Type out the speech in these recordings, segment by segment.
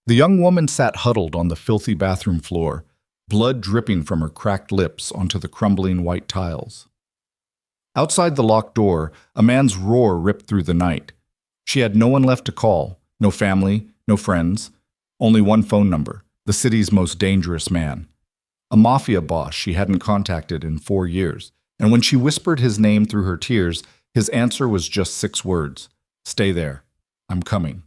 The young woman sat huddled on the filthy bathroom floor, blood dripping from her cracked lips onto the crumbling white tiles. Outside the locked door, a man's roar ripped through the night. She had no one left to call, no family, no friends, only one phone number, the city's most dangerous man. A Mafia boss she hadn't contacted in 4 years, and when she whispered his name through her tears, his answer was just 6 words. Stay there. I'm coming.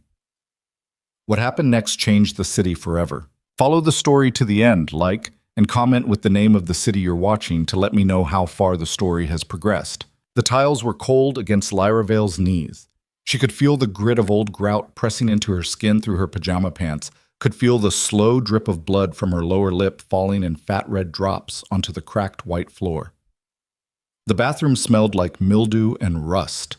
What happened next changed the city forever. Follow the story to the end, like, and comment with the name of the city you're watching to let me know how far the story has progressed. The tiles were cold against Lyra Vale's knees. She could feel the grit of old grout pressing into her skin through her pajama pants, could feel the slow drip of blood from her lower lip falling in fat red drops onto the cracked white floor. The bathroom smelled like mildew and rust.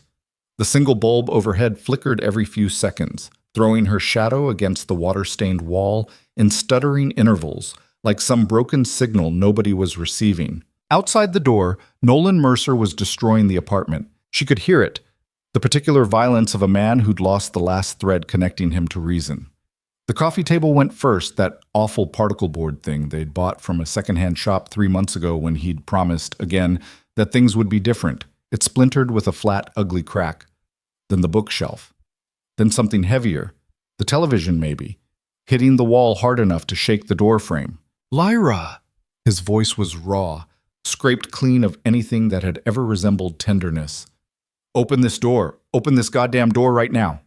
The single bulb overhead flickered every few seconds, throwing her shadow against the water-stained wall in stuttering intervals, like some broken signal nobody was receiving. Outside the door, Nolan Mercer was destroying the apartment. She could hear it, the particular violence of a man who'd lost the last thread connecting him to reason. The coffee table went first, that awful particle board thing they'd bought from a secondhand shop 3 months ago when he'd promised, again, that things would be different. It splintered with a flat, ugly crack. Then the bookshelf. Then something heavier, the television maybe, hitting the wall hard enough to shake the door frame. Lyra! His voice was raw, scraped clean of anything that had ever resembled tenderness. Open this door. Open this goddamn door right now.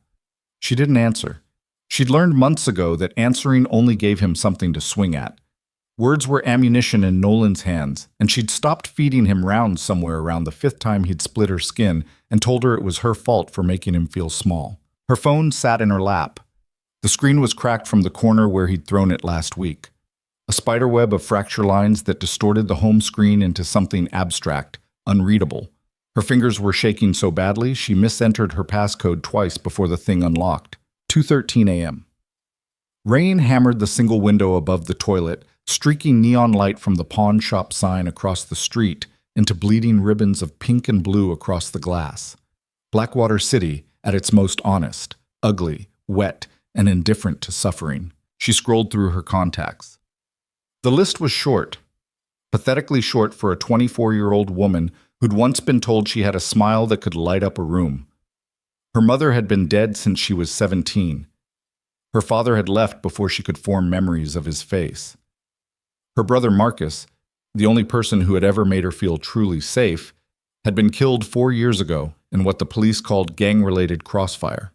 She didn't answer. She'd learned months ago that answering only gave him something to swing at. Words were ammunition in Nolan's hands, and she'd stopped feeding him rounds somewhere around the 5th time he'd split her skin and told her it was her fault for making him feel small. Her phone sat in her lap. The screen was cracked from the corner where he'd thrown it last week. A spiderweb of fracture lines that distorted the home screen into something abstract, unreadable. Her fingers were shaking so badly she misentered her passcode twice before the thing unlocked. 2:13 a.m. Rain hammered the single window above the toilet, streaking neon light from the pawn shop sign across the street into bleeding ribbons of pink and blue across the glass. Blackwater City at its most honest, ugly, wet, and indifferent to suffering. She scrolled through her contacts. The list was short, pathetically short for a 24-year-old woman who'd once been told she had a smile that could light up a room. Her mother had been dead since she was 17. Her father had left before she could form memories of his face. Her brother Marcus, the only person who had ever made her feel truly safe, had been killed 4 years ago in what the police called gang-related crossfire.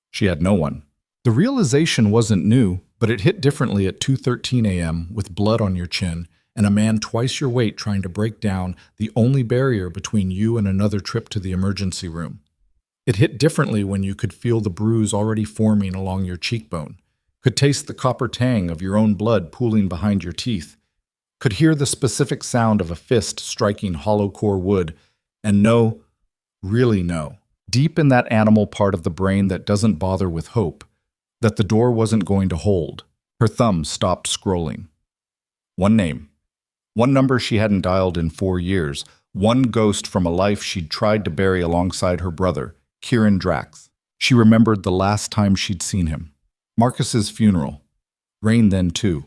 She had no one. The realization wasn't new, but it hit differently at 2:13 a.m. with blood on your chin and a man twice your weight trying to break down the only barrier between you and another trip to the emergency room. It hit differently when you could feel the bruise already forming along your cheekbone, could taste the copper tang of your own blood pooling behind your teeth, could hear the specific sound of a fist striking hollow core wood, and know, really know, deep in that animal part of the brain that doesn't bother with hope, that the door wasn't going to hold. Her thumb stopped scrolling. One name. One number she hadn't dialed in 4 years. One ghost from a life she'd tried to bury alongside her brother, Kieran Drax. She remembered the last time she'd seen him. Marcus's funeral. Rain then, too.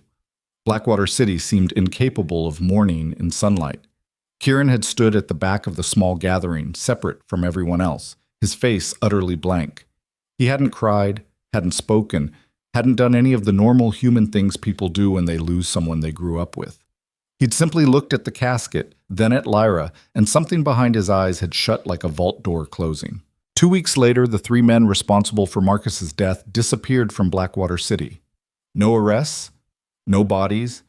Blackwater City seemed incapable of mourning in sunlight. Kieran had stood at the back of the small gathering, separate from everyone else, his face utterly blank. He hadn't cried, hadn't spoken, hadn't done any of the normal human things people do when they lose someone they grew up with. He'd simply looked at the casket, then at Lyra, and something behind his eyes had shut like a vault door closing. 2 weeks later, the 3 men responsible for Marcus's death disappeared from Blackwater City. No arrests, no bodies,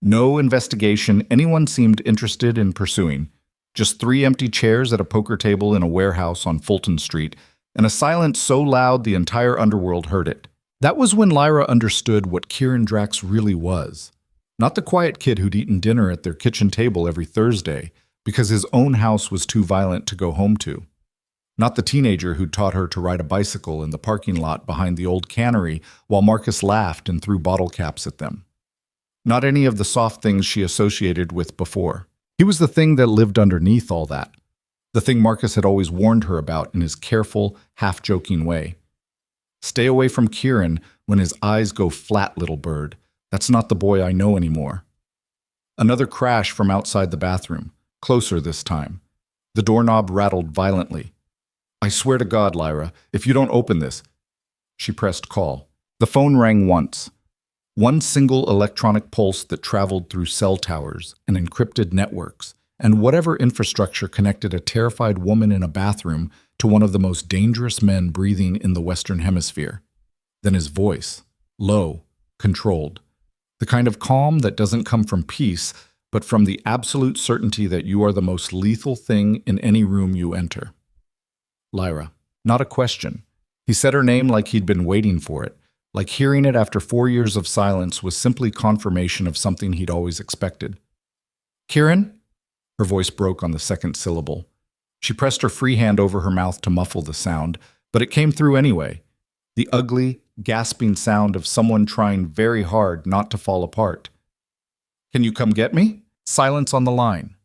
no investigation anyone seemed interested in pursuing. Just 3 empty chairs at a poker table in a warehouse on Fulton Street, and a silence so loud the entire underworld heard it. That was when Lyra understood what Kieran Drax really was. Not the quiet kid who'd eaten dinner at their kitchen table every Thursday because his own house was too violent to go home to. Not the teenager who'd taught her to ride a bicycle in the parking lot behind the old cannery while Marcus laughed and threw bottle caps at them. Not any of the soft things she associated with before. He was the thing that lived underneath all that. The thing Marcus had always warned her about in his careful, half-joking way. Stay away from Kieran, when his eyes go flat, little bird. That's not the boy I know anymore. Another crash from outside the bathroom, closer this time. The doorknob rattled violently. I swear to God, Lyra, if you don't open this. She pressed call. The phone rang once. One single electronic pulse that traveled through cell towers and encrypted networks, and whatever infrastructure connected a terrified woman in a bathroom to one of the most dangerous men breathing in the Western Hemisphere. Then his voice, low, controlled. The kind of calm that doesn't come from peace, but from the absolute certainty that you are the most lethal thing in any room you enter. Lyra. Not a question. He said her name like he'd been waiting for it, like hearing it after 4 years of silence was simply confirmation of something he'd always expected. Kieran? Her voice broke on the second syllable. She pressed her free hand over her mouth to muffle the sound, but it came through anyway. The ugly, gasping sound of someone trying very hard not to fall apart. Can you come get me? Silence on the line.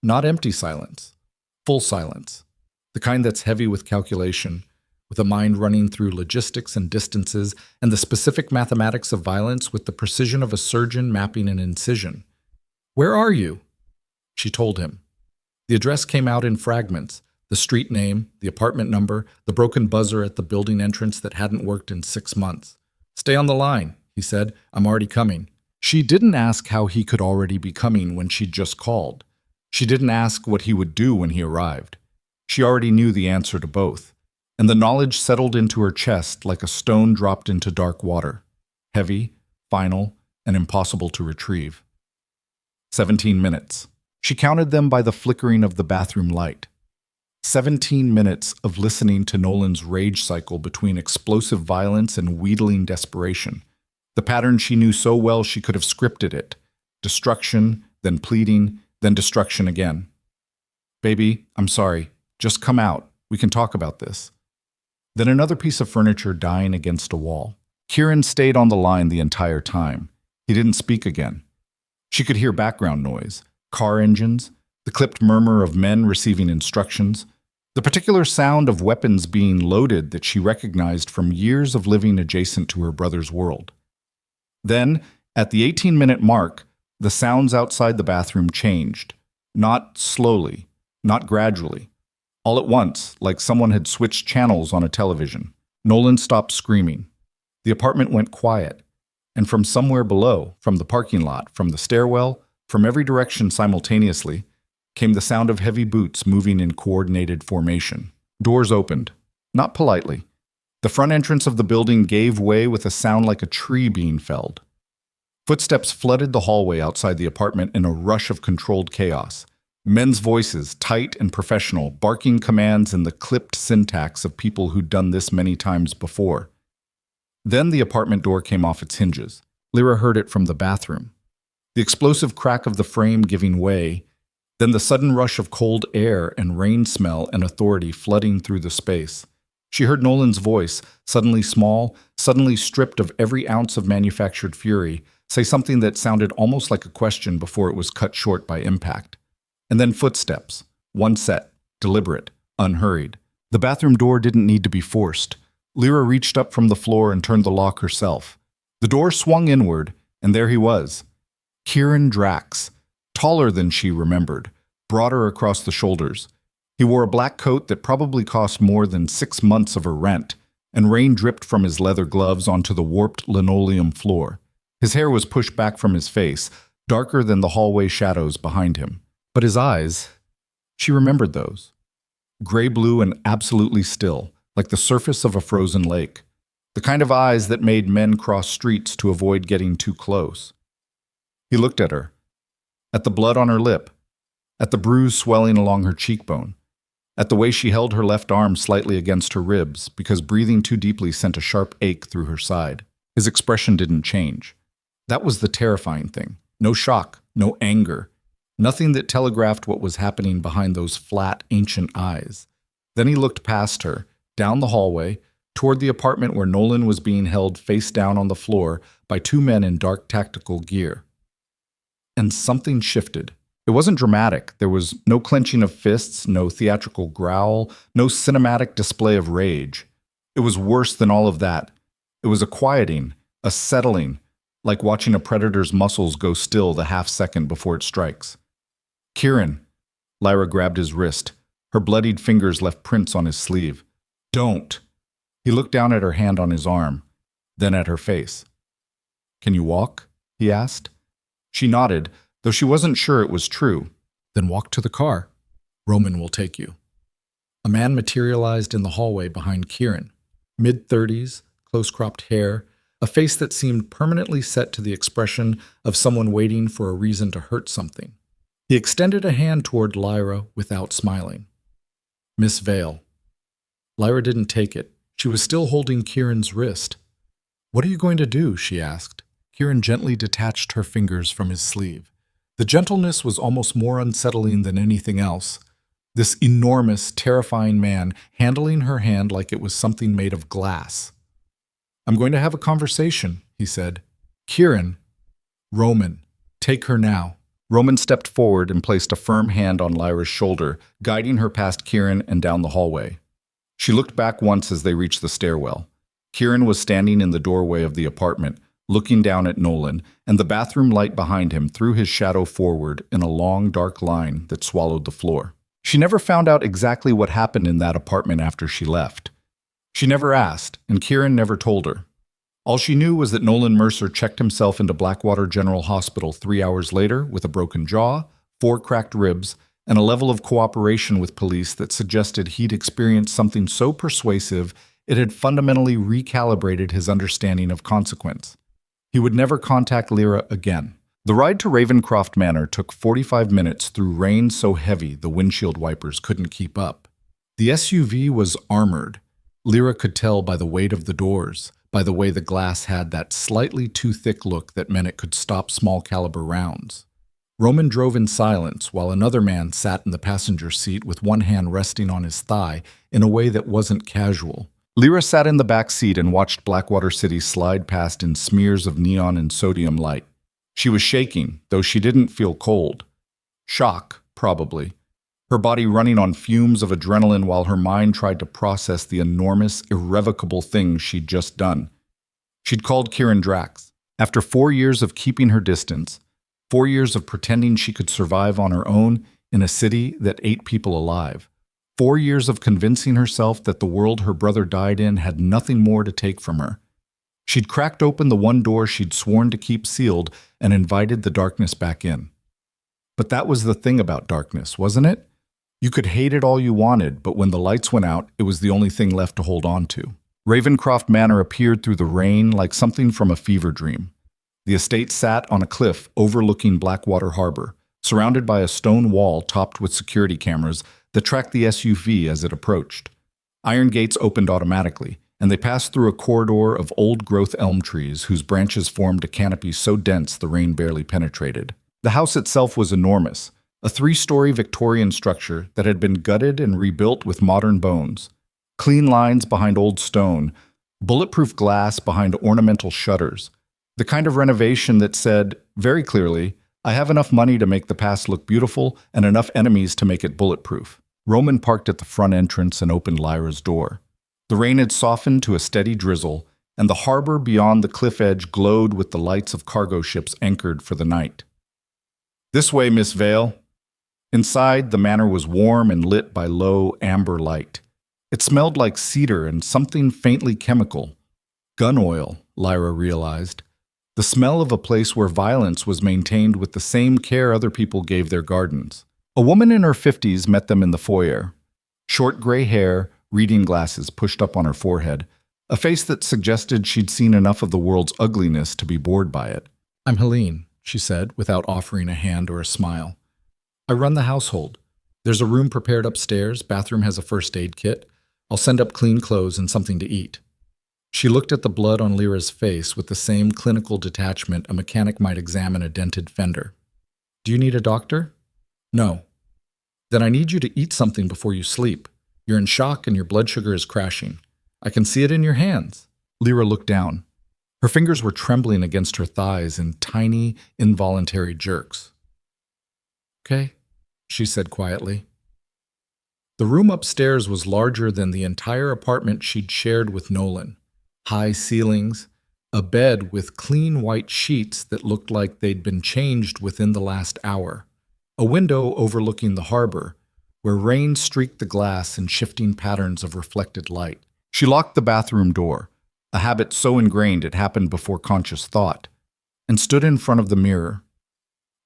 Not empty silence. Full silence. The kind that's heavy with calculation, with a mind running through logistics and distances and the specific mathematics of violence with the precision of a surgeon mapping an incision. Where are you? She told him. The address came out in fragments, the street name, the apartment number, the broken buzzer at the building entrance that hadn't worked in 6 months. Stay on the line, he said. I'm already coming. She didn't ask how he could already be coming when she'd just called. She didn't ask what he would do when he arrived. She already knew the answer to both, and the knowledge settled into her chest like a stone dropped into dark water, heavy, final, and impossible to retrieve. 17 minutes. She counted them by the flickering of the bathroom light. 17 minutes of listening to Nolan's rage cycle between explosive violence and wheedling desperation. The pattern she knew so well she could have scripted it. Destruction, then pleading, then destruction again. Baby, I'm sorry. Just come out. We can talk about this. Then another piece of furniture dying against a wall. Kieran stayed on the line the entire time. He didn't speak again. She could hear background noise, car engines, the clipped murmur of men receiving instructions, the particular sound of weapons being loaded that she recognized from years of living adjacent to her brother's world. Then, at the 18-minute mark, the sounds outside the bathroom changed. Not slowly, not gradually. All at once, like someone had switched channels on a television. Nolan stopped screaming. The apartment went quiet. And from somewhere below, from the parking lot, from the stairwell, from every direction simultaneously, came the sound of heavy boots moving in coordinated formation. Doors opened. Not politely. The front entrance of the building gave way with a sound like a tree being felled. Footsteps flooded the hallway outside the apartment in a rush of controlled chaos. Men's voices, tight and professional, barking commands in the clipped syntax of people who'd done this many times before. Then the apartment door came off its hinges. Lyra heard it from the bathroom. The explosive crack of the frame giving way, then the sudden rush of cold air and rain smell and authority flooding through the space. She heard Nolan's voice, suddenly small, suddenly stripped of every ounce of manufactured fury, say something that sounded almost like a question before it was cut short by impact. And then footsteps, one set, deliberate, unhurried. The bathroom door didn't need to be forced. Lyra reached up from the floor and turned the lock herself. The door swung inward, and there he was. Kieran Drax, taller than she remembered, broader across the shoulders. He wore a black coat that probably cost more than 6 months of her rent, and rain dripped from his leather gloves onto the warped linoleum floor. His hair was pushed back from his face, darker than the hallway shadows behind him. But his eyes, she remembered those. Gray-blue and absolutely still, like the surface of a frozen lake. The kind of eyes that made men cross streets to avoid getting too close. He looked at her. At the blood on her lip. At the bruise swelling along her cheekbone. At the way she held her left arm slightly against her ribs because breathing too deeply sent a sharp ache through her side. His expression didn't change. That was the terrifying thing. No shock, no anger. Nothing that telegraphed what was happening behind those flat, ancient eyes. Then he looked past her, down the hallway, toward the apartment where Nolan was being held face down on the floor by 2 men in dark tactical gear. And something shifted. It wasn't dramatic. There was no clenching of fists, no theatrical growl, no cinematic display of rage. It was worse than all of that. It was a quieting, a settling, like watching a predator's muscles go still the half second before it strikes. Kieran. Lyra grabbed his wrist. Her bloodied fingers left prints on his sleeve. Don't. He looked down at her hand on his arm, then at her face. Can you walk? He asked. She nodded, though she wasn't sure it was true. Then walk to the car. Roman will take you. A man materialized in the hallway behind Kieran. Mid-30s, close-cropped hair, a face that seemed permanently set to the expression of someone waiting for a reason to hurt something. He extended a hand toward Lyra without smiling. Miss Vale. Lyra didn't take it. She was still holding Kieran's wrist. What are you going to do? She asked. Kieran gently detached her fingers from his sleeve. The gentleness was almost more unsettling than anything else. This enormous, terrifying man handling her hand like it was something made of glass. I'm going to have a conversation, he said. Kieran. Roman. Take her now. Roman stepped forward and placed a firm hand on Lyra's shoulder, guiding her past Kieran and down the hallway. She looked back once as they reached the stairwell. Kieran was standing in the doorway of the apartment, looking down at Nolan, and the bathroom light behind him threw his shadow forward in a long, dark line that swallowed the floor. She never found out exactly what happened in that apartment after she left. She never asked, and Kieran never told her. All she knew was that Nolan Mercer checked himself into Blackwater General Hospital 3 hours later with a broken jaw, 4 cracked ribs, and a level of cooperation with police that suggested he'd experienced something so persuasive it had fundamentally recalibrated his understanding of consequence. He would never contact Lyra again. The ride to Ravencroft Manor took 45 minutes through rain so heavy the windshield wipers couldn't keep up. The SUV was armored. Lyra could tell by the weight of the doors, by the way the glass had that slightly too thick look that meant it could stop small-caliber rounds. Roman drove in silence while another man sat in the passenger seat with one hand resting on his thigh in a way that wasn't casual. Lyra sat in the back seat and watched Blackwater City slide past in smears of neon and sodium light. She was shaking, though she didn't feel cold. Shock, probably. Her body running on fumes of adrenaline while her mind tried to process the enormous, irrevocable thing she'd just done. She'd called Kieran Drax. After 4 years of keeping her distance, 4 years of pretending she could survive on her own in a city that ate people alive, 4 years of convincing herself that the world her brother died in had nothing more to take from her. She'd cracked open the one door she'd sworn to keep sealed and invited the darkness back in. But that was the thing about darkness, wasn't it? You could hate it all you wanted, but when the lights went out, it was the only thing left to hold on to. Ravencroft Manor appeared through the rain like something from a fever dream. The estate sat on a cliff overlooking Blackwater Harbor, surrounded by a stone wall topped with security cameras that tracked the SUV as it approached. Iron gates opened automatically, and they passed through a corridor of old-growth elm trees whose branches formed a canopy so dense the rain barely penetrated. The house itself was enormous, a 3-story Victorian structure that had been gutted and rebuilt with modern bones. Clean lines behind old stone, bulletproof glass behind ornamental shutters. The kind of renovation that said, very clearly, I have enough money to make the past look beautiful and enough enemies to make it bulletproof. Roman parked at the front entrance and opened Lyra's door. The rain had softened to a steady drizzle, and the harbor beyond the cliff edge glowed with the lights of cargo ships anchored for the night. This way, Miss Vale. Inside, the manor was warm and lit by low, amber light. It smelled like cedar and something faintly chemical. Gun oil, Lyra realized. The smell of a place where violence was maintained with the same care other people gave their gardens. A woman in her 50s met them in the foyer. Short gray hair, reading glasses pushed up on her forehead, a face that suggested she'd seen enough of the world's ugliness to be bored by it. I'm Helene, she said, without offering a hand or a smile. I run the household. There's a room prepared upstairs, bathroom has a first aid kit. I'll send up clean clothes and something to eat. She looked at the blood on Lyra's face with the same clinical detachment a mechanic might examine a dented fender. Do you need a doctor? No. Then I need you to eat something before you sleep. You're in shock and your blood sugar is crashing. I can see it in your hands. Lyra looked down. Her fingers were trembling against her thighs in tiny, involuntary jerks. Okay, she said quietly. The room upstairs was larger than the entire apartment she'd shared with Nolan. high ceilings, a bed with clean white sheets that looked like they'd been changed within the last hour, a window overlooking the harbor, where rain streaked the glass in shifting patterns of reflected light. She locked the bathroom door, a habit so ingrained it happened before conscious thought, and stood in front of the mirror.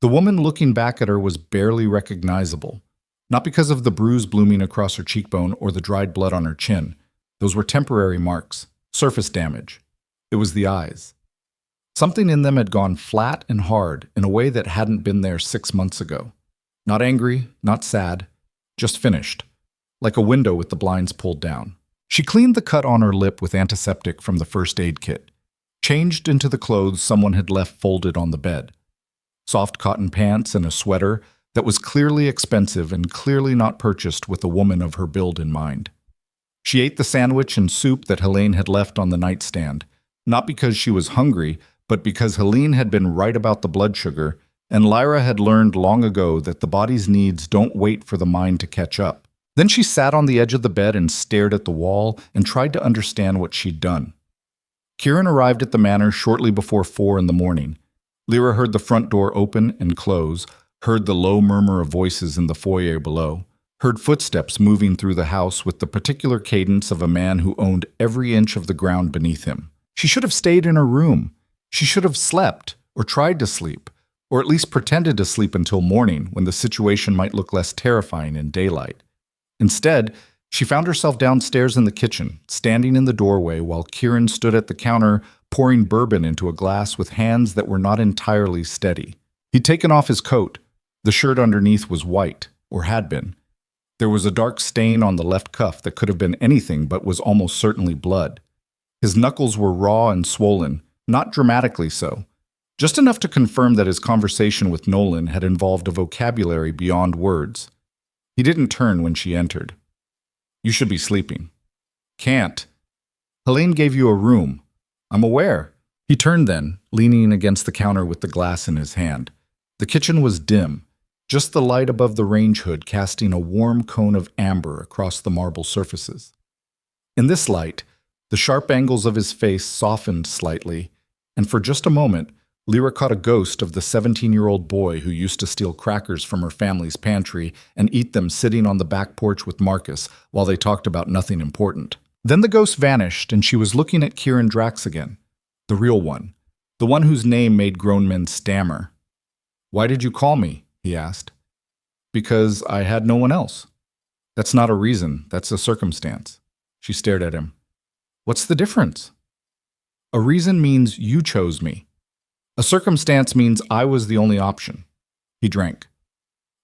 The woman looking back at her was barely recognizable, not because of the bruise blooming across her cheekbone or the dried blood on her chin. Those were temporary marks, surface damage. It was the eyes. Something in them had gone flat and hard in a way that hadn't been there 6 months ago. Not angry, not sad, just finished, like a window with the blinds pulled down. She cleaned the cut on her lip with antiseptic from the first aid kit, changed into the clothes someone had left folded on the bed. Soft cotton pants and a sweater that was clearly expensive and clearly not purchased with a woman of her build in mind. She ate the sandwich and soup that Helene had left on the nightstand, not because she was hungry, but because Helene had been right about the blood sugar, and Lyra had learned long ago that the body's needs don't wait for the mind to catch up. Then she sat on the edge of the bed and stared at the wall and tried to understand what she'd done. Kieran arrived at the manor shortly before 4 in the morning. Lyra heard the front door open and close, heard the low murmur of voices in the foyer below, heard footsteps moving through the house with the particular cadence of a man who owned every inch of the ground beneath him. She should have stayed in her room. She should have slept, or tried to sleep, or at least pretended to sleep until morning when the situation might look less terrifying in daylight. Instead, she found herself downstairs in the kitchen, standing in the doorway while Kieran stood at the counter pouring bourbon into a glass with hands that were not entirely steady. He'd taken off his coat. The shirt underneath was white, or had been. There was a dark stain on the left cuff that could have been anything but was almost certainly blood. His knuckles were raw and swollen, not dramatically so, just enough to confirm that his conversation with Nolan had involved a vocabulary beyond words. He didn't turn when she entered. "You should be sleeping." "Can't. Helene gave you a room." "I'm aware." He turned then, leaning against the counter with the glass in his hand. The kitchen was dim, just the light above the range hood casting a warm cone of amber across the marble surfaces. In this light, the sharp angles of his face softened slightly, and for just a moment, Lyra caught a ghost of the 17-year-old boy who used to steal crackers from her family's pantry and eat them sitting on the back porch with Marcus while they talked about nothing important. Then the ghost vanished, and she was looking at Kieran Drax again, the real one, the one whose name made grown men stammer. "Why did you call me?" he asked. "Because I had no one else." "That's not a reason, that's a circumstance." She stared at him. "What's the difference?" "A reason means you chose me. A circumstance means I was the only option." He drank.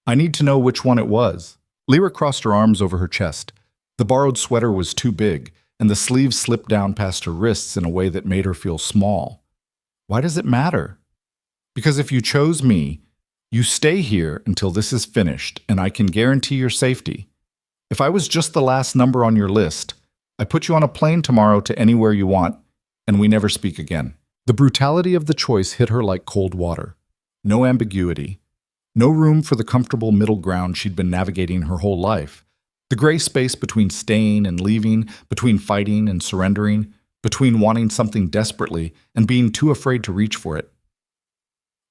"I need to know which one it was." Lyra crossed her arms over her chest. The borrowed sweater was too big, and the sleeves slipped down past her wrists in a way that made her feel small. "Why does it matter?" "Because if you chose me, you stay here until this is finished, and I can guarantee your safety. If I was just the last number on your list, I put you on a plane tomorrow to anywhere you want, and we never speak again." The brutality of the choice hit her like cold water. No ambiguity. No room for the comfortable middle ground she'd been navigating her whole life. The gray space between staying and leaving, between fighting and surrendering, between wanting something desperately and being too afraid to reach for it.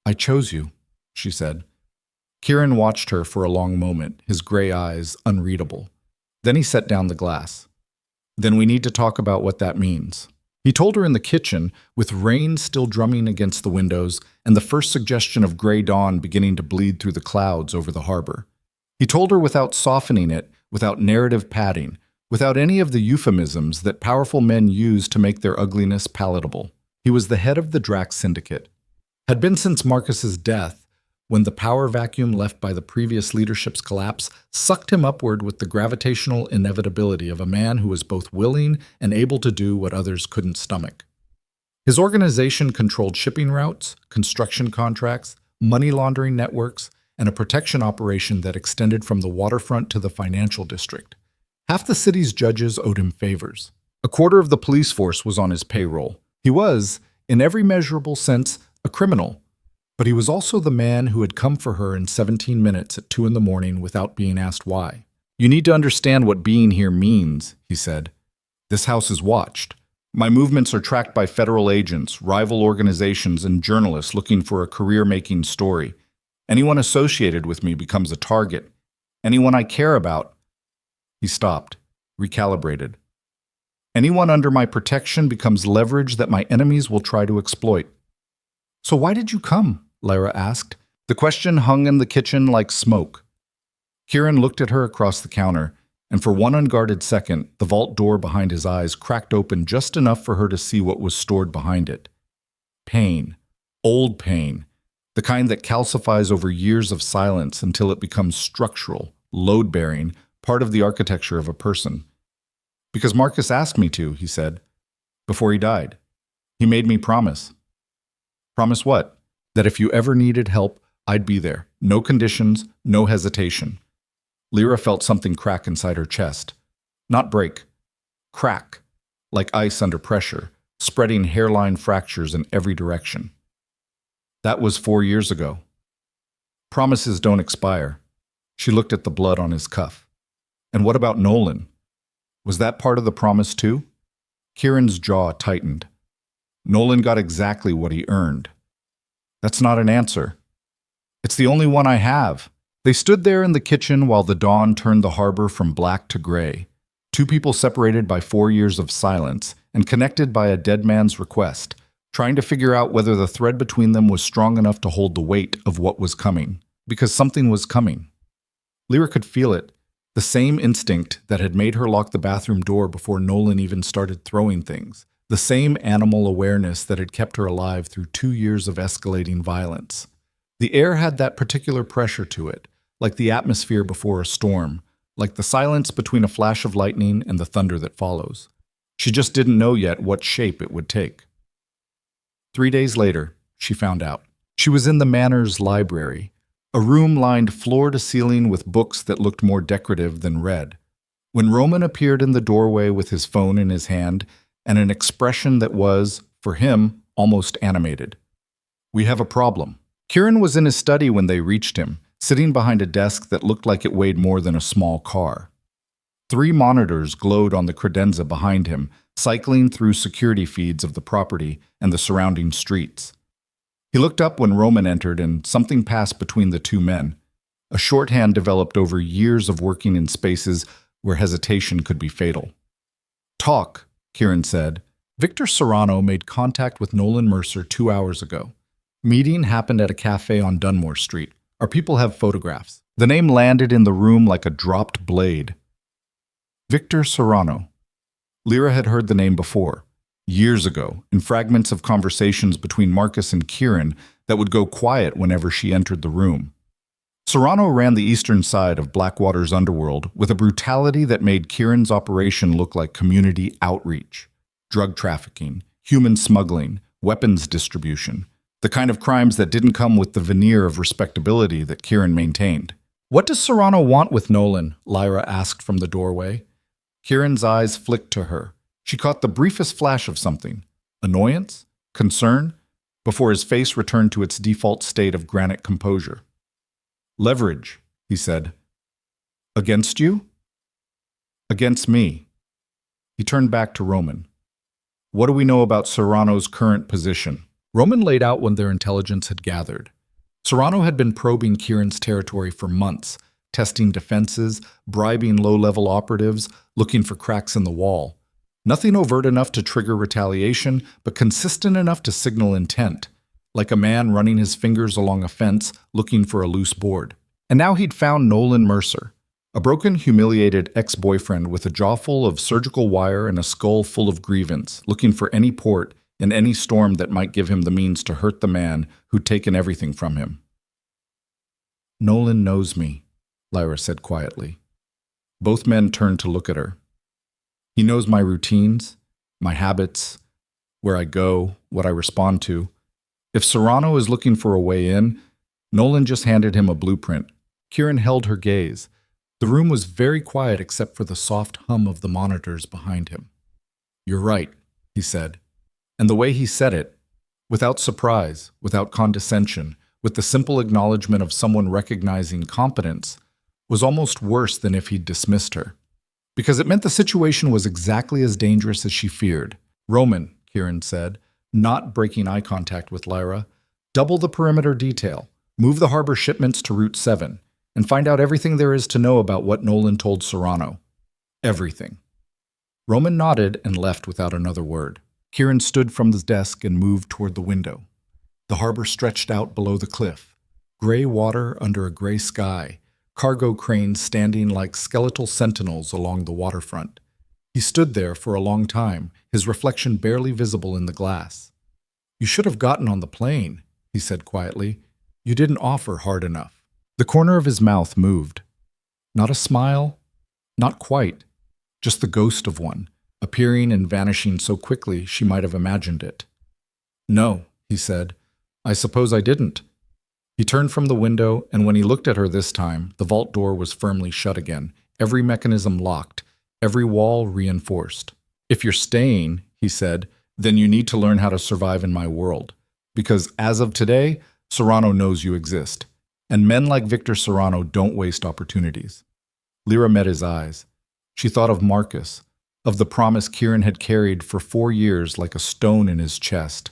"I chose you," she said. Kieran watched her for a long moment, his gray eyes unreadable. Then he set down the glass. "Then we need to talk about what that means." He told her in the kitchen, with rain still drumming against the windows and the first suggestion of gray dawn beginning to bleed through the clouds over the harbor. He told her without softening it, without narrative padding, without any of the euphemisms that powerful men use to make their ugliness palatable. He was the head of the Drax Syndicate. Had been since Marcus's death, when the power vacuum left by the previous leadership's collapse sucked him upward with the gravitational inevitability of a man who was both willing and able to do what others couldn't stomach. His organization controlled shipping routes, construction contracts, money laundering networks, and a protection operation that extended from the waterfront to the financial district. Half the city's judges owed him favors. A quarter of the police force was on his payroll. He was, in every measurable sense, a criminal. But he was also the man who had come for her in 17 minutes at 2 in the morning without being asked why. "You need to understand what being here means," he said. "This house is watched. My movements are tracked by federal agents, rival organizations, and journalists looking for a career-making story. Anyone associated with me becomes a target. Anyone I care about." He stopped, recalibrated. "Anyone under my protection becomes leverage that my enemies will try to exploit." "So why did you come?" Lyra asked. The question hung in the kitchen like smoke. Kieran looked at her across the counter, and for one unguarded second, the vault door behind his eyes cracked open just enough for her to see what was stored behind it. Pain. Old pain. The kind that calcifies over years of silence until it becomes structural, load-bearing, part of the architecture of a person. "Because Marcus asked me to," he said, "before he died. He made me promise." "Promise what?" "That if you ever needed help, I'd be there. No conditions, no hesitation." Lyra felt something crack inside her chest. Not break. Crack. Like ice under pressure, spreading hairline fractures in every direction. That was 4 years ago. Promises don't expire. She looked at the blood on his cuff. And what about Nolan? Was that part of the promise too? Kieran's jaw tightened. Nolan got exactly what he earned. That's not an answer. It's the only one I have. They stood there in the kitchen while the dawn turned the harbor from black to gray. Two people separated by 4 years of silence and connected by a dead man's request, trying to figure out whether the thread between them was strong enough to hold the weight of what was coming. Because something was coming. Lyra could feel it, the same instinct that had made her lock the bathroom door before Nolan even started throwing things, the same animal awareness that had kept her alive through 2 years of escalating violence. The air had that particular pressure to it, like the atmosphere before a storm, like the silence between a flash of lightning and the thunder that follows. She just didn't know yet what shape it would take. 3 days later, she found out. She was in the Manor's library, a room lined floor to ceiling with books that looked more decorative than read, when Roman appeared in the doorway with his phone in his hand and an expression that was, for him, almost animated. "We have a problem." Kieran was in his study when they reached him, sitting behind a desk that looked like it weighed more than a small car. 3 monitors glowed on the credenza behind him, cycling through security feeds of the property and the surrounding streets. He looked up when Roman entered and something passed between the two men. A shorthand developed over years of working in spaces where hesitation could be fatal. "Talk," Kieran said. "Victor Serrano made contact with Nolan Mercer 2 hours ago. Meeting happened at a cafe on Dunmore Street. Our people have photographs." The name landed in the room like a dropped blade. Victor Serrano. Lyra had heard the name before, years ago, in fragments of conversations between Marcus and Kieran that would go quiet whenever she entered the room. Serrano ran the eastern side of Blackwater's underworld with a brutality that made Kieran's operation look like community outreach. Drug trafficking, human smuggling, weapons distribution. The kind of crimes that didn't come with the veneer of respectability that Kieran maintained. "What does Serrano want with Nolan?" Lyra asked from the doorway. Kieran's eyes flicked to her. She caught the briefest flash of something. Annoyance? Concern? Before his face returned to its default state of granite composure. "Leverage," he said. "Against you?" "Against me." He turned back to Roman. "What do we know about Serrano's current position?" Roman laid out when their intelligence had gathered. Serrano had been probing Kieran's territory for months, testing defenses, bribing low-level operatives, looking for cracks in the wall. Nothing overt enough to trigger retaliation, but consistent enough to signal intent, like a man running his fingers along a fence looking for a loose board. And now he'd found Nolan Mercer, a broken, humiliated ex-boyfriend with a jaw full of surgical wire and a skull full of grievance, looking for any port in any storm that might give him the means to hurt the man who'd taken everything from him. "Nolan knows me," Lyra said quietly. Both men turned to look at her. "He knows my routines, my habits, where I go, what I respond to. If Serrano is looking for a way in, Nolan just handed him a blueprint." Kieran held her gaze. The room was very quiet except for the soft hum of the monitors behind him. "You're right," he said. And the way he said it, without surprise, without condescension, with the simple acknowledgement of someone recognizing competence, was almost worse than if he'd dismissed her. Because it meant the situation was exactly as dangerous as she feared. Roman, Kieran said, not breaking eye contact with Lyra. Double the perimeter detail. Move the harbor shipments to Route 7 and find out everything there is to know about what Nolan told Serrano. Everything. Roman nodded and left without another word. Kieran stood from his desk and moved toward the window. The harbor stretched out below the cliff. Gray water under a gray sky, cargo cranes standing like skeletal sentinels along the waterfront. He stood there for a long time, his reflection barely visible in the glass. "You should have gotten on the plane," he said quietly. "You didn't offer hard enough." The corner of his mouth moved. Not a smile, not quite, just the ghost of one, appearing and vanishing so quickly she might have imagined it. "No," he said. "I suppose I didn't." He turned from the window, and when he looked at her this time, the vault door was firmly shut again, every mechanism locked, every wall reinforced. "If you're staying," he said, "then you need to learn how to survive in my world. Because as of today, Serrano knows you exist. And men like Victor Serrano don't waste opportunities." Lyra met his eyes. She thought of Marcus, of the promise Kieran had carried for 4 years like a stone in his chest,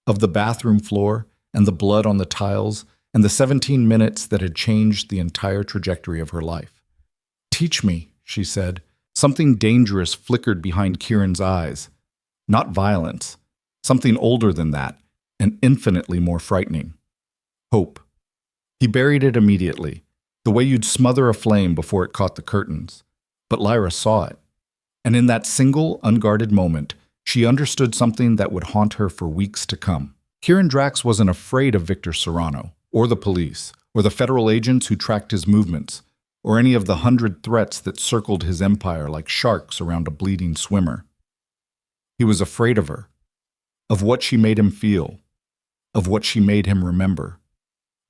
of the bathroom floor and the blood on the tiles and the 17 minutes that had changed the entire trajectory of her life. "Teach me," she said. Something dangerous flickered behind Kieran's eyes. Not violence, something older than that, and infinitely more frightening. Hope. He buried it immediately, the way you'd smother a flame before it caught the curtains. But Lyra saw it. And in that single, unguarded moment, she understood something that would haunt her for weeks to come. Kieran Drax wasn't afraid of Victor Serrano, or the police, or the federal agents who tracked his movements, or any of the 100 threats that circled his empire like sharks around a bleeding swimmer. He was afraid of her, of what she made him feel, of what she made him remember,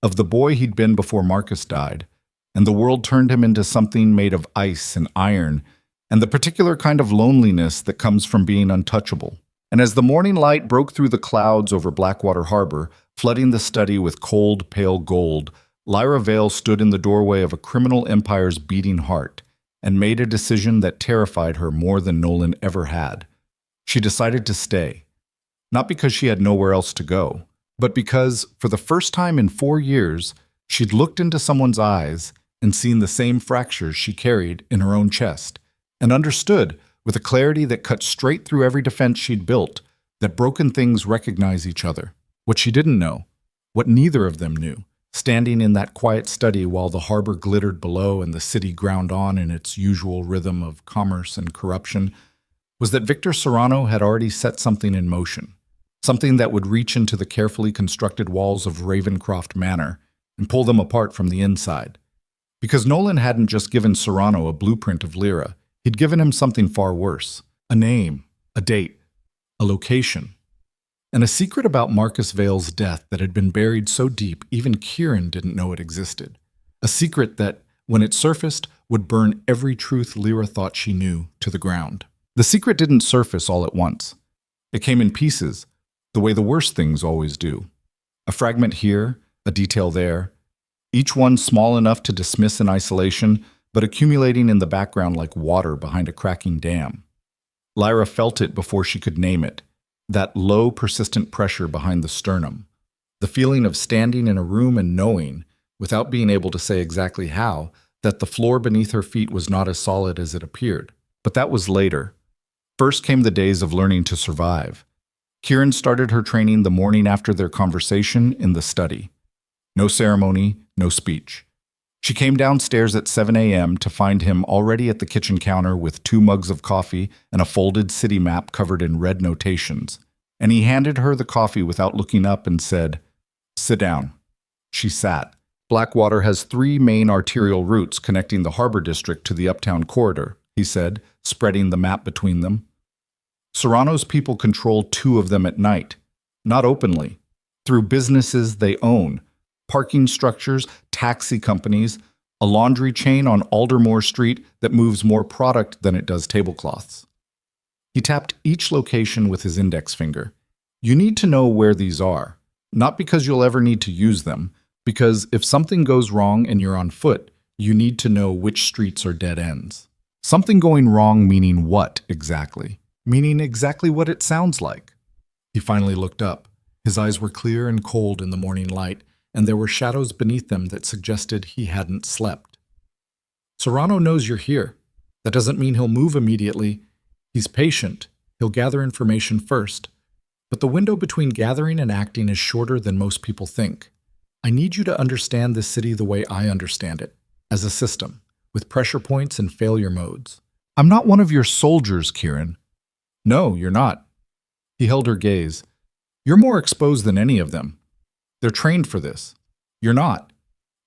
of the boy he'd been before Marcus died, and the world turned him into something made of ice and iron, and the particular kind of loneliness that comes from being untouchable. And as the morning light broke through the clouds over Blackwater Harbor, flooding the study with cold, pale gold, Lyra Vale stood in the doorway of a criminal empire's beating heart and made a decision that terrified her more than Nolan ever had. She decided to stay, not because she had nowhere else to go, but because, for the first time in 4 years, she'd looked into someone's eyes and seen the same fractures she carried in her own chest, and understood, with a clarity that cut straight through every defense she'd built, that broken things recognize each other. What she didn't know, what neither of them knew, standing in that quiet study while the harbor glittered below and the city ground on in its usual rhythm of commerce and corruption, was that Victor Serrano had already set something in motion, something that would reach into the carefully constructed walls of Ravencroft Manor and pull them apart from the inside. Because Nolan hadn't just given Serrano a blueprint of Lyra, he'd given him something far worse, a name, a date, a location, and a secret about Marcus Vale's death that had been buried so deep even Kieran didn't know it existed. A secret that, when it surfaced, would burn every truth Lyra thought she knew to the ground. The secret didn't surface all at once. It came in pieces, the way the worst things always do. A fragment here, a detail there, each one small enough to dismiss in isolation, but accumulating in the background like water behind a cracking dam. Lyra felt it before she could name it, that low, persistent pressure behind the sternum, the feeling of standing in a room and knowing, without being able to say exactly how, that the floor beneath her feet was not as solid as it appeared. But that was later. First came the days of learning to survive. Kieran started her training the morning after their conversation in the study. No ceremony, no speech. She came downstairs at 7 a.m. to find him already at the kitchen counter with 2 mugs of coffee and a folded city map covered in red notations. And he handed her the coffee without looking up and said, "Sit down." She sat. Blackwater has 3 main arterial routes connecting the harbor district to the uptown corridor, he said, spreading the map between them. Serrano's people control 2 of them at night, not openly, through businesses they own, parking structures, taxi companies, a laundry chain on Aldermore Street that moves more product than it does tablecloths. He tapped each location with his index finger. You need to know where these are, not because you'll ever need to use them, because if something goes wrong and you're on foot, you need to know which streets are dead ends. Something going wrong meaning what exactly? meaning exactly what it sounds like. He finally looked up. His eyes were clear and cold in the morning light, and there were shadows beneath them that suggested he hadn't slept. Serrano knows you're here. That doesn't mean he'll move immediately. He's patient. He'll gather information first. But the window between gathering and acting is shorter than most people think. I need you to understand this city the way I understand it, as a system, with pressure points and failure modes. I'm not one of your soldiers, Kieran. No, you're not. He held her gaze. You're more exposed than any of them. They're trained for this. You're not.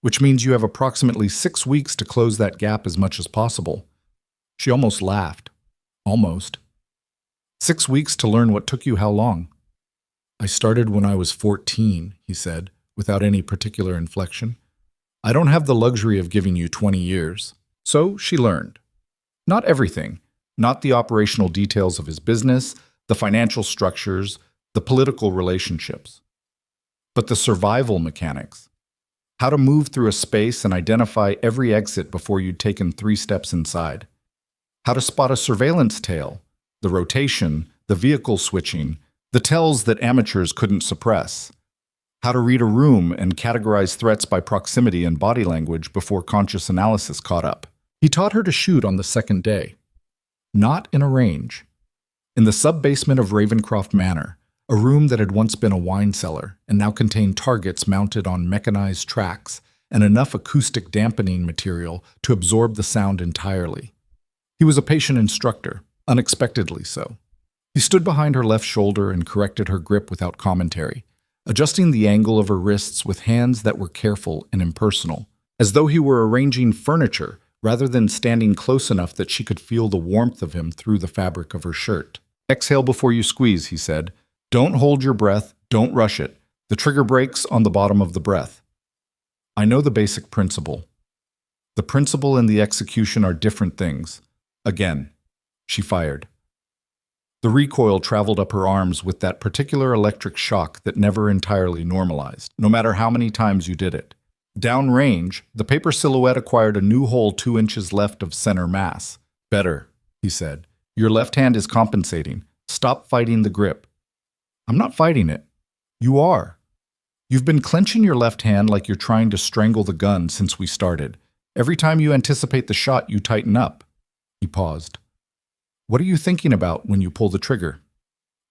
Which means you have approximately 6 weeks to close that gap as much as possible. She almost laughed. Almost. 6 weeks to learn what took you how long? I started when I was 14, he said, without any particular inflection. I don't have the luxury of giving you 20 years. So she learned. Not everything. Not the operational details of his business, the financial structures, the political relationships. But the survival mechanics. How to move through a space and identify every exit before you'd taken 3 steps inside. How to spot a surveillance tail, the rotation, the vehicle switching, the tells that amateurs couldn't suppress. How to read a room and categorize threats by proximity and body language before conscious analysis caught up. He taught her to shoot on the second day. Not in a range. In the sub-basement of Ravencroft Manor, a room that had once been a wine cellar and now contained targets mounted on mechanized tracks and enough acoustic dampening material to absorb the sound entirely. He was a patient instructor, unexpectedly so. He stood behind her left shoulder and corrected her grip without commentary, adjusting the angle of her wrists with hands that were careful and impersonal, as though he were arranging furniture rather than standing close enough that she could feel the warmth of him through the fabric of her shirt. Exhale before you squeeze, he said. Don't hold your breath, don't rush it. The trigger breaks on the bottom of the breath. I know the basic principle. The principle and the execution are different things. Again, she fired. The recoil traveled up her arms with that particular electric shock that never entirely normalized, no matter how many times you did it. Downrange, the paper silhouette acquired a new hole 2 inches left of center mass. Better, he said. Your left hand is compensating. Stop fighting the grip. I'm not fighting it. You are. You've been clenching your left hand like you're trying to strangle the gun since we started. Every time you anticipate the shot, you tighten up. He paused. What are you thinking about when you pull the trigger?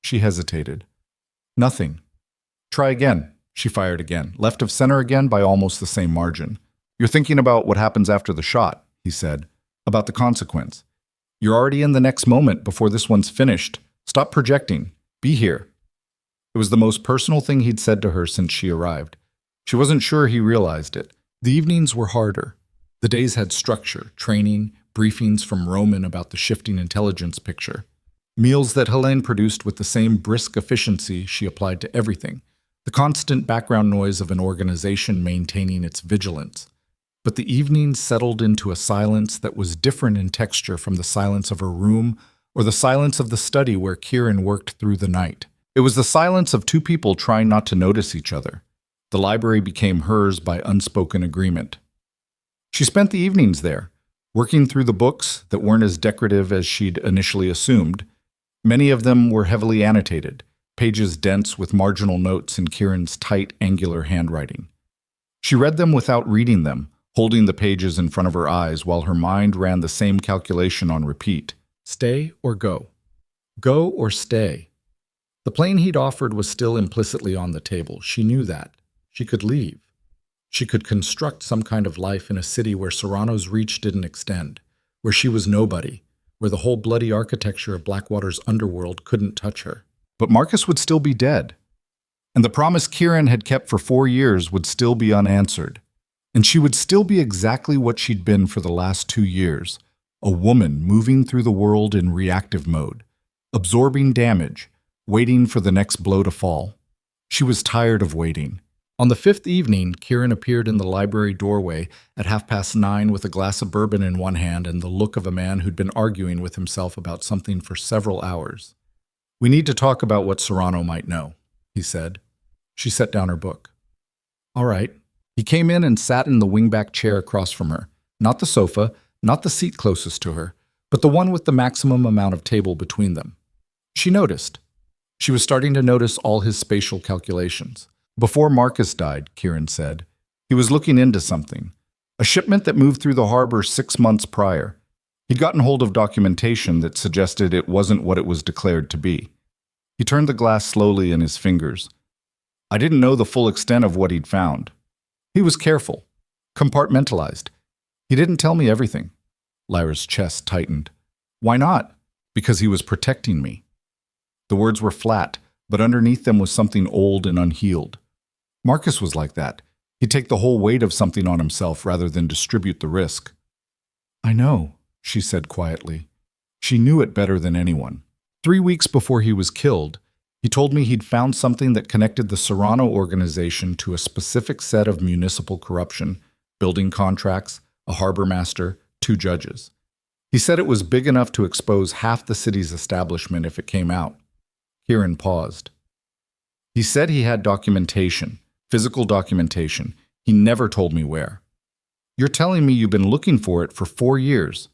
She hesitated. Nothing. Try again. She fired again, left of center again by almost the same margin. You're thinking about what happens after the shot, he said, about the consequence. You're already in the next moment before this one's finished. Stop projecting. Be here. It was the most personal thing he'd said to her since she arrived. She wasn't sure he realized it. The evenings were harder. The days had structure, training, briefings from Roman about the shifting intelligence picture. Meals that Helene produced with the same brisk efficiency she applied to everything. The constant background noise of an organization maintaining its vigilance. But the evenings settled into a silence that was different in texture from the silence of her room or the silence of the study where Kieran worked through the night. It was the silence of 2 people trying not to notice each other. The library became hers by unspoken agreement. She spent the evenings there, working through the books that weren't as decorative as she'd initially assumed. Many of them were heavily annotated, pages dense with marginal notes in Kieran's tight, angular handwriting. She read them without reading them, holding the pages in front of her eyes while her mind ran the same calculation on repeat. Stay or go? Go or stay? The plane he'd offered was still implicitly on the table. She knew that. She could leave. She could construct some kind of life in a city where Serrano's reach didn't extend, where she was nobody, where the whole bloody architecture of Blackwater's underworld couldn't touch her. But Marcus would still be dead. And the promise Kieran had kept for 4 years would still be unanswered. And she would still be exactly what she'd been for the last 2 years, a woman moving through the world in reactive mode, absorbing damage, waiting for the next blow to fall. She was tired of waiting. On the 5th evening, Kieran appeared in the library doorway at 9:30 with a glass of bourbon in one hand and the look of a man who'd been arguing with himself about something for several hours. We need to talk about what Serrano might know, he said. She set down her book. All right. He came in and sat in the wingback chair across from her. Not the sofa, not the seat closest to her, but the one with the maximum amount of table between them. She noticed. She was starting to notice all his spatial calculations. Before Marcus died, Kieran said, he was looking into something. A shipment that moved through the harbor 6 months prior. He'd gotten hold of documentation that suggested it wasn't what it was declared to be. He turned the glass slowly in his fingers. I didn't know the full extent of what he'd found. He was careful, compartmentalized. He didn't tell me everything. Lyra's chest tightened. Why not? Because he was protecting me. The words were flat, but underneath them was something old and unhealed. Marcus was like that. He'd take the whole weight of something on himself rather than distribute the risk. I know, she said quietly. She knew it better than anyone. 3 weeks before he was killed, he told me he'd found something that connected the Serrano organization to a specific set of municipal corruption, building contracts, a harbor master, 2 judges. He said it was big enough to expose half the city's establishment if it came out. Kieran paused. He said he had documentation, physical documentation. He never told me where. You're telling me you've been looking for it for 4 years.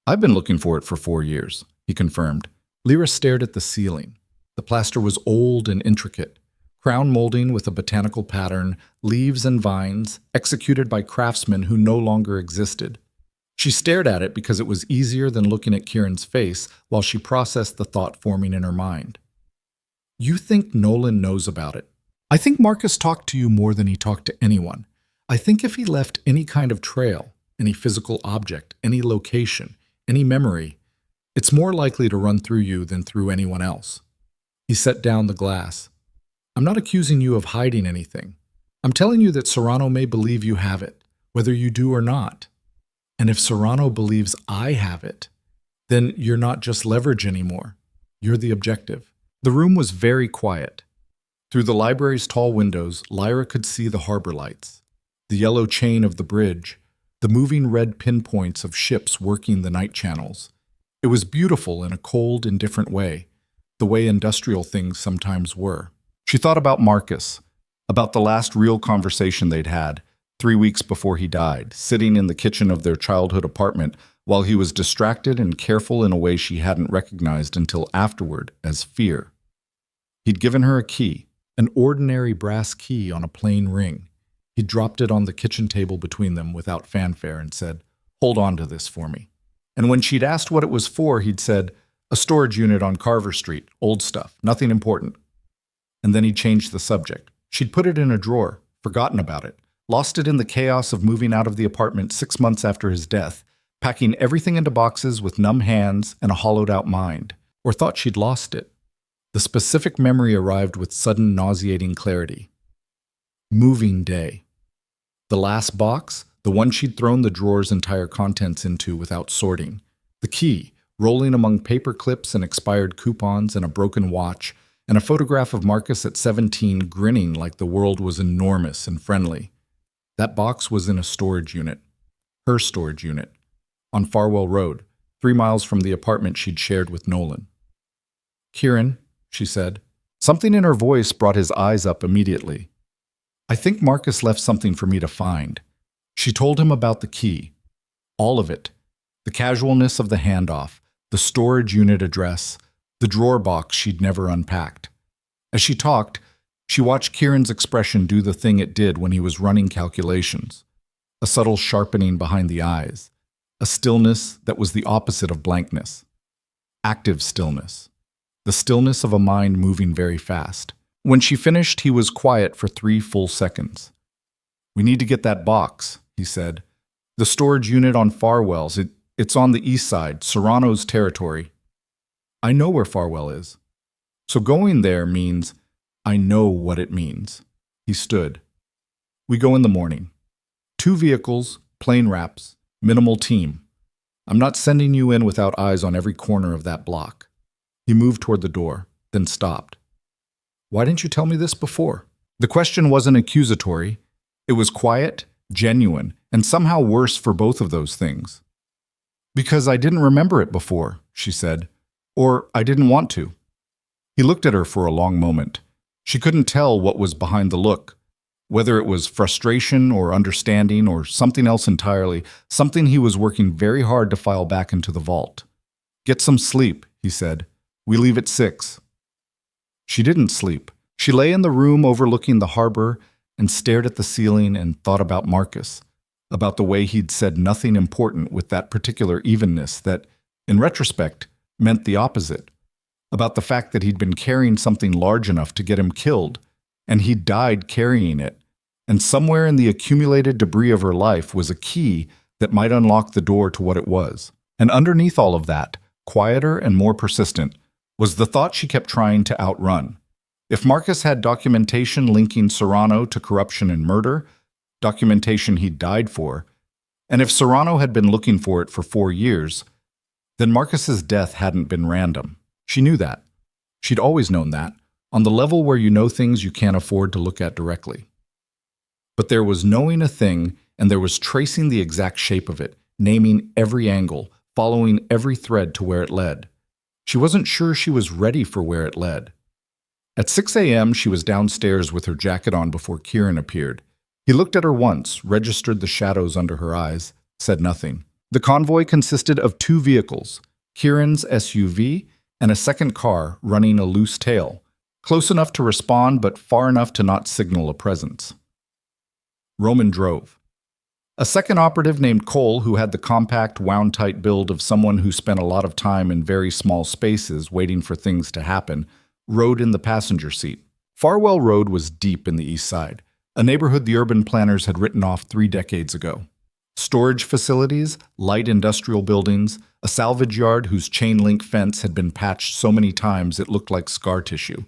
I've been looking for it for 4 years, he confirmed. Lyra stared at the ceiling. The plaster was old and intricate, crown molding with a botanical pattern, leaves and vines, executed by craftsmen who no longer existed. She stared at it because it was easier than looking at Kieran's face while she processed the thought forming in her mind. You think Nolan knows about it? I think Marcus talked to you more than he talked to anyone. I think if he left any kind of trail, any physical object, any location, any memory, it's more likely to run through you than through anyone else. He set down the glass. I'm not accusing you of hiding anything. I'm telling you that Serrano may believe you have it, whether you do or not. And if Serrano believes I have it, then you're not just leverage anymore. You're the objective. The room was very quiet. Through the library's tall windows, Lyra could see the harbor lights, the yellow chain of the bridge, the moving red pinpoints of ships working the night channels. It was beautiful in a cold, indifferent way, the way industrial things sometimes were. She thought about Marcus, about the last real conversation they'd had, 3 weeks before he died, sitting in the kitchen of their childhood apartment while he was distracted and careful in a way she hadn't recognized until afterward as fear. He'd given her a key, an ordinary brass key on a plain ring. He dropped it on the kitchen table between them without fanfare and said, "Hold on to this for me." And when she'd asked what it was for, he'd said, "A storage unit on Carver Street, old stuff, nothing important." And then he changed the subject. She'd put it in a drawer, forgotten about it, lost it in the chaos of moving out of the apartment 6 months after his death, packing everything into boxes with numb hands and a hollowed-out mind, or thought she'd lost it. The specific memory arrived with sudden nauseating clarity. Moving day. The last box, the one she'd thrown the drawer's entire contents into without sorting. The key, rolling among paper clips and expired coupons and a broken watch, and a photograph of Marcus at 17 grinning like the world was enormous and friendly. That box was in a storage unit. Her storage unit. On Farwell Road, 3 miles from the apartment she'd shared with Nolan. "Kieran," she said. Something in her voice brought his eyes up immediately. "I think Marcus left something for me to find." She told him about the key. All of it. The casualness of the handoff, the storage unit address, the drawer box she'd never unpacked. As she talked, she watched Kieran's expression do the thing it did when he was running calculations. A subtle sharpening behind the eyes. A stillness that was the opposite of blankness. Active stillness. The stillness of a mind moving very fast. When she finished, he was quiet for 3 full seconds. "We need to get that box," he said. "The storage unit on Farwell's. It's on the east side, Serrano's territory." "I know where Farwell is." "So going there means I know what it means." He stood. "We go in the morning. 2 vehicles, plane wraps, minimal team. I'm not sending you in without eyes on every corner of that block." He moved toward the door, then stopped. "Why didn't you tell me this before?" The question wasn't accusatory. It was quiet, genuine, and somehow worse for both of those things. "Because I didn't remember it before," she said. "Or I didn't want to." He looked at her for a long moment. She couldn't tell what was behind the look, whether it was frustration or understanding or something else entirely, something he was working very hard to file back into the vault. "Get some sleep," he said. We leave at 6. She didn't sleep. She lay in the room overlooking the harbor and stared at the ceiling and thought about Marcus, about the way he'd said nothing important with that particular evenness that, in retrospect, meant the opposite, about the fact that he'd been carrying something large enough to get him killed, and he'd died carrying it, and somewhere in the accumulated debris of her life was a key that might unlock the door to what it was. And underneath all of that, quieter and more persistent, was the thought she kept trying to outrun. If Marcus had documentation linking Serrano to corruption and murder, documentation he'd died for, and if Serrano had been looking for it for 4 years, then Marcus's death hadn't been random. She knew that. She'd always known that, on the level where you know things you can't afford to look at directly. But there was knowing a thing, and there was tracing the exact shape of it, naming every angle, following every thread to where it led. She wasn't sure she was ready for where it led. At 6 a.m., she was downstairs with her jacket on before Kieran appeared. He looked at her once, registered the shadows under her eyes, said nothing. The convoy consisted of 2 vehicles, Kieran's SUV and a second car running a loose tail, close enough to respond but far enough to not signal a presence. Roman drove. A second operative named Cole, who had the compact, wound-tight build of someone who spent a lot of time in very small spaces waiting for things to happen, rode in the passenger seat. Farwell Road was deep in the east side, a neighborhood the urban planners had written off 3 decades ago. Storage facilities, light industrial buildings, a salvage yard whose chain-link fence had been patched so many times it looked like scar tissue.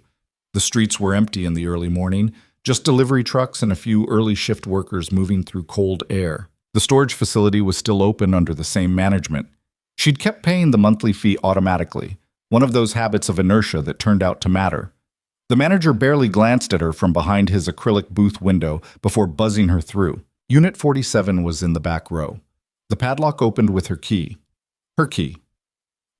The streets were empty in the early morning, just delivery trucks and a few early shift workers moving through cold air. The storage facility was still open under the same management. She'd kept paying the monthly fee automatically, one of those habits of inertia that turned out to matter. The manager barely glanced at her from behind his acrylic booth window before buzzing her through. Unit 47 was in the back row. The padlock opened with her key. Her key.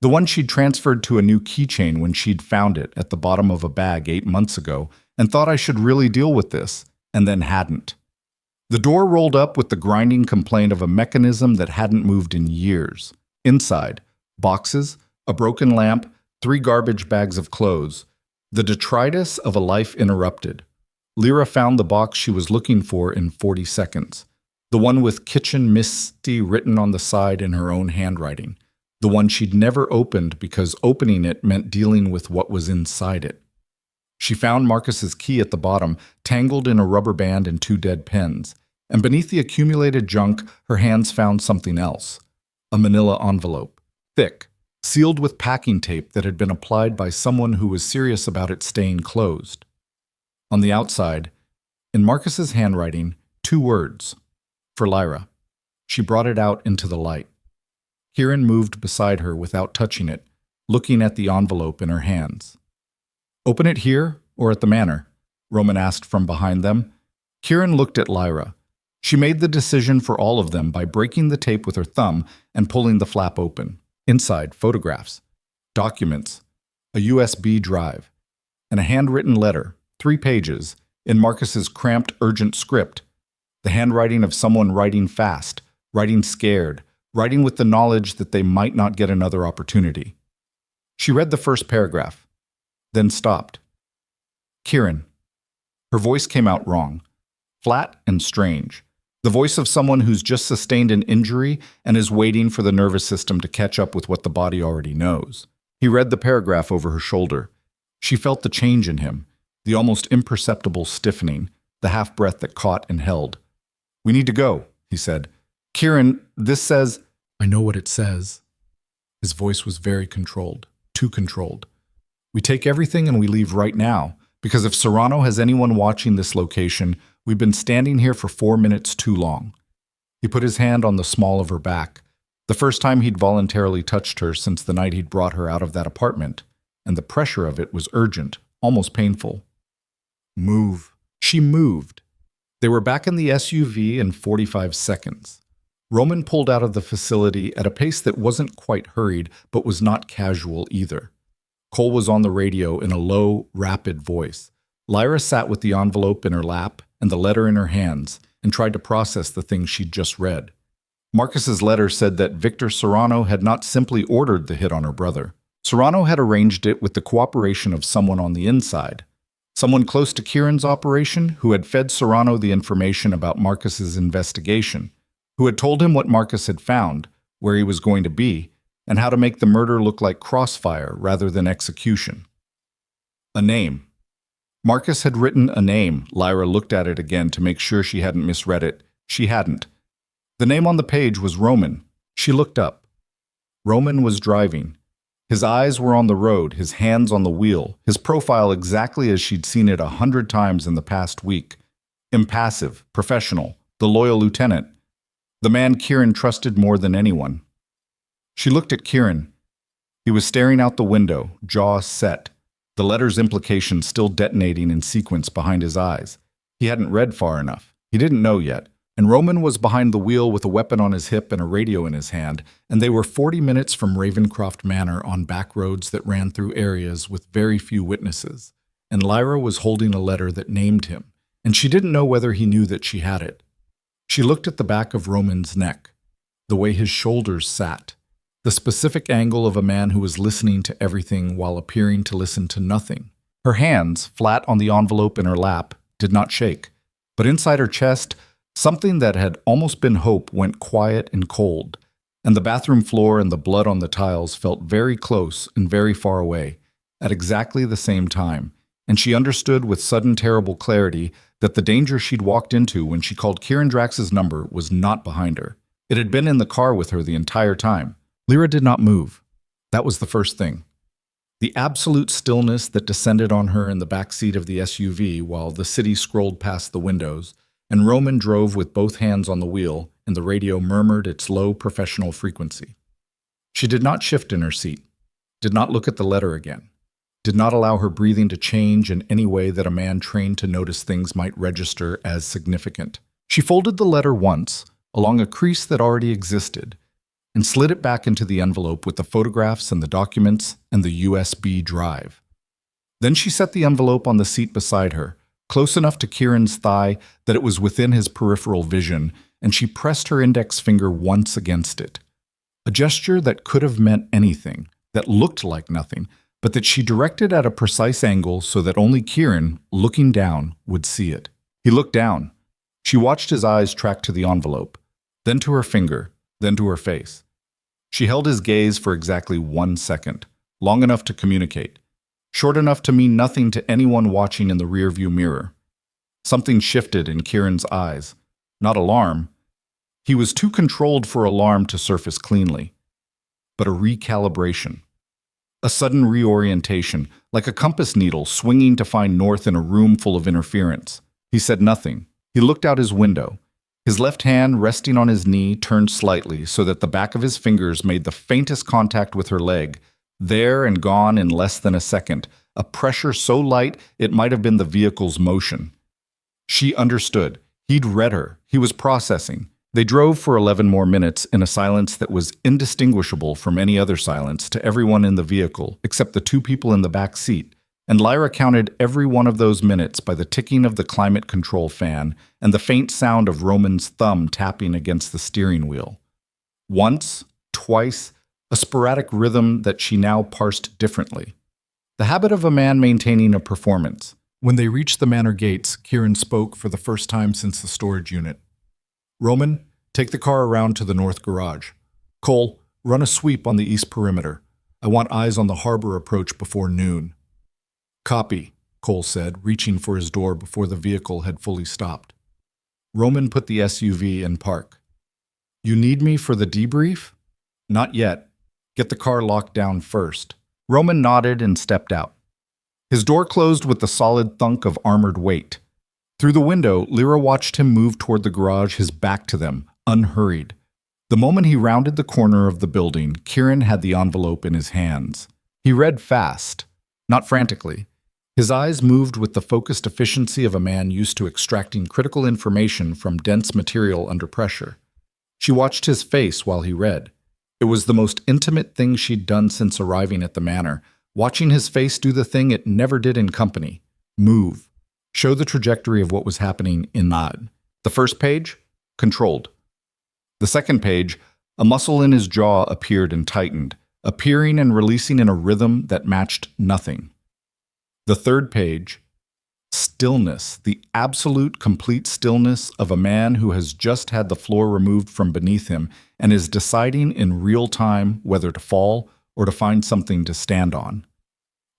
The one she'd transferred to a new keychain when she'd found it at the bottom of a bag 8 months ago and thought I should really deal with this, and then hadn't. The door rolled up with the grinding complaint of a mechanism that hadn't moved in years. Inside, boxes, a broken lamp, 3 garbage bags of clothes, the detritus of a life interrupted. Lyra found the box she was looking for in 40 seconds. The one with Kitchen Misty written on the side in her own handwriting. The one she'd never opened because opening it meant dealing with what was inside it. She found Marcus's key at the bottom, tangled in a rubber band and 2 dead pens. And beneath the accumulated junk, her hands found something else. A manila envelope. Thick, sealed with packing tape that had been applied by someone who was serious about it staying closed. On the outside, in Marcus's handwriting, 2 words. For Lyra. She brought it out into the light. Kieran moved beside her without touching it, looking at the envelope in her hands. Open it here or at the manor? Roman asked from behind them. Kieran looked at Lyra. She made the decision for all of them by breaking the tape with her thumb and pulling the flap open. Inside, photographs, documents, a USB drive, and a handwritten letter, 3 pages, in Marcus's cramped, urgent script. The handwriting of someone writing fast, writing scared, writing with the knowledge that they might not get another opportunity. She read the first paragraph, then stopped. Kieran. Her voice came out wrong, flat and strange. The voice of someone who's just sustained an injury and is waiting for the nervous system to catch up with what the body already knows. He read the paragraph over her shoulder. She felt the change in him, the almost imperceptible stiffening, the half-breath that caught and held. We need to go, he said. Kieran, this says... I know what it says. His voice was very controlled, too controlled. We take everything and we leave right now, because if Serrano has anyone watching this location, we've been standing here for 4 minutes too long. He put his hand on the small of her back, the first time he'd voluntarily touched her since the night he'd brought her out of that apartment, and the pressure of it was urgent, almost painful. Move. She moved. They were back in the SUV in 45 seconds. Roman pulled out of the facility at a pace that wasn't quite hurried, but was not casual either. Cole was on the radio in a low, rapid voice. Lyra sat with the envelope in her lap and the letter in her hands and tried to process the thing she'd just read. Marcus's letter said that Victor Serrano had not simply ordered the hit on her brother. Serrano had arranged it with the cooperation of someone on the inside. Someone close to Kieran's operation who had fed Serrano the information about Marcus's investigation, who had told him what Marcus had found, where he was going to be, and how to make the murder look like crossfire rather than execution. A name. Marcus had written a name. Lyra looked at it again to make sure she hadn't misread it. She hadn't. The name on the page was Roman. She looked up. Roman was driving. His eyes were on the road, his hands on the wheel, his profile exactly as she'd seen it 100 times in the past week. Impassive, professional, the loyal lieutenant. The man Kieran trusted more than anyone. She looked at Kieran. He was staring out the window, jaw set, the letter's implication still detonating in sequence behind his eyes. He hadn't read far enough. He didn't know yet. And Roman was behind the wheel with a weapon on his hip and a radio in his hand, and they were 40 minutes from Ravencroft Manor on back roads that ran through areas with very few witnesses. And Lyra was holding a letter that named him, and she didn't know whether he knew that she had it. She looked at the back of Roman's neck, the way his shoulders sat, the specific angle of a man who was listening to everything while appearing to listen to nothing. Her hands, flat on the envelope in her lap, did not shake, but inside her chest, something that had almost been hope went quiet and cold, and the bathroom floor and the blood on the tiles felt very close and very far away, at exactly the same time, and she understood with sudden terrible clarity that the danger she'd walked into when she called Kieran Drax's number was not behind her. It had been in the car with her the entire time. Lyra did not move. That was the first thing. The absolute stillness that descended on her in the back seat of the SUV while the city scrolled past the windows, and Roman drove with both hands on the wheel, and the radio murmured its low professional frequency. She did not shift in her seat, did not look at the letter again, did not allow her breathing to change in any way that a man trained to notice things might register as significant. She folded the letter once, along a crease that already existed, and slid it back into the envelope with the photographs and the documents and the USB drive. Then she set the envelope on the seat beside her, close enough to Kieran's thigh that it was within his peripheral vision, and she pressed her index finger once against it. A gesture that could have meant anything, that looked like nothing, but that she directed at a precise angle so that only Kieran, looking down, would see it. He looked down. She watched his eyes track to the envelope, then to her finger, then to her face. She held his gaze for exactly 1 second, long enough to communicate, short enough to mean nothing to anyone watching in the rearview mirror. Something shifted in Kieran's eyes. Not alarm. He was too controlled for alarm to surface cleanly. But a recalibration. A sudden reorientation, like a compass needle swinging to find north in a room full of interference. He said nothing. He looked out his window. His left hand, resting on his knee, turned slightly so that the back of his fingers made the faintest contact with her leg. There and gone in less than a second, a pressure so light it might have been the vehicle's motion. She understood. He'd read her. He was processing. They drove for 11 more minutes in a silence that was indistinguishable from any other silence to everyone in the vehicle, except the 2 people in the back seat, and Lyra counted every one of those minutes by the ticking of the climate control fan and the faint sound of Roman's thumb tapping against the steering wheel. Once, twice, a sporadic rhythm that she now parsed differently. The habit of a man maintaining a performance. When they reached the manor gates, Kieran spoke for the first time since the storage unit. "Roman, take the car around to the north garage. Cole, run a sweep on the east perimeter. I want eyes on the harbor approach before noon." "Copy," Cole said, reaching for his door before the vehicle had fully stopped. Roman put the SUV in park. "You need me for the debrief?" "Not yet. Get the car locked down first." Roman nodded and stepped out. His door closed with the solid thunk of armored weight. Through the window, Lyra watched him move toward the garage, his back to them, unhurried. The moment he rounded the corner of the building, Kieran had the envelope in his hands. He read fast, not frantically. His eyes moved with the focused efficiency of a man used to extracting critical information from dense material under pressure. She watched his face while he read. It was the most intimate thing she'd done since arriving at the manor, watching his face do the thing it never did in company, move, show the trajectory of what was happening in Nod. The first page, controlled. The second page, a muscle in his jaw appeared and tightened, appearing and releasing in a rhythm that matched nothing. The third page, stillness, the absolute complete stillness of a man who has just had the floor removed from beneath him and is deciding in real time whether to fall or to find something to stand on.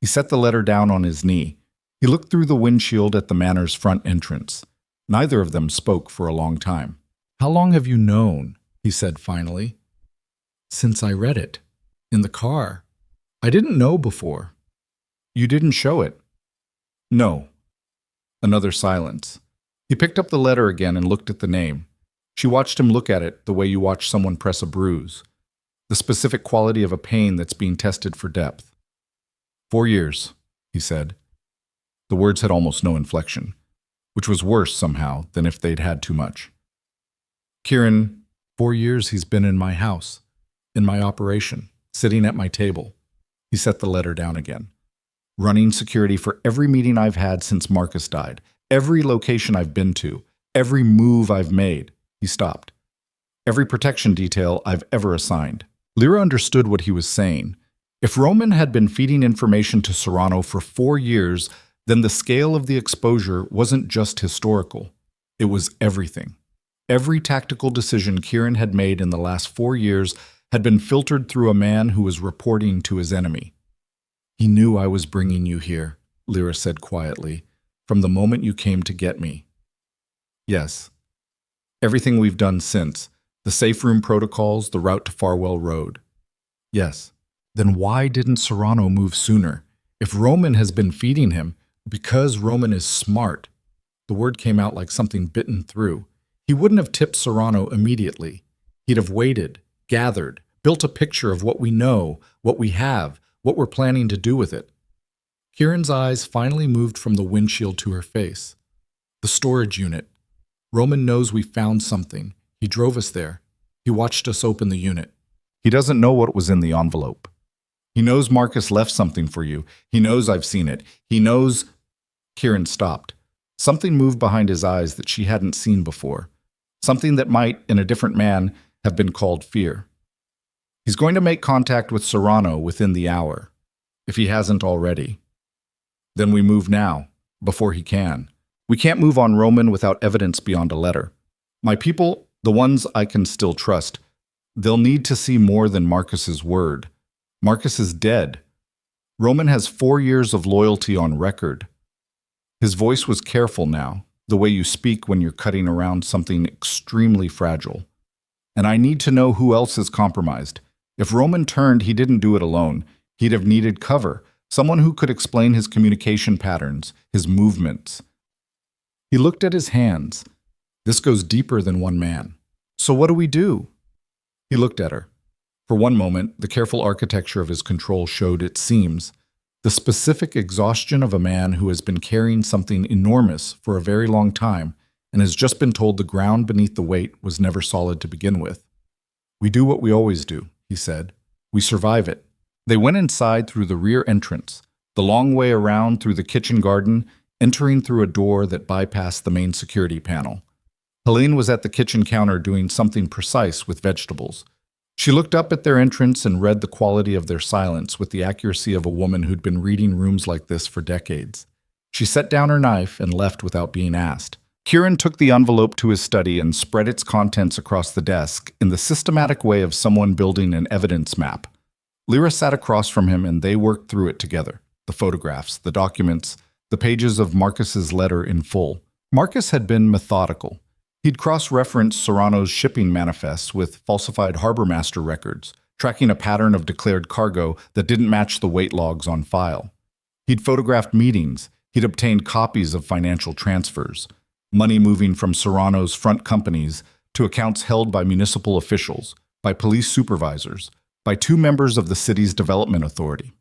He set the letter down on his knee. He looked through the windshield at the manor's front entrance. Neither of them spoke for a long time. "How long have you known?" he said finally. "Since I read it. In the car. I didn't know before." "You didn't show it." "No." Another silence. He picked up the letter again and looked at the name. She watched him look at it the way you watch someone press a bruise, the specific quality of a pain that's being tested for depth. 4 years, he said. The words had almost no inflection, which was worse somehow than if they'd had too much. "Kieran, 4 years he's been in my house, in my operation, sitting at my table." He set the letter down again. "Running security for every meeting I've had since Marcus died, every location I've been to, every move I've made." He stopped. "Every protection detail I've ever assigned." Lyra understood what he was saying. If Roman had been feeding information to Serrano for 4 years, then the scale of the exposure wasn't just historical. It was everything. Every tactical decision Kieran had made in the last 4 years had been filtered through a man who was reporting to his enemy. "He knew I was bringing you here," Lyra said quietly, "from the moment you came to get me." "Yes. Everything we've done since, the safe room protocols, the route to Farwell Road." "Yes. Then why didn't Serrano move sooner? If Roman has been feeding him, because Roman is smart." The word came out like something bitten through. "He wouldn't have tipped Serrano immediately. He'd have waited, gathered, built a picture of what we know, what we have, what we're planning to do with it." Kieran's eyes finally moved from the windshield to her face. "The storage unit. Roman knows we found something. He drove us there. He watched us open the unit. He doesn't know what was in the envelope. He knows Marcus left something for you. He knows I've seen it. He knows—" Kieran stopped. Something moved behind his eyes that she hadn't seen before. Something that might, in a different man, have been called fear. "He's going to make contact with Serrano within the hour, if he hasn't already. Then we move now, before he can. We can't move on Roman without evidence beyond a letter. My people, the ones I can still trust, they'll need to see more than Marcus's word. Marcus is dead. Roman has 4 years of loyalty on record." His voice was careful now, the way you speak when you're cutting around something extremely fragile. "And I need to know who else is compromised. If Roman turned, he didn't do it alone. He'd have needed cover, someone who could explain his communication patterns, his movements." He looked at his hands. "This goes deeper than one man. So what do we do?" He looked at her. For one moment, the careful architecture of his control showed its seams, the specific exhaustion of a man who has been carrying something enormous for a very long time and has just been told the ground beneath the weight was never solid to begin with. "We do what we always do," he said. "We survive it." They went inside through the rear entrance, the long way around through the kitchen garden, entering through a door that bypassed the main security panel. Helene was at the kitchen counter doing something precise with vegetables. She looked up at their entrance and read the quality of their silence with the accuracy of a woman who'd been reading rooms like this for decades. She set down her knife and left without being asked. Kieran took the envelope to his study and spread its contents across the desk in the systematic way of someone building an evidence map. Lyra sat across from him and they worked through it together. The photographs, the documents, the pages of Marcus's letter in full. Marcus had been methodical. He'd cross-referenced Serrano's shipping manifests with falsified harbormaster records, tracking a pattern of declared cargo that didn't match the weight logs on file. He'd photographed meetings. He'd obtained copies of financial transfers, money moving from Serrano's front companies to accounts held by municipal officials, by police supervisors, by 2 members of the city's development authority.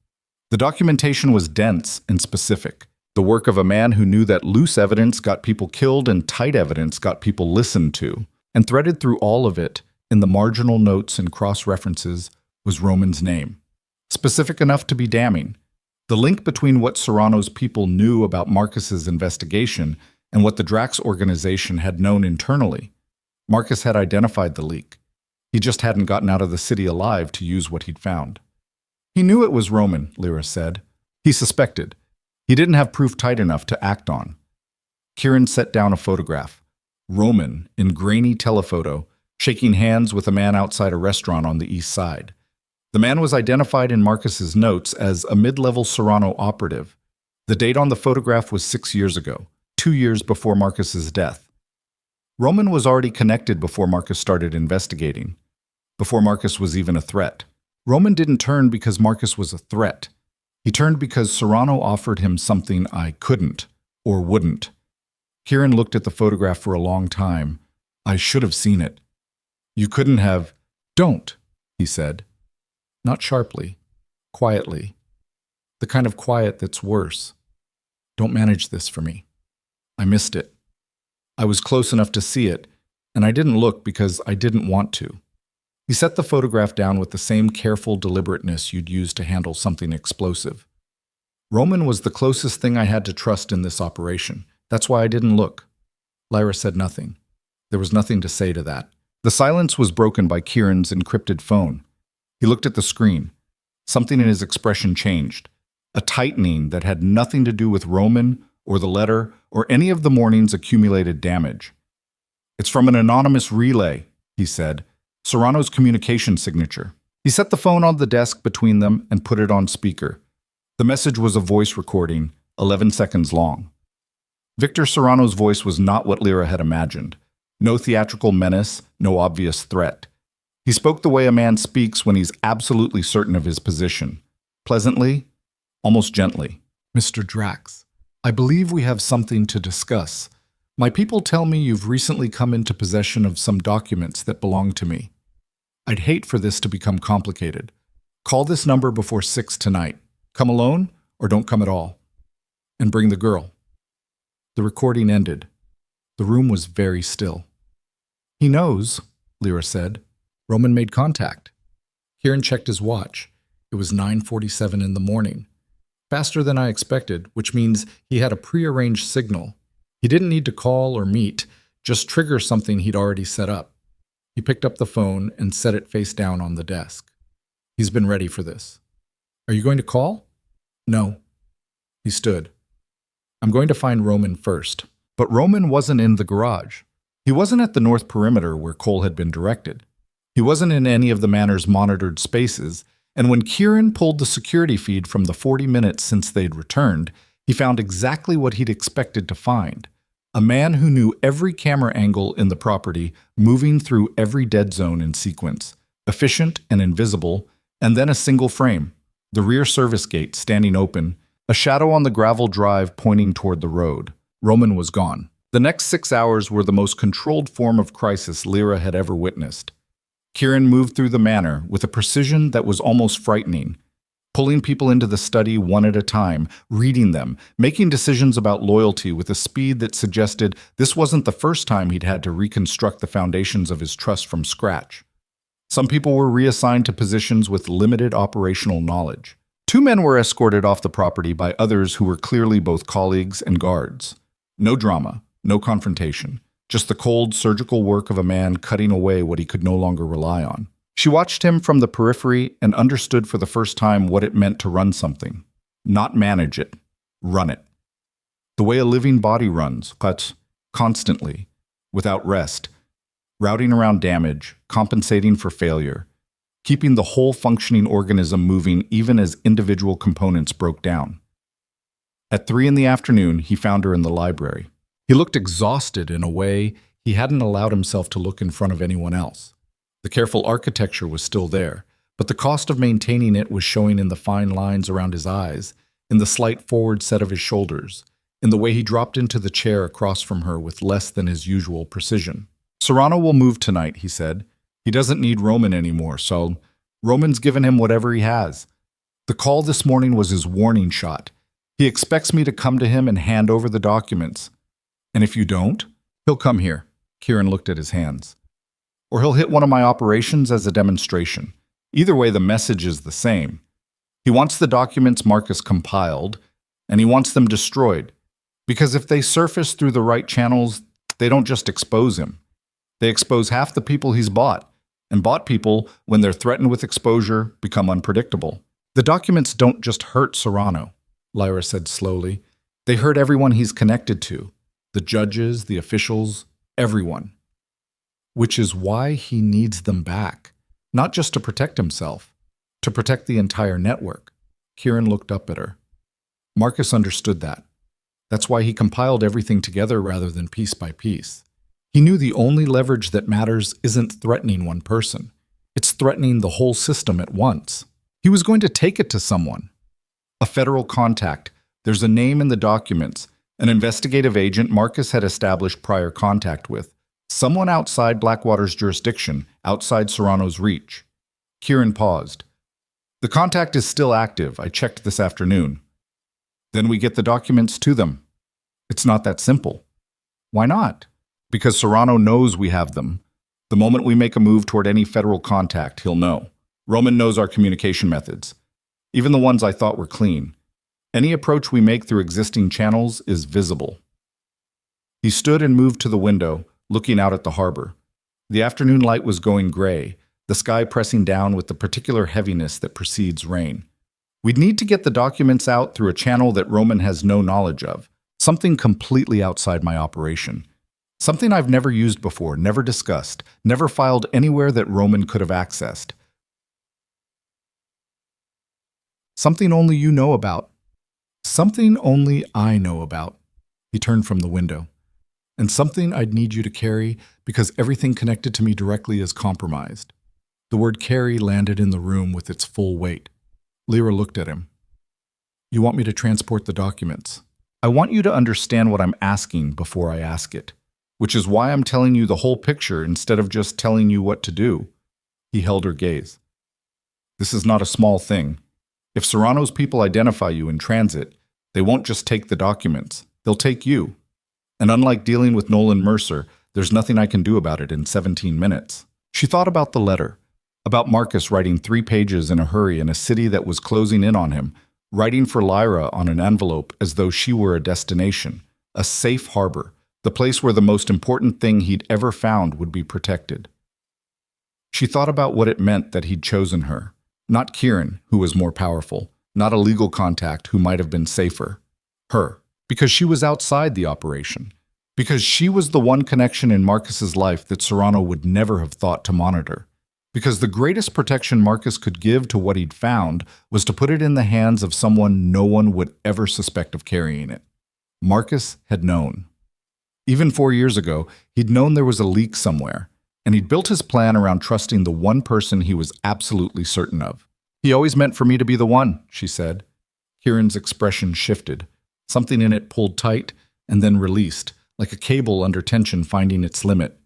The documentation was dense and specific, the work of a man who knew that loose evidence got people killed and tight evidence got people listened to, and threaded through all of it, in the marginal notes and cross-references, was Roman's name. Specific enough to be damning. The link between what Serrano's people knew about Marcus's investigation and what the Drax organization had known internally. Marcus had identified the leak. He just hadn't gotten out of the city alive to use what he'd found. He knew it was Roman, Lyra said. He suspected. He didn't have proof tight enough to act on. Kieran set down a photograph. Roman, in grainy telephoto, shaking hands with a man outside a restaurant on the east side. The man was identified in Marcus's notes as a mid-level Serrano operative. The date on the photograph was 6 years ago, 2 years before Marcus's death. Roman was already connected before Marcus started investigating, before Marcus was even a threat. Roman didn't turn because Marcus was a threat. He turned because Serrano offered him something I couldn't, or wouldn't. Kieran looked at the photograph for a long time. I should have seen it. You couldn't have. Don't, he said. Not sharply, quietly. The kind of quiet that's worse. Don't manage this for me. I missed it. I was close enough to see it, and I didn't look because I didn't want to. He set the photograph down with the same careful deliberateness you'd use to handle something explosive. Roman was the closest thing I had to trust in this operation. That's why I didn't look. Lyra said nothing. There was nothing to say to that. The silence was broken by Kieran's encrypted phone. He looked at the screen. Something in his expression changed. A tightening that had nothing to do with Roman or the letter or any of the morning's accumulated damage. It's from an anonymous relay, he said. Serrano's communication signature. He set the phone on the desk between them and put it on speaker. The message was a voice recording, 11 seconds long. Victor Serrano's voice was not what Lyra had imagined. No theatrical menace, no obvious threat. He spoke the way a man speaks when he's absolutely certain of his position. Pleasantly, almost gently. Mr. Drax, I believe we have something to discuss. My people tell me you've recently come into possession of some documents that belong to me. I'd hate for this to become complicated. Call this number before 6 tonight. Come alone or don't come at all. And bring the girl. The recording ended. The room was very still. He knows, Lyra said. Roman made contact. Kieran checked his watch. It was 9:47 in the morning. Faster than I expected, which means he had a prearranged signal. He didn't need to call or meet, just trigger something he'd already set up. He picked up the phone and set it face down on the desk. He's been ready for this. Are you going to call? No. He stood. I'm going to find Roman first. But Roman wasn't in the garage. He wasn't at the north perimeter where Cole had been directed. He wasn't in any of the manor's monitored spaces, and when Kieran pulled the security feed from the 40 minutes since they'd returned, he found exactly what he'd expected to find. A man who knew every camera angle in the property, moving through every dead zone in sequence, efficient and invisible, and then a single frame, the rear service gate standing open, a shadow on the gravel drive pointing toward the road. Roman was gone. The next 6 hours were the most controlled form of crisis Lyra had ever witnessed. Kieran moved through the manor with a precision that was almost frightening, pulling people into the study one at a time, reading them, making decisions about loyalty with a speed that suggested this wasn't the first time he'd had to reconstruct the foundations of his trust from scratch. Some people were reassigned to positions with limited operational knowledge. 2 men were escorted off the property by others who were clearly both colleagues and guards. No drama, no confrontation, just the cold, surgical work of a man cutting away what he could no longer rely on. She watched him from the periphery and understood for the first time what it meant to run something. Not manage it, run it. The way a living body runs, but constantly, without rest, routing around damage, compensating for failure, keeping the whole functioning organism moving even as individual components broke down. At 3 in the afternoon, he found her in the library. He looked exhausted in a way he hadn't allowed himself to look in front of anyone else. The careful architecture was still there, but the cost of maintaining it was showing in the fine lines around his eyes, in the slight forward set of his shoulders, in the way he dropped into the chair across from her with less than his usual precision. Serrano will move tonight, he said. He doesn't need Roman anymore, so Roman's given him whatever he has. The call this morning was his warning shot. He expects me to come to him and hand over the documents. And if you don't, he'll come here. Kieran looked at his hands. Or he'll hit one of my operations as a demonstration. Either way, the message is the same. He wants the documents Marcus compiled, and he wants them destroyed. Because if they surface through the right channels, they don't just expose him. They expose half the people he's bought. And bought people, when they're threatened with exposure, become unpredictable. The documents don't just hurt Serrano, Lyra said slowly. They hurt everyone he's connected to. The judges, the officials, everyone. Which is why he needs them back. Not just to protect himself, to protect the entire network. Kieran looked up at her. Marcus understood that. That's why he compiled everything together rather than piece by piece. He knew the only leverage that matters isn't threatening one person. It's threatening the whole system at once. He was going to take it to someone. A federal contact. There's a name in the documents. An investigative agent Marcus had established prior contact with. Someone outside Blackwater's jurisdiction, outside Serrano's reach. Kieran paused. The contact is still active. I checked this afternoon. Then we get the documents to them. It's not that simple. Why not? Because Serrano knows we have them. The moment we make a move toward any federal contact, he'll know. Roman knows our communication methods, even the ones I thought were clean. Any approach we make through existing channels is visible. He stood and moved to the window, looking out at the harbor. The afternoon light was going gray, the sky pressing down with the particular heaviness that precedes rain. We'd need to get the documents out through a channel that Roman has no knowledge of, something completely outside my operation. Something I've never used before, never discussed, never filed anywhere that Roman could have accessed. Something only you know about. Something only I know about. He turned from the window. And something I'd need you to carry because everything connected to me directly is compromised. The word carry landed in the room with its full weight. Lyra looked at him. You want me to transport the documents. I want you to understand what I'm asking before I ask it, which is why I'm telling you the whole picture instead of just telling you what to do. He held her gaze. This is not a small thing. If Serrano's people identify you in transit, they won't just take the documents. They'll take you. And unlike dealing with Nolan Mercer, there's nothing I can do about it in 17 minutes. She thought about the letter, about Marcus writing 3 pages in a hurry in a city that was closing in on him, writing for Lyra on an envelope as though she were a destination, a safe harbor, the place where the most important thing he'd ever found would be protected. She thought about what it meant that he'd chosen her. Not Kieran, who was more powerful, not a legal contact who might have been safer. Her, because she was outside the operation. Because she was the one connection in Marcus's life that Serrano would never have thought to monitor. Because the greatest protection Marcus could give to what he'd found was to put it in the hands of someone no one would ever suspect of carrying it. Marcus had known. Even 4 years ago, he'd known there was a leak somewhere, and he'd built his plan around trusting the one person he was absolutely certain of. He always meant for me to be the one, she said. Kieran's expression shifted. Something in it pulled tight and then released, like a cable under tension finding its limit.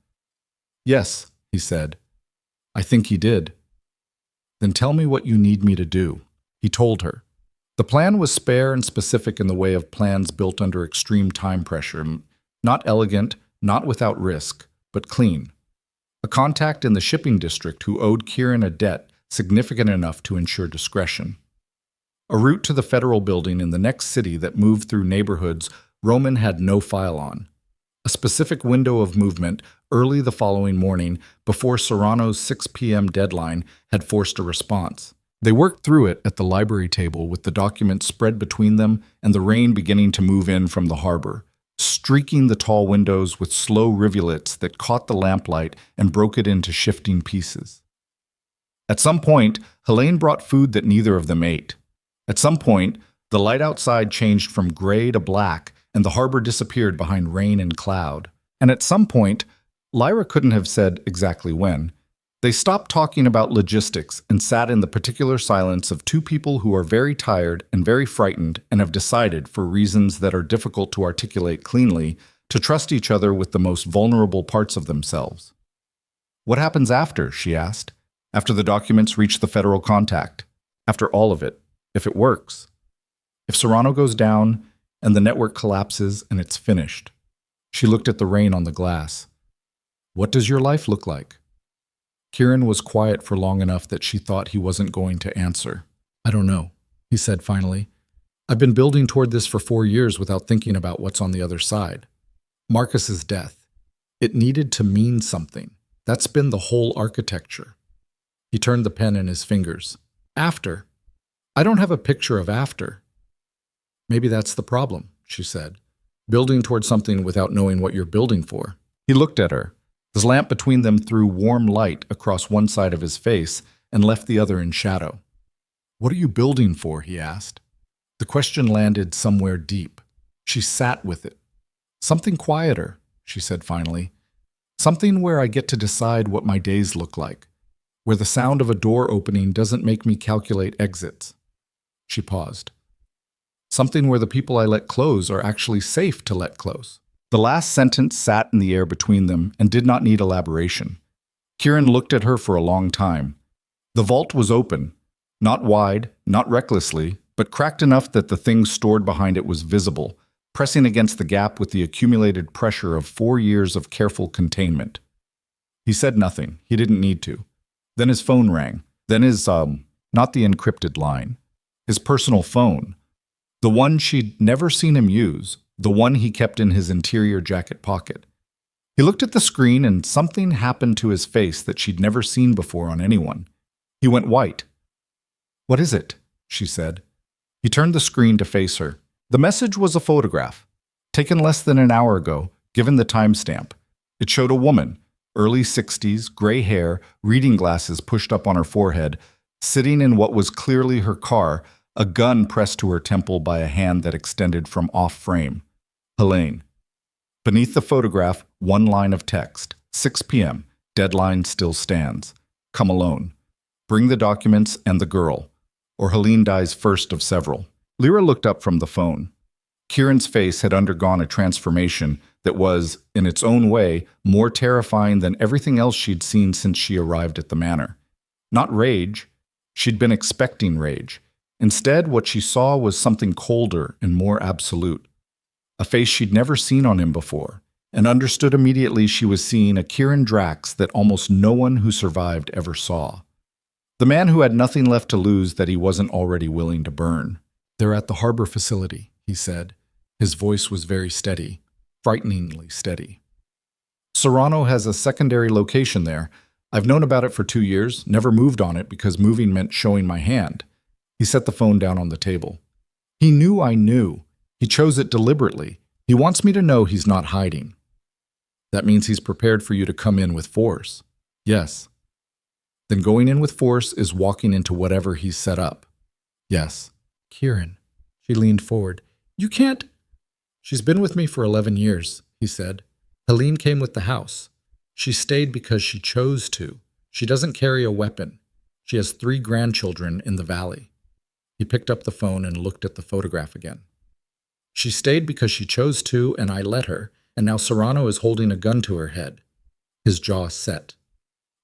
Yes, he said. I think he did. Then tell me what you need me to do, he told her. The plan was spare and specific in the way of plans built under extreme time pressure. Not elegant, not without risk, but clean. A contact in the shipping district who owed Kieran a debt significant enough to ensure discretion. A route to the federal building in the next city that moved through neighborhoods Roman had no file on. A specific window of movement early the following morning before Serrano's 6 p.m. deadline had forced a response. They worked through it at the library table with the documents spread between them and the rain beginning to move in from the harbor, streaking the tall windows with slow rivulets that caught the lamplight and broke it into shifting pieces. At some point, Helene brought food that neither of them ate. At some point, the light outside changed from gray to black, and the harbor disappeared behind rain and cloud. And at some point, Lyra couldn't have said exactly when, they stopped talking about logistics and sat in the particular silence of 2 people who are very tired and very frightened and have decided, for reasons that are difficult to articulate cleanly, to trust each other with the most vulnerable parts of themselves. What happens after, she asked, after the documents reach the federal contact? After all of it, if it works? If Serrano goes down and the network collapses and it's finished? She looked at the rain on the glass. What does your life look like? Kieran was quiet for long enough that she thought he wasn't going to answer. I don't know, he said finally. I've been building toward this for 4 years without thinking about what's on the other side. Marcus's death. It needed to mean something. That's been the whole architecture. He turned the pen in his fingers. After. I don't have a picture of after. Maybe that's the problem, she said, building toward something without knowing what you're building for. He looked at her. His lamp between them threw warm light across one side of his face and left the other in shadow. What are you building for? He asked. The question landed somewhere deep. She sat with it. Something quieter, she said finally. Something where I get to decide what my days look like, where the sound of a door opening doesn't make me calculate exits. She paused. Something where the people I let close are actually safe to let close. The last sentence sat in the air between them and did not need elaboration. Kieran looked at her for a long time. The vault was open, not wide, not recklessly, but cracked enough that the thing stored behind it was visible, pressing against the gap with the accumulated pressure of 4 years of careful containment. He said nothing. He didn't need to. Then his phone rang. Then his, not the encrypted line. His personal phone. The one she'd never seen him use. The one he kept in his interior jacket pocket. He looked at the screen and something happened to his face that she'd never seen before on anyone. He went white. What is it? She said. He turned the screen to face her. The message was a photograph, taken less than an hour ago, given the timestamp. It showed a woman, early 60s, gray hair, reading glasses pushed up on her forehead, sitting in what was clearly her car, a gun pressed to her temple by a hand that extended from off-frame. Helene. Beneath the photograph, one line of text. 6 p.m. Deadline still stands. Come alone. Bring the documents and the girl, or Helene dies first of several. Lyra looked up from the phone. Kieran's face had undergone a transformation that was, in its own way, more terrifying than everything else she'd seen since she arrived at the manor. Not rage. She'd been expecting rage. Instead, what she saw was something colder and more absolute. A face she'd never seen on him before, and understood immediately she was seeing a Kieran Drax that almost no one who survived ever saw. The man who had nothing left to lose that he wasn't already willing to burn. They're at the harbor facility, he said. His voice was very steady, frighteningly steady. Serrano has a secondary location there. I've known about it for 2 years, never moved on it because moving meant showing my hand. He set the phone down on the table. He knew I knew. He chose it deliberately. He wants me to know he's not hiding. That means he's prepared for you to come in with force. Yes. Then going in with force is walking into whatever he's set up. Yes. Kieran. She leaned forward. You can't. She's been with me for 11 years, he said. Helene came with the house. She stayed because she chose to. She doesn't carry a weapon. She has 3 grandchildren in the valley. He picked up the phone and looked at the photograph again. She stayed because she chose to, and I let her, and now Serrano is holding a gun to her head. His jaw set.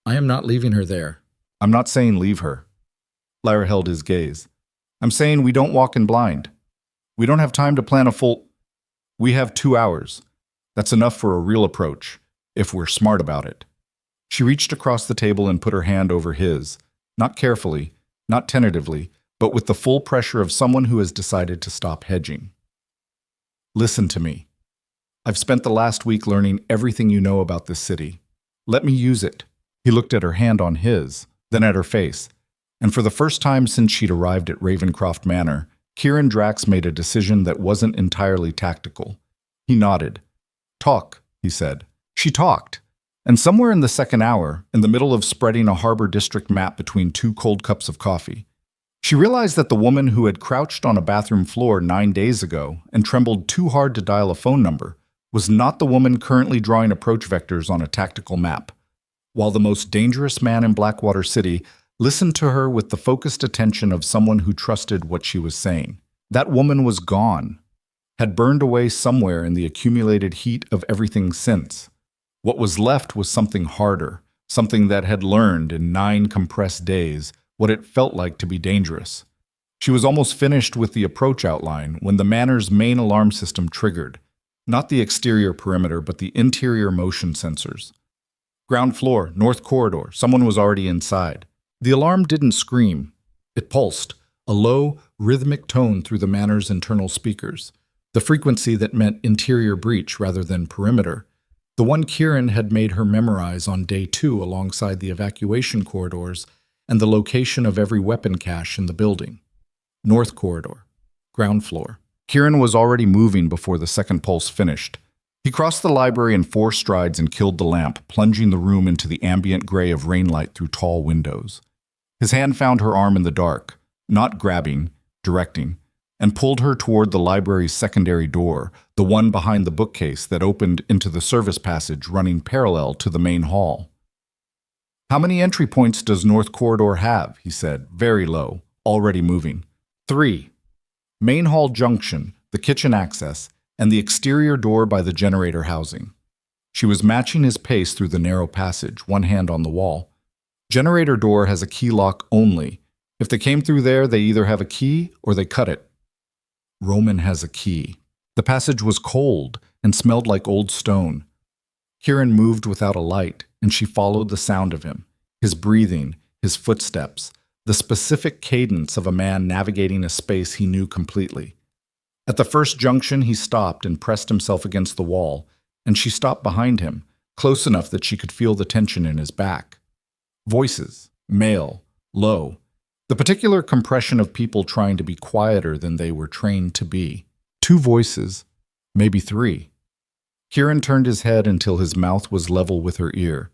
I am not leaving her there. I'm not saying leave her. Lyra held his gaze. I'm saying we don't walk in blind. We don't have time to plan a full... We have 2 hours. That's enough for a real approach, if we're smart about it. She reached across the table and put her hand over his, not carefully, not tentatively, but with the full pressure of someone who has decided to stop hedging. Listen to me. I've spent the last week learning everything you know about this city. Let me use it. He looked at her hand on his, then at her face, and for the first time since she'd arrived at Ravencroft Manor, Kieran Drax made a decision that wasn't entirely tactical. He nodded. Talk, he said. She talked. And somewhere in the second hour, in the middle of spreading a harbor district map between 2 cold cups of coffee, she realized that the woman who had crouched on a bathroom floor 9 days ago and trembled too hard to dial a phone number was not the woman currently drawing approach vectors on a tactical map, while the most dangerous man in Blackwater City listened to her with the focused attention of someone who trusted what she was saying. That woman was gone, had burned away somewhere in the accumulated heat of everything since. What was left was something harder, something that had learned in 9 compressed days what it felt like to be dangerous. She was almost finished with the approach outline when the manor's main alarm system triggered, not the exterior perimeter but the interior motion sensors. Ground floor, north corridor, someone was already inside. The alarm didn't scream. It pulsed, a low, rhythmic tone through the manor's internal speakers, the frequency that meant interior breach rather than perimeter, the one Kieran had made her memorize on day 2 alongside the evacuation corridors and the location of every weapon cache in the building. North corridor. Ground floor. Kieran was already moving before the second pulse finished. He crossed the library in 4 strides and killed the lamp, plunging the room into the ambient gray of rain light through tall windows. His hand found her arm in the dark, not grabbing, directing, and pulled her toward the library's secondary door, the one behind the bookcase that opened into the service passage running parallel to the main hall. "How many entry points does North Corridor have?" he said, very low, already moving. 3. Main hall junction, the kitchen access, and the exterior door by the generator housing. She was matching his pace through the narrow passage, one hand on the wall. Generator door has a key lock only. If they came through there, they either have a key or they cut it. Roman has a key. The passage was cold and smelled like old stone. Kieran moved without a light, and she followed the sound of him, his breathing, his footsteps, the specific cadence of a man navigating a space he knew completely. At the first junction, he stopped and pressed himself against the wall, and she stopped behind him, close enough that she could feel the tension in his back. Voices, male, low, the particular compression of people trying to be quieter than they were trained to be. 2 voices, maybe 3. Kieran turned his head until his mouth was level with her ear.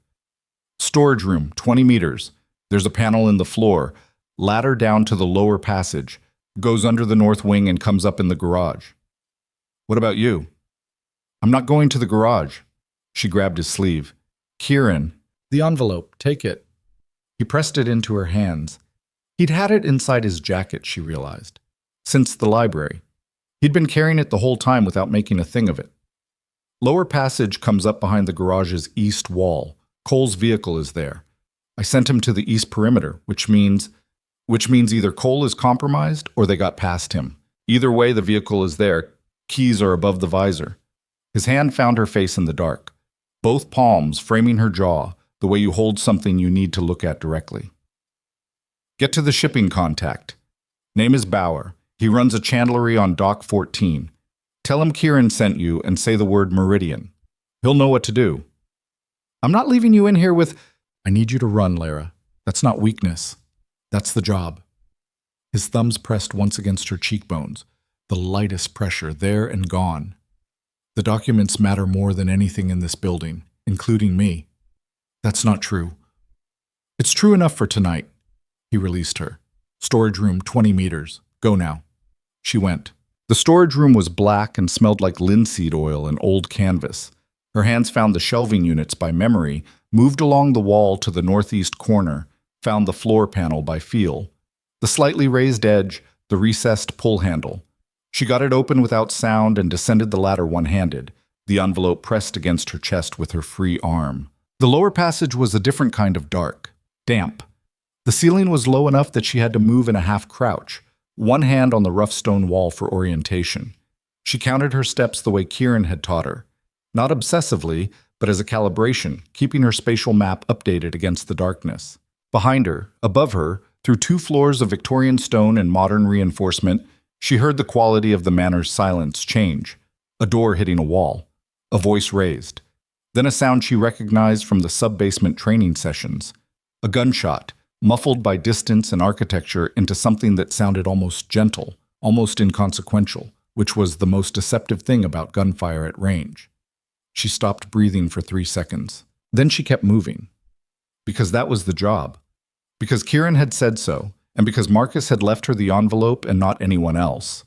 "Storage room, 20 meters. There's a panel in the floor, ladder down to the lower passage, goes under the north wing and comes up in the garage." "What about you?" "I'm not going to the garage." She grabbed his sleeve. "Kieran, the envelope, take it." He pressed it into her hands. He'd had it inside his jacket, she realized, since the library. He'd been carrying it the whole time without making a thing of it. "Lower passage comes up behind the garage's east wall. Cole's vehicle is there. I sent him to the east perimeter, which means either Cole is compromised or they got past him. Either way, the vehicle is there. Keys are above the visor." His hand found her face in the dark, both palms framing her jaw, the way you hold something you need to look at directly. "Get to the shipping contact. Name is Bauer. He runs a chandlery on Dock 14. Tell him Kieran sent you and say the word Meridian. He'll know what to do." "I'm not leaving you in here with—" "I need you to run, Lara. That's not weakness. That's the job." His thumbs pressed once against her cheekbones, the lightest pressure, there and gone. "The documents matter more than anything in this building, including me." "That's not true." "It's true enough for tonight." He released her. "Storage room, 20 meters. Go now." She went. The storage room was black and smelled like linseed oil and old canvas. Her hands found the shelving units by memory, moved along the wall to the northeast corner, found the floor panel by feel. The slightly raised edge, the recessed pull handle. She got it open without sound and descended the ladder one-handed, the envelope pressed against her chest with her free arm. The lower passage was a different kind of dark, damp. The ceiling was low enough that she had to move in a half-crouch, one hand on the rough stone wall for orientation. She counted her steps the way Kieran had taught her, not obsessively, but as a calibration, keeping her spatial map updated against the darkness. Behind her, above her, through 2 floors of Victorian stone and modern reinforcement, she heard the quality of the manor's silence change. A door hitting a wall. A voice raised. Then a sound she recognized from the sub-basement training sessions. A gunshot, muffled by distance and architecture into something that sounded almost gentle, almost inconsequential, which was the most deceptive thing about gunfire at range. She stopped breathing for 3 seconds. Then she kept moving. Because that was the job. Because Kieran had said so, and because Marcus had left her the envelope and not anyone else.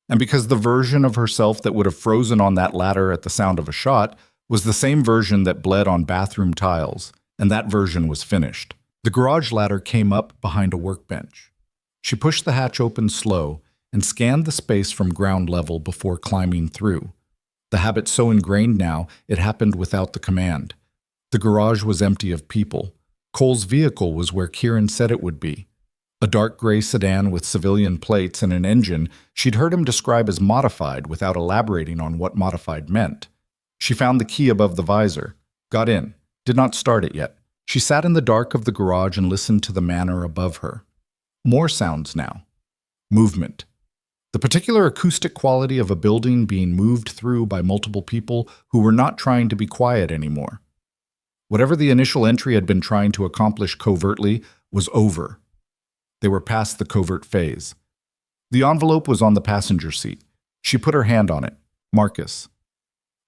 And because the version of herself that would have frozen on that ladder at the sound of a shot was the same version that bled on bathroom tiles, and that version was finished. The garage ladder came up behind a workbench. She pushed the hatch open slow and scanned the space from ground level before climbing through. The habit so ingrained now, it happened without the command. The garage was empty of people. Cole's vehicle was where Kieran said it would be. A dark gray sedan with civilian plates and an engine she'd heard him describe as modified without elaborating on what modified meant. She found the key above the visor, got in, did not start it yet. She sat in the dark of the garage and listened to the manor above her. More sounds now. Movement. The particular acoustic quality of a building being moved through by multiple people who were not trying to be quiet anymore. Whatever the initial entry had been trying to accomplish covertly was over. They were past the covert phase. The envelope was on the passenger seat. She put her hand on it. Marcus.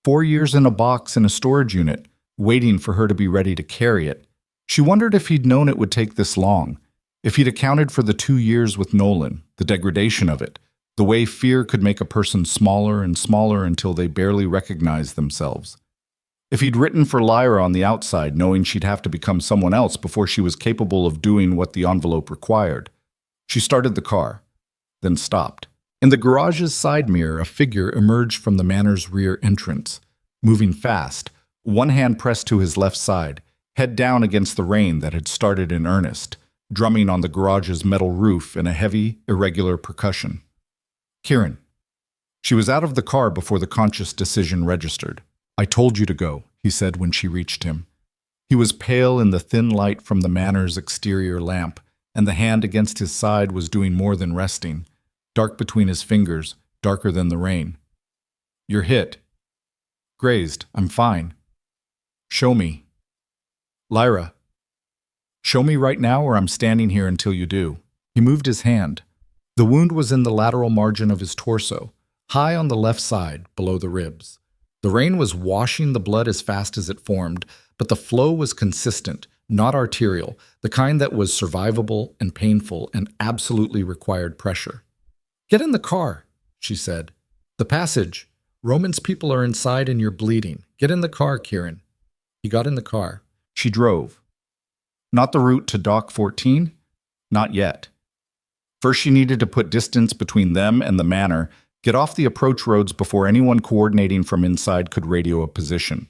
4 years in a box in a storage unit, waiting for her to be ready to carry it. She wondered if he'd known it would take this long, if he'd accounted for the 2 years with Nolan, the degradation of it, the way fear could make a person smaller and smaller until they barely recognized themselves. If he'd written for Lyra on the outside, knowing she'd have to become someone else before she was capable of doing what the envelope required. She started the car, then stopped. In the garage's side mirror, a figure emerged from the manor's rear entrance, moving fast, one hand pressed to his left side, head down against the rain that had started in earnest, drumming on the garage's metal roof in a heavy, irregular percussion. Kieran. She was out of the car before the conscious decision registered. "I told you to go," he said when she reached him. He was pale in the thin light from the manor's exterior lamp, and the hand against his side was doing more than resting, dark between his fingers, darker than the rain. "You're hit." "Grazed. I'm fine." "Show me." "Lyra." "Show me right now or I'm standing here until you do." He moved his hand. The wound was in the lateral margin of his torso, high on the left side, below the ribs. The rain was washing the blood as fast as it formed, but the flow was consistent, not arterial, the kind that was survivable and painful and absolutely required pressure. "Get in the car," she said. "The passage. Roman's people are inside and you're bleeding. Get in the car, Kieran." He got in the car. She drove. Not the route to Dock 14? Not yet. First, she needed to put distance between them and the manor, get off the approach roads before anyone coordinating from inside could radio a position.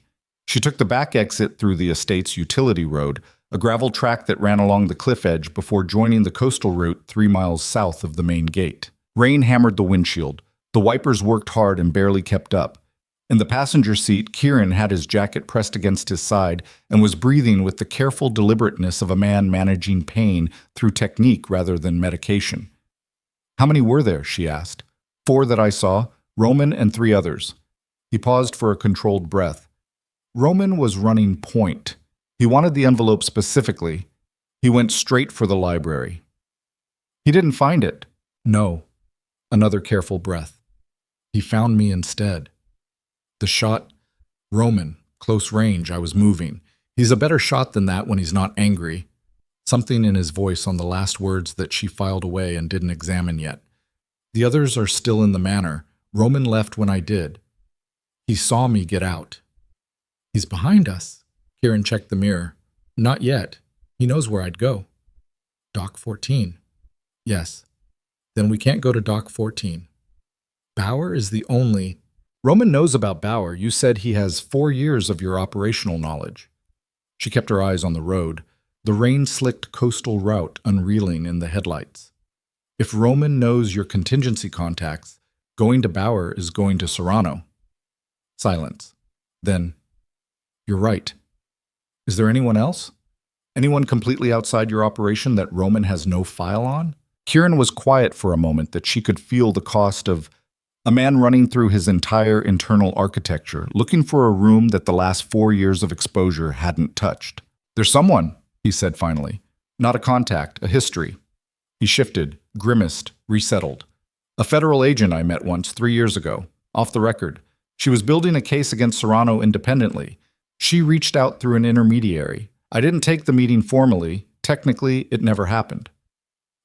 She took the back exit through the estate's utility road, a gravel track that ran along the cliff edge before joining the coastal route 3 miles south of the main gate. Rain hammered the windshield. The wipers worked hard and barely kept up. In the passenger seat, Kieran had his jacket pressed against his side and was breathing with the careful deliberateness of a man managing pain through technique rather than medication. "How many were there?" she asked. "4 that I saw, Roman and 3 others." He paused for a controlled breath. Roman was running point. He wanted the envelope specifically. He went straight for the library. "He didn't find it." "No." Another careful breath. "He found me instead." The shot, Roman, close range, I was moving. He's a better shot than that when he's not angry. Something in his voice on the last words that she filed away and didn't examine yet. "The others are still in the manor. Roman left when I did. He saw me get out." "He's behind us." Kieran checked the mirror. "Not yet. He knows where I'd go." "Dock 14. "Yes." "Then we can't go to Dock 14. Bauer is the only—" "Roman knows about Bauer. You said he has 4 years of your operational knowledge." She kept her eyes on the road, the rain-slicked coastal route unreeling in the headlights. "If Roman knows your contingency contacts, going to Bauer is going to Serrano." Silence. Then, "You're right. Is there anyone else? Anyone completely outside your operation that Roman has no file on?" Kieran was quiet for a moment that she could feel the cost of a man running through his entire internal architecture, looking for a room that the last 4 years of exposure hadn't touched. "There's someone," he said finally. "Not a contact, a history." He shifted, grimaced, resettled. "A federal agent I met once 3 years ago, off the record. She was building a case against Serrano independently. She reached out through an intermediary. I didn't take the meeting formally. Technically, it never happened."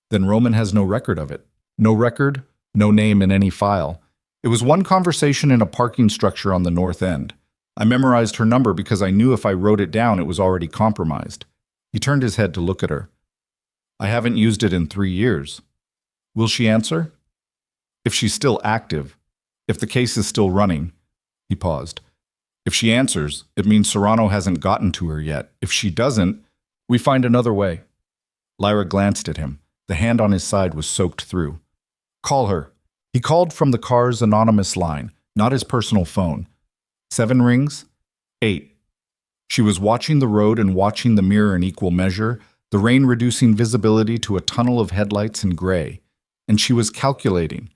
"Then Roman has no record of it." "No record, no name in any file. It was one conversation in a parking structure on the north end. I memorized her number because I knew if I wrote it down it was already compromised." He turned his head to look at her. "I haven't used it in 3 years. Will she answer?" "If she's still active. If the case is still running." He paused. "If she answers, it means Serrano hasn't gotten to her yet. If she doesn't, we find another way." Lyra glanced at him. The hand on his side was soaked through. "Call her." He called from the car's anonymous line, not his personal phone. 7 rings? 8. She was watching the road and watching the mirror in equal measure, the rain reducing visibility to a tunnel of headlights in gray. And she was calculating.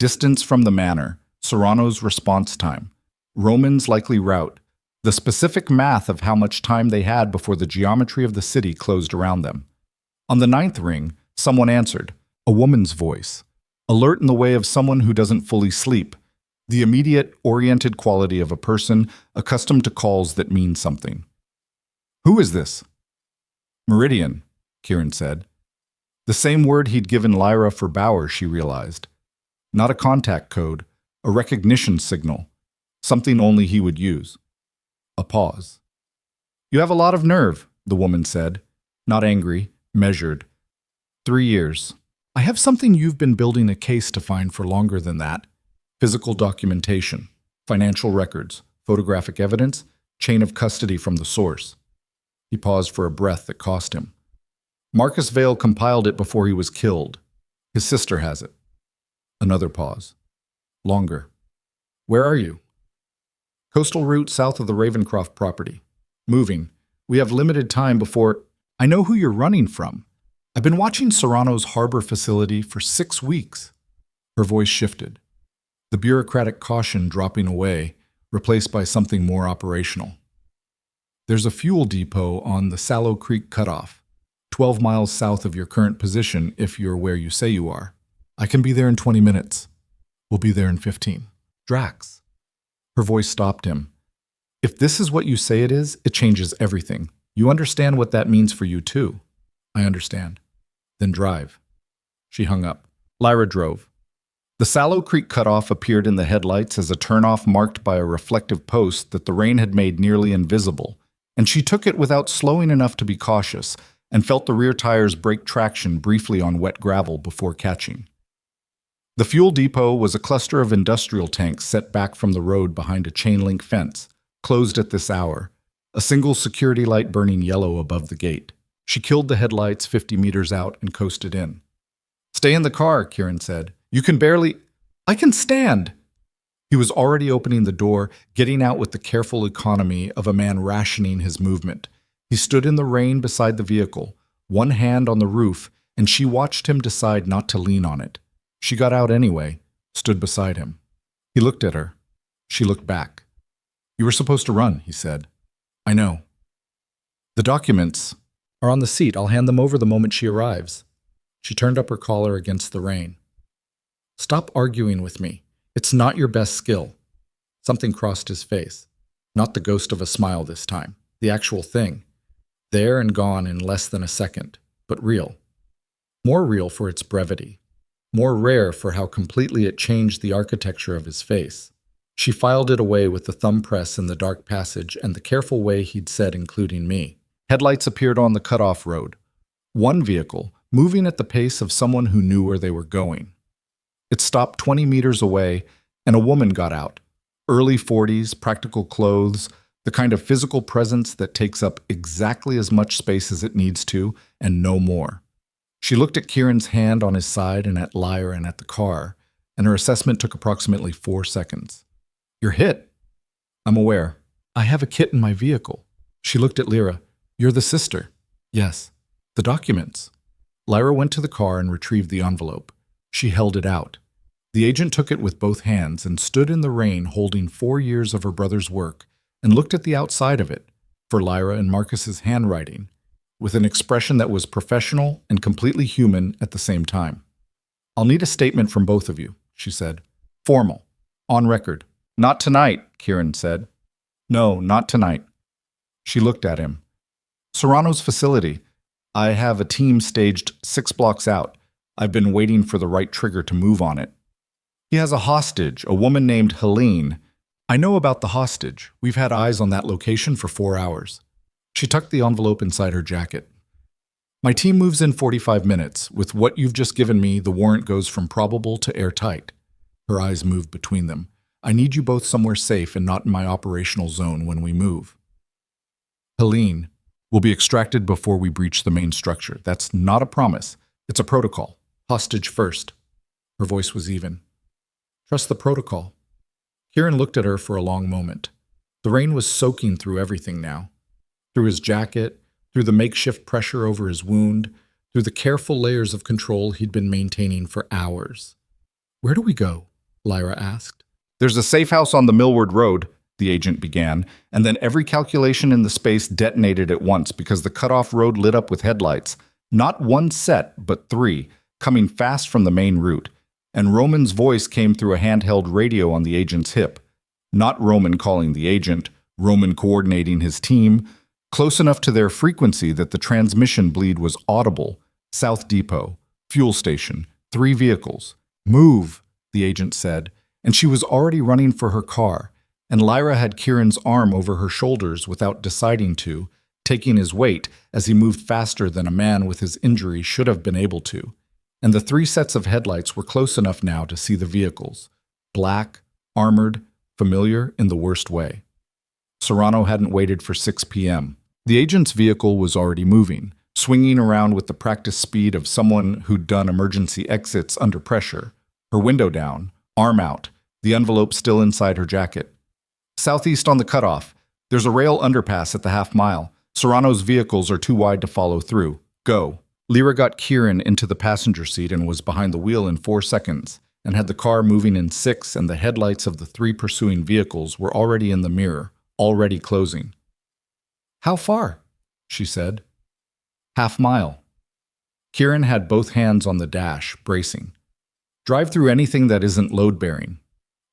Distance from the manor, Serrano's response time, Roman's likely route, the specific math of how much time they had before the geometry of the city closed around them. On the 9th ring, someone answered, a woman's voice. alert in the way of someone who doesn't fully sleep, the immediate, oriented quality of a person accustomed to calls that mean something. "Who is this?" "Meridian," Kieran said. The same word he'd given Lyra for Bauer, she realized. Not a contact code, a recognition signal, something only he would use. A pause. "You have a lot of nerve," the woman said, not angry, measured. 3 years. "I have something you've been building a case to find for longer than that. Physical documentation, financial records, photographic evidence, chain of custody from the source." He paused for a breath that cost him. "Marcus Vale compiled it before he was killed. His sister has it." Another pause. Longer. "Where are you?" "Coastal route south of the Ravencroft property. Moving. We have limited time before—" "I know who you're running from. I've been watching Serrano's harbor facility for 6 weeks." Her voice shifted, the bureaucratic caution dropping away, replaced by something more operational. "There's a fuel depot on the Sallow Creek Cutoff, 12 miles south of your current position if you're where you say you are. I can be there in 20 minutes. We'll be there in 15. Drax." Her voice stopped him. "If this is what you say it is, it changes everything. You understand what that means for you, too." "I understand." "Then drive." She hung up. Lyra drove. The Sallow Creek Cutoff appeared in the headlights as a turnoff marked by a reflective post that the rain had made nearly invisible, and she took it without slowing enough to be cautious and felt the rear tires break traction briefly on wet gravel before catching. The fuel depot was a cluster of industrial tanks set back from the road behind a chain-link fence, closed at this hour, a single security light burning yellow above the gate. She killed the headlights 50 meters out and coasted in. "Stay in the car," Kieran said. "You can barely—" "I can stand!" He was already opening the door, getting out with the careful economy of a man rationing his movement. He stood in the rain beside the vehicle, one hand on the roof, and she watched him decide not to lean on it. She got out anyway, stood beside him. He looked at her. She looked back. "You were supposed to run," he said. "I know." "The documents are on the seat. I'll hand them over the moment she arrives." She turned up her collar against the rain. "Stop arguing with me. It's not your best skill." Something crossed his face. Not the ghost of a smile this time. The actual thing. There and gone in less than a second, but real. More real for its brevity. More rare for how completely it changed the architecture of his face. She filed it away with the thumb press in the dark passage and the careful way he'd said including me. Headlights appeared on the cutoff road. One vehicle, moving at the pace of someone who knew where they were going. It stopped 20 meters away, and a woman got out. Early 40s, practical clothes, the kind of physical presence that takes up exactly as much space as it needs to, and no more. She looked at Kieran's hand on his side and at Lyra and at the car, and her assessment took approximately 4 seconds. "You're hit." "I'm aware. I have a kit in my vehicle." She looked at Lyra. "You're the sister." "Yes." "The documents." Lyra went to the car and retrieved the envelope. She held it out. The agent took it with both hands and stood in the rain holding 4 years of her brother's work and looked at the outside of it, for Lyra and Marcus's handwriting, with an expression that was professional and completely human at the same time. "I'll need a statement from both of you," she said. "Formal. On record." "Not tonight," Kieran said. "No, not tonight." She looked at him. "Serrano's facility. I have a team staged 6 blocks out. I've been waiting for the right trigger to move on it. He has a hostage, a woman named Helene. I know about the hostage. We've had eyes on that location for 4 hours." She tucked the envelope inside her jacket. "My team moves in 45 minutes. With what you've just given me, the warrant goes from probable to airtight." Her eyes moved between them. "I need you both somewhere safe and not in my operational zone when we move. Helene will be extracted before we breach the main structure. That's not a promise. It's a protocol. Hostage first." Her voice was even. "Trust the protocol." Kieran looked at her for a long moment. The rain was soaking through everything now. Through his jacket, through the makeshift pressure over his wound, through the careful layers of control he'd been maintaining for hours. "Where do we go?" Lyra asked. "There's a safe house on the Millward Road," the agent began, and then every calculation in the space detonated at once because the cutoff road lit up with headlights. Not one set, but 3, coming fast from the main route. and Roman's voice came through a handheld radio on the agent's hip. Not Roman calling the agent, Roman coordinating his team, close enough to their frequency that the transmission bleed was audible. South Depot, fuel station, 3 vehicles. Move, the agent said, and she was already running for her car, and Lyra had Kieran's arm over her shoulders without deciding to, taking his weight as he moved faster than a man with his injury should have been able to. And the 3 sets of headlights were close enough now to see the vehicles. Black, armored, familiar in the worst way. Serrano hadn't waited for 6 p.m. The agent's vehicle was already moving, swinging around with the practiced speed of someone who'd done emergency exits under pressure, her window down, arm out, the envelope still inside her jacket. Southeast on the cutoff. There's a rail underpass at the half-mile. Serrano's vehicles are too wide to follow through. Go. Lyra got Kieran into the passenger seat and was behind the wheel in 4 seconds, and had the car moving in 6, and the headlights of the 3 pursuing vehicles were already in the mirror, already closing. How far? She said. Half-mile. Kieran had both hands on the dash, bracing. Drive through anything that isn't load-bearing.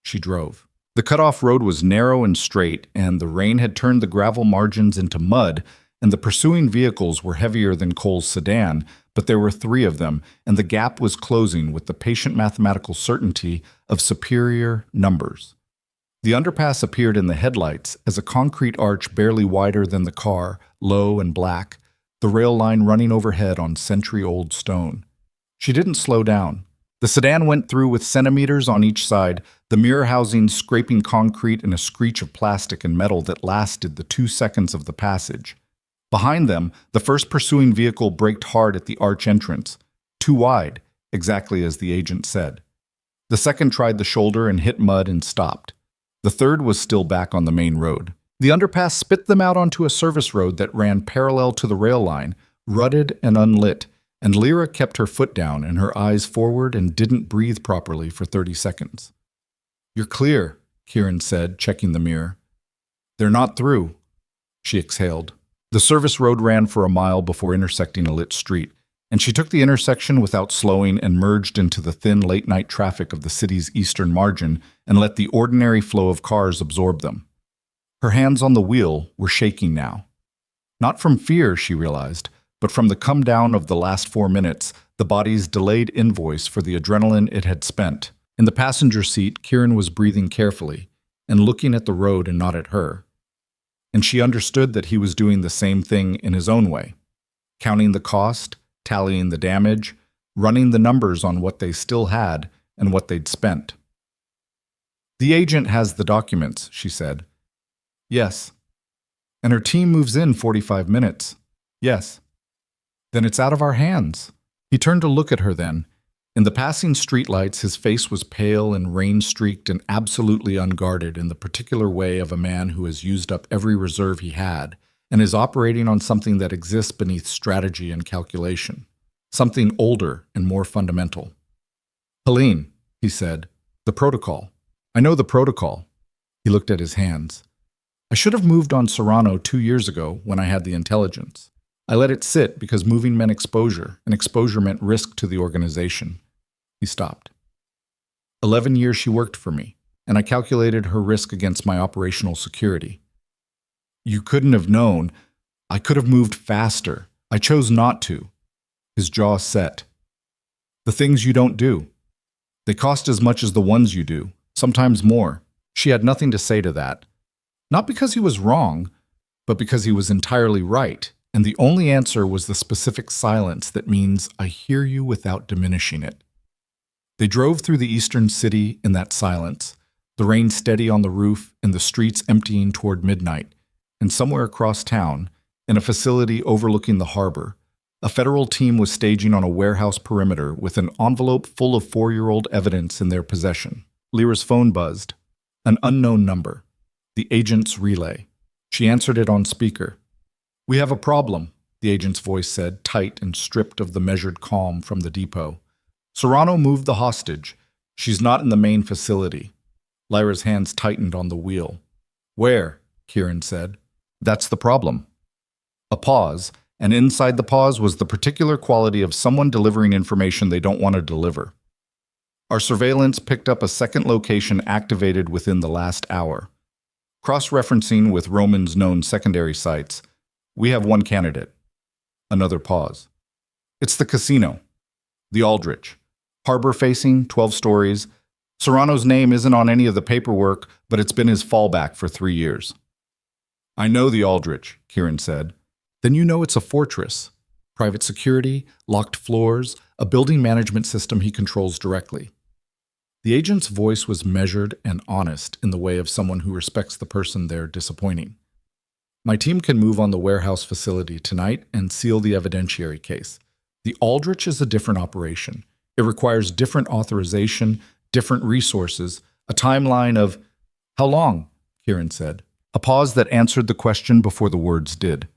She drove. The cutoff road was narrow and straight, and the rain had turned the gravel margins into mud, and the pursuing vehicles were heavier than Cole's sedan, but there were 3 of them, and the gap was closing with the patient mathematical certainty of superior numbers. The underpass appeared in the headlights as a concrete arch barely wider than the car, low and black, the rail line running overhead on century-old stone. She didn't slow down. The sedan went through with centimeters on each side, the mirror housings scraping concrete and a screech of plastic and metal that lasted the 2 seconds of the passage. Behind them, the first pursuing vehicle braked hard at the arch entrance. Too wide, exactly as the agent said. The second tried the shoulder and hit mud and stopped. The third was still back on the main road. The underpass spit them out onto a service road that ran parallel to the rail line, rutted and unlit, and Lyra kept her foot down and her eyes forward and didn't breathe properly for 30 seconds. You're clear, Kieran said, checking the mirror. They're not through, she exhaled. The service road ran for a mile before intersecting a lit street, and she took the intersection without slowing and merged into the thin late-night traffic of the city's eastern margin and let the ordinary flow of cars absorb them. Her hands on the wheel were shaking now. Not from fear, she realized, but from the come-down of the last 4 minutes, the body's delayed invoice for the adrenaline it had spent. In the passenger seat, Kieran was breathing carefully and looking at the road and not at her. And she understood that he was doing the same thing in his own way, counting the cost, tallying the damage, running the numbers on what they still had and what they'd spent. The agent has the documents, she said. Yes. And her team moves in 45 minutes. Yes. Then it's out of our hands. He turned to look at her then. In the passing streetlights, his face was pale and rain-streaked and absolutely unguarded in the particular way of a man who has used up every reserve he had and is operating on something that exists beneath strategy and calculation, something older and more fundamental. Helene, he said, the protocol. I know the protocol. He looked at his hands. I should have moved on Serrano 2 years ago when I had the intelligence. I let it sit because moving meant exposure, and exposure meant risk to the organization. He stopped. 11 years she worked for me, and I calculated her risk against my operational security. You couldn't have known. I could have moved faster. I chose not to. His jaw set. The things you don't do. They cost as much as the ones you do, sometimes more. She had nothing to say to that. Not because he was wrong, but because he was entirely right, and the only answer was the specific silence that means I hear you without diminishing it. They drove through the eastern city in that silence, the rain steady on the roof and the streets emptying toward midnight, and somewhere across town, in a facility overlooking the harbor, a federal team was staging on a warehouse perimeter with an envelope full of 4-year-old evidence in their possession. Lyra's phone buzzed. An unknown number. The agent's relay. She answered it on speaker. We have a problem, the agent's voice said, tight and stripped of the measured calm from the depot. Serrano moved the hostage. She's not in the main facility. Lyra's hands tightened on the wheel. Where? Kieran said. That's the problem. A pause, and inside the pause was the particular quality of someone delivering information they don't want to deliver. Our surveillance picked up a second location activated within the last hour. Cross-referencing with Roman's known secondary sites, we have one candidate. Another pause. It's the casino. The Aldrich. Harbor-facing, 12 stories. Serrano's name isn't on any of the paperwork, but it's been his fallback for 3 years. I know the Aldrich, Kieran said. Then you know it's a fortress. Private security, locked floors, a building management system he controls directly. The agent's voice was measured and honest in the way of someone who respects the person they're disappointing. My team can move on the warehouse facility tonight and seal the evidentiary case. The Aldrich is a different operation. It requires different authorization, different resources, a timeline of, how long? Kieran said. A pause that answered the question before the words did.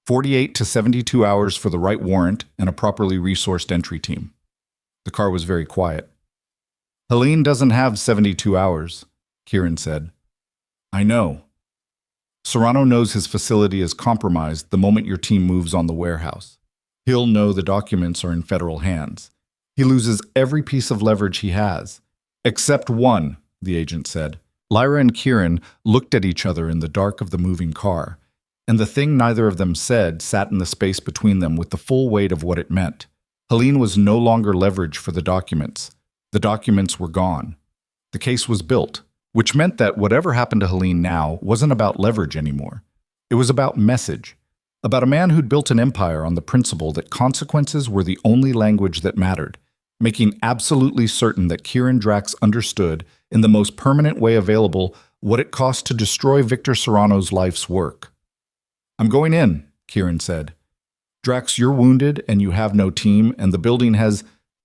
48 to 72 hours for the right warrant and a properly resourced entry team. The car was very quiet. Helene doesn't have 72 hours, Kieran said. I know. Serrano knows his facility is compromised the moment your team moves on the warehouse. He'll know the documents are in federal hands. He loses every piece of leverage he has. Except one, the agent said. Lyra and Kieran looked at each other in the dark of the moving car, and the thing neither of them said sat in the space between them with the full weight of what it meant. Helene was no longer leverage for the documents. The documents were gone. The case was built, which meant that whatever happened to Helene now wasn't about leverage anymore. It was about message, about a man who'd built an empire on the principle that consequences were the only language that mattered, making absolutely certain that Kieran Drax understood, in the most permanent way available, what it cost to destroy Victor Serrano's life's work. I'm going in, Kieran said. Drax, you're wounded and you have no team, and the building has...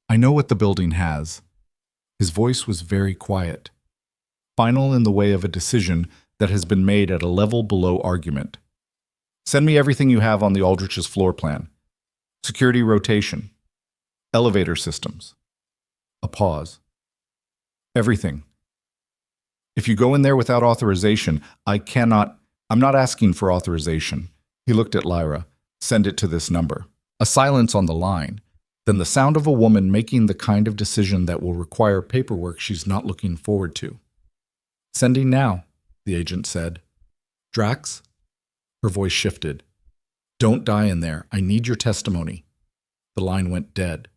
I know what the building has. His voice was very quiet, final in the way of a decision that has been made at a level below argument. Send me everything you have on the Aldrich's floor plan. Security rotation. Elevator systems. A pause. Everything. If you go in there without authorization, I'm not asking for authorization. He looked at Lyra. Send it to this number. A silence on the line. Then the sound of a woman making the kind of decision that will require paperwork she's not looking forward to. Sending now, the agent said. Drax? Her voice shifted. Don't die in there. I need your testimony. The line went dead.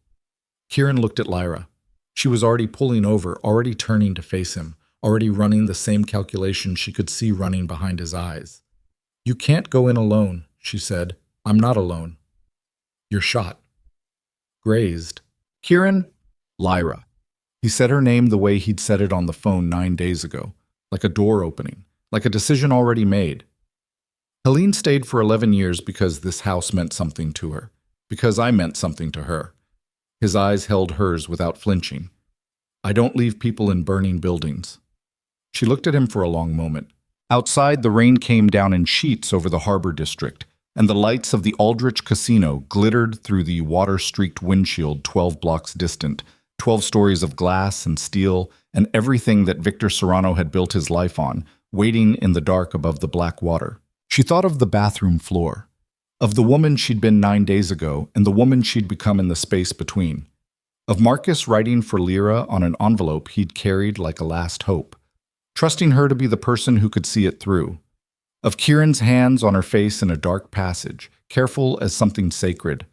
Kieran looked at Lyra. She was already pulling over, already turning to face him, already running the same calculation she could see running behind his eyes. You can't go in alone, she said. I'm not alone. You're shot. Grazed. Kieran? Lyra. He said her name the way he'd said it on the phone 9 days ago, like a door opening, like a decision already made. Helene stayed for 11 years because this house meant something to her, because I meant something to her. His eyes held hers without flinching. I don't leave people in burning buildings. She looked at him for a long moment. Outside, the rain came down in sheets over the harbor district, and the lights of the Aldrich Casino glittered through the water-streaked windshield 12 blocks distant, 12 stories of glass and steel, and everything that Victor Serrano had built his life on, waiting in the dark above the black water. She thought of the bathroom floor, of the woman she'd been 9 days ago and the woman she'd become in the space between, of Marcus writing for Lyra on an envelope he'd carried like a last hope, trusting her to be the person who could see it through, of Kieran's hands on her face in a dark passage, careful as something sacred.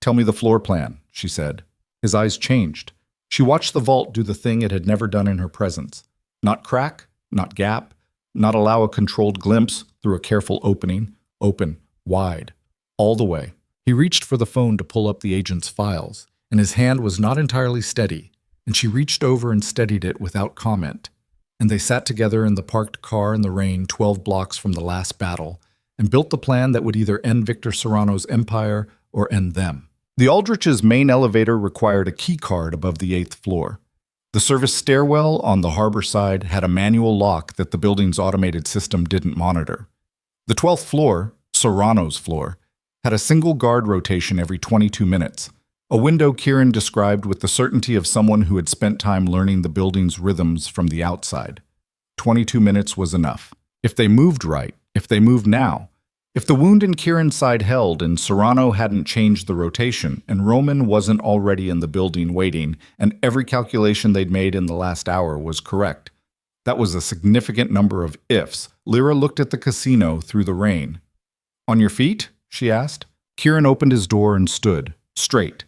Tell me the floor plan, she said. His eyes changed. She watched the vault do the thing it had never done in her presence. Not crack, not gap, not allow a controlled glimpse through a careful opening, open, wide, all the way. He reached for the phone to pull up the agent's files, and his hand was not entirely steady, and she reached over and steadied it without comment. And they sat together in the parked car in the rain 12 blocks from the last battle, and built the plan that would either end Victor Serrano's empire or end them. The Aldrich's main elevator required a key card above the 8th floor. The service stairwell on the harbor side had a manual lock that the building's automated system didn't monitor. The 12th floor, Serrano's floor, had a single guard rotation every 22 minutes, a window Kieran described with the certainty of someone who had spent time learning the building's rhythms from the outside. 22 minutes was enough. If they moved right, if they moved now, If the wound in Kieran's side held and Serrano hadn't changed the rotation and Roman wasn't already in the building waiting and every calculation they'd made in the last hour was correct, that was a significant number of ifs. Lyra looked at the casino through the rain. "On your feet?" she asked. Kieran opened his door and stood, straight.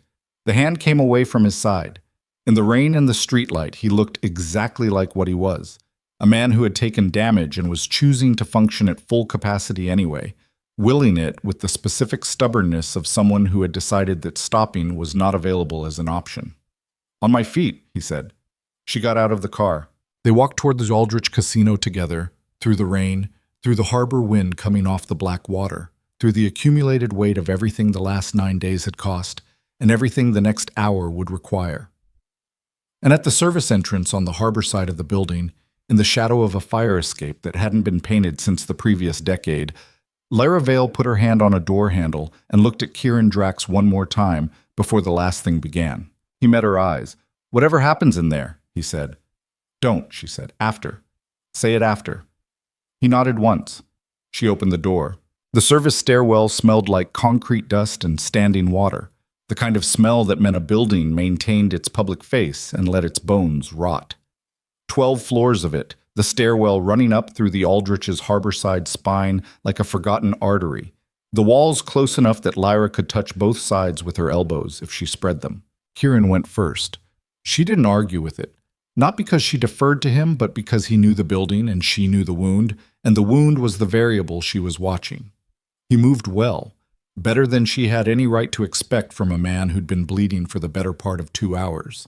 The hand came away from his side. In the rain and the streetlight, he looked exactly like what he was. A man who had taken damage and was choosing to function at full capacity anyway, willing it with the specific stubbornness of someone who had decided that stopping was not available as an option. "On my feet," he said. She got out of the car. They walked toward the Aldrich Casino together, through the rain, through the harbor wind coming off the black water, through the accumulated weight of everything the last 9 days had cost, and everything the next hour would require. And at the service entrance on the harbor side of the building, in the shadow of a fire escape that hadn't been painted since the previous decade, Lyra Vale put her hand on a door handle and looked at Kieran Drax one more time before the last thing began. He met her eyes. "Whatever happens in there," he said. "Don't," she said. "After. Say it after." He nodded once. She opened the door. The service stairwell smelled like concrete dust and standing water, the kind of smell that meant a building maintained its public face and let its bones rot. 12 floors of it, the stairwell running up through the Aldrich's harborside spine like a forgotten artery, the walls close enough that Lyra could touch both sides with her elbows if she spread them. Kieran went first. She didn't argue with it, not because she deferred to him, but because he knew the building and she knew the wound, and the wound was the variable she was watching. He moved well, better than she had any right to expect from a man who'd been bleeding for the better part of 2 hours.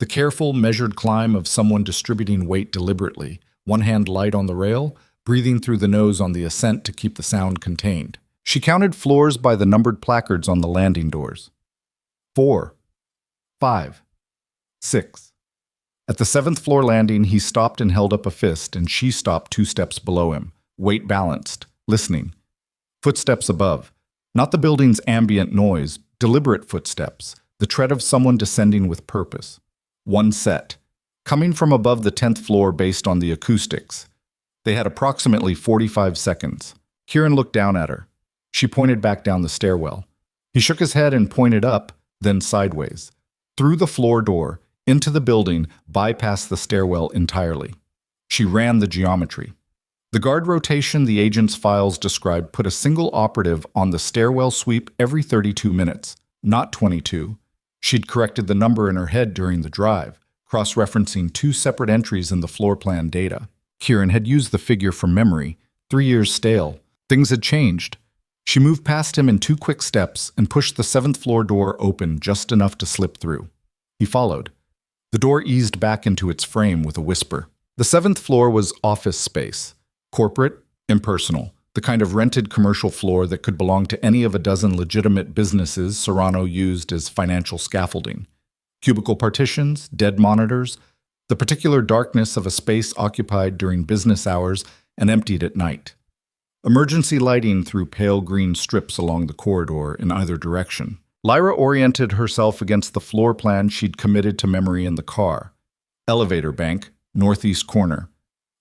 The careful, measured climb of someone distributing weight deliberately, one hand light on the rail, breathing through the nose on the ascent to keep the sound contained. She counted floors by the numbered placards on the landing doors. 4, 5, 6. At the 7th floor landing, he stopped and held up a fist, and she stopped 2 steps below him, weight balanced, listening. Footsteps above. Not the building's ambient noise, deliberate footsteps, the tread of someone descending with purpose. One set, coming from above the 10th floor based on the acoustics. They had approximately 45 seconds. Kieran looked down at her. She pointed back down the stairwell. He shook his head and pointed up, then sideways. Through the floor door, into the building, bypassed the stairwell entirely. She ran the geometry. The guard rotation the agent's files described put a single operative on the stairwell sweep every 32 minutes, not 22. She'd corrected the number in her head during the drive, cross-referencing 2 separate entries in the floor plan data. Kieran had used the figure from memory, 3 years stale. Things had changed. She moved past him in 2 quick steps and pushed the 7th floor door open just enough to slip through. He followed. The door eased back into its frame with a whisper. The 7th floor was office space. Corporate, impersonal, the kind of rented commercial floor that could belong to any of a dozen legitimate businesses Serrano used as financial scaffolding. Cubicle partitions, dead monitors, the particular darkness of a space occupied during business hours and emptied at night. Emergency lighting through pale green strips along the corridor in either direction. Lyra oriented herself against the floor plan she'd committed to memory in the car. Elevator bank, northeast corner.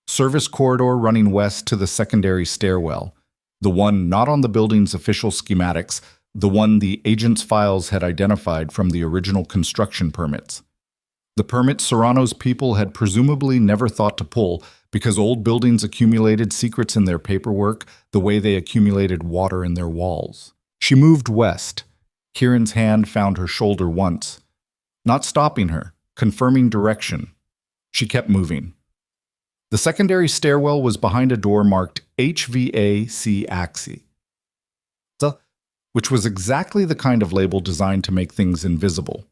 Service corridor running west to the secondary stairwell, the one not on the building's official schematics, the one the agent's files had identified from the original construction permits. The permit Serrano's people had presumably never thought to pull because old buildings accumulated secrets in their paperwork the way they accumulated water in their walls. She moved west. Kieran's hand found her shoulder once, not stopping her, confirming direction. She kept moving. The secondary stairwell was behind a door marked HVAC Axi, which was exactly the kind of label designed to make things invisible.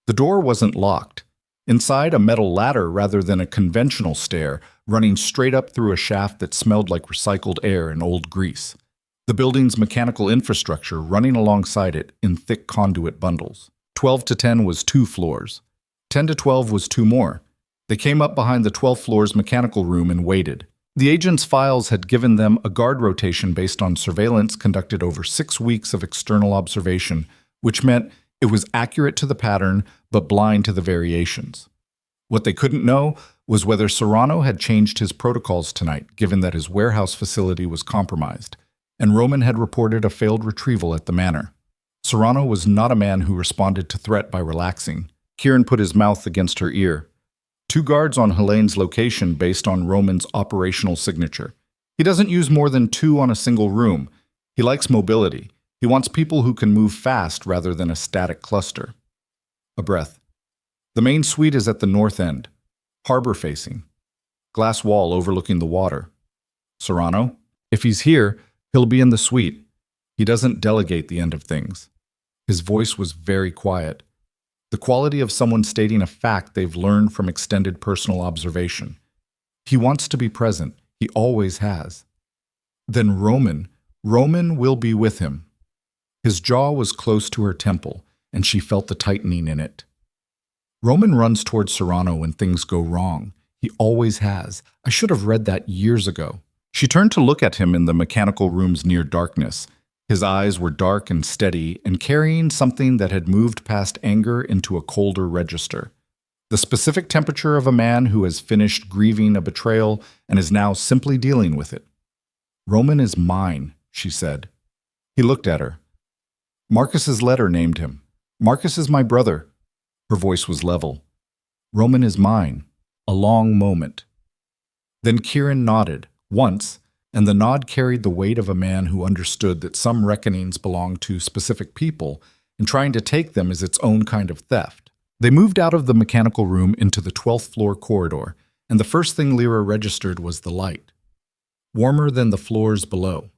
The door wasn't locked. Inside, a metal ladder rather than a conventional stair, running straight up through a shaft that smelled like recycled air and old grease. The building's mechanical infrastructure running alongside it in thick conduit bundles. 12 to 10 was 2 floors. 10 to 12 was 2 more. They came up behind the 12th floor's mechanical room and waited. The agent's files had given them a guard rotation based on surveillance conducted over 6 weeks of external observation, which meant it was accurate to the pattern but blind to the variations. What they couldn't know was whether Serrano had changed his protocols tonight, given that his warehouse facility was compromised. and Roman had reported a failed retrieval at the manor. Serrano was not a man who responded to threat by relaxing. Kieran put his mouth against her ear. 2 guards on Helene's location based on Roman's operational signature. He doesn't use more than 2 on a single room. He likes mobility. He wants people who can move fast rather than a static cluster. A breath. The main suite is at the north end, harbor-facing. Glass wall overlooking the water. Serrano? If he's here, he'll be in the suite. He doesn't delegate the end of things. His voice was very quiet. The quality of someone stating a fact they've learned from extended personal observation. He wants to be present. He always has. Then Roman will be with him. His jaw was close to her temple, and she felt the tightening in it. Roman runs towards Serrano when things go wrong. He always has. I should have read that years ago. She turned to look at him in the mechanical room's near darkness. His eyes were dark and steady and carrying something that had moved past anger into a colder register. The specific temperature of a man who has finished grieving a betrayal and is now simply dealing with it. Roman is mine, she said. He looked at her. Marcus's letter named him. Marcus is my brother. Her voice was level. Roman is mine. A long moment. Then Kieran nodded, once, and the nod carried the weight of a man who understood that some reckonings belong to specific people, and trying to take them is its own kind of theft. They moved out of the mechanical room into the 12th floor corridor, and the first thing Lyra registered was the light. Warmer than the floors below.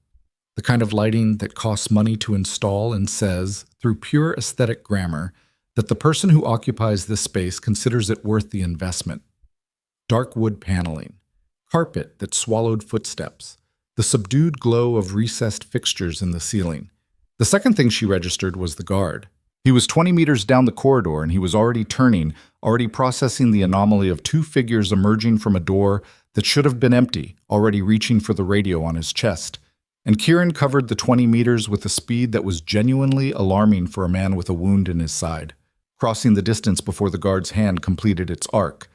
The kind of lighting that costs money to install and says, through pure aesthetic grammar, that the person who occupies this space considers it worth the investment. Dark wood paneling. Carpet that swallowed footsteps. The subdued glow of recessed fixtures in the ceiling. The second thing she registered was the guard. He was 20 meters down the corridor, and he was already turning, already processing the anomaly of 2 figures emerging from a door that should have been empty, already reaching for the radio on his chest. And Kieran covered the 20 meters with a speed that was genuinely alarming for a man with a wound in his side, crossing the distance before the guard's hand completed its arc.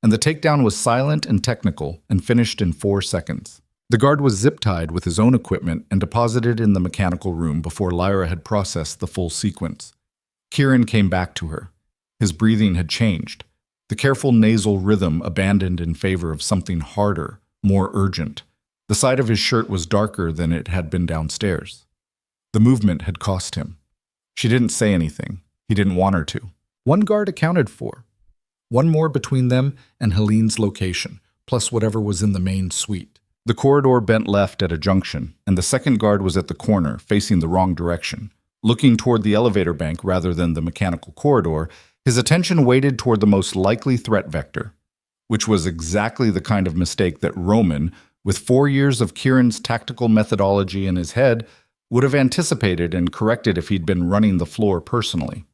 And the takedown was silent and technical and finished in 4 seconds. The guard was zip-tied with his own equipment and deposited in the mechanical room before Lyra had processed the full sequence. Kieran came back to her. His breathing had changed. The careful nasal rhythm abandoned in favor of something harder, more urgent. The side of his shirt was darker than it had been downstairs. The movement had cost him. She didn't say anything. He didn't want her to. 1 guard accounted for. 1 more between them and Helene's location, plus whatever was in the main suite. The corridor bent left at a junction, and the second guard was at the corner, facing the wrong direction. Looking toward the elevator bank rather than the mechanical corridor, his attention weighted toward the most likely threat vector, which was exactly the kind of mistake that Roman, with 4 years of Kieran's tactical methodology in his head, would have anticipated and corrected if he'd been running the floor personally.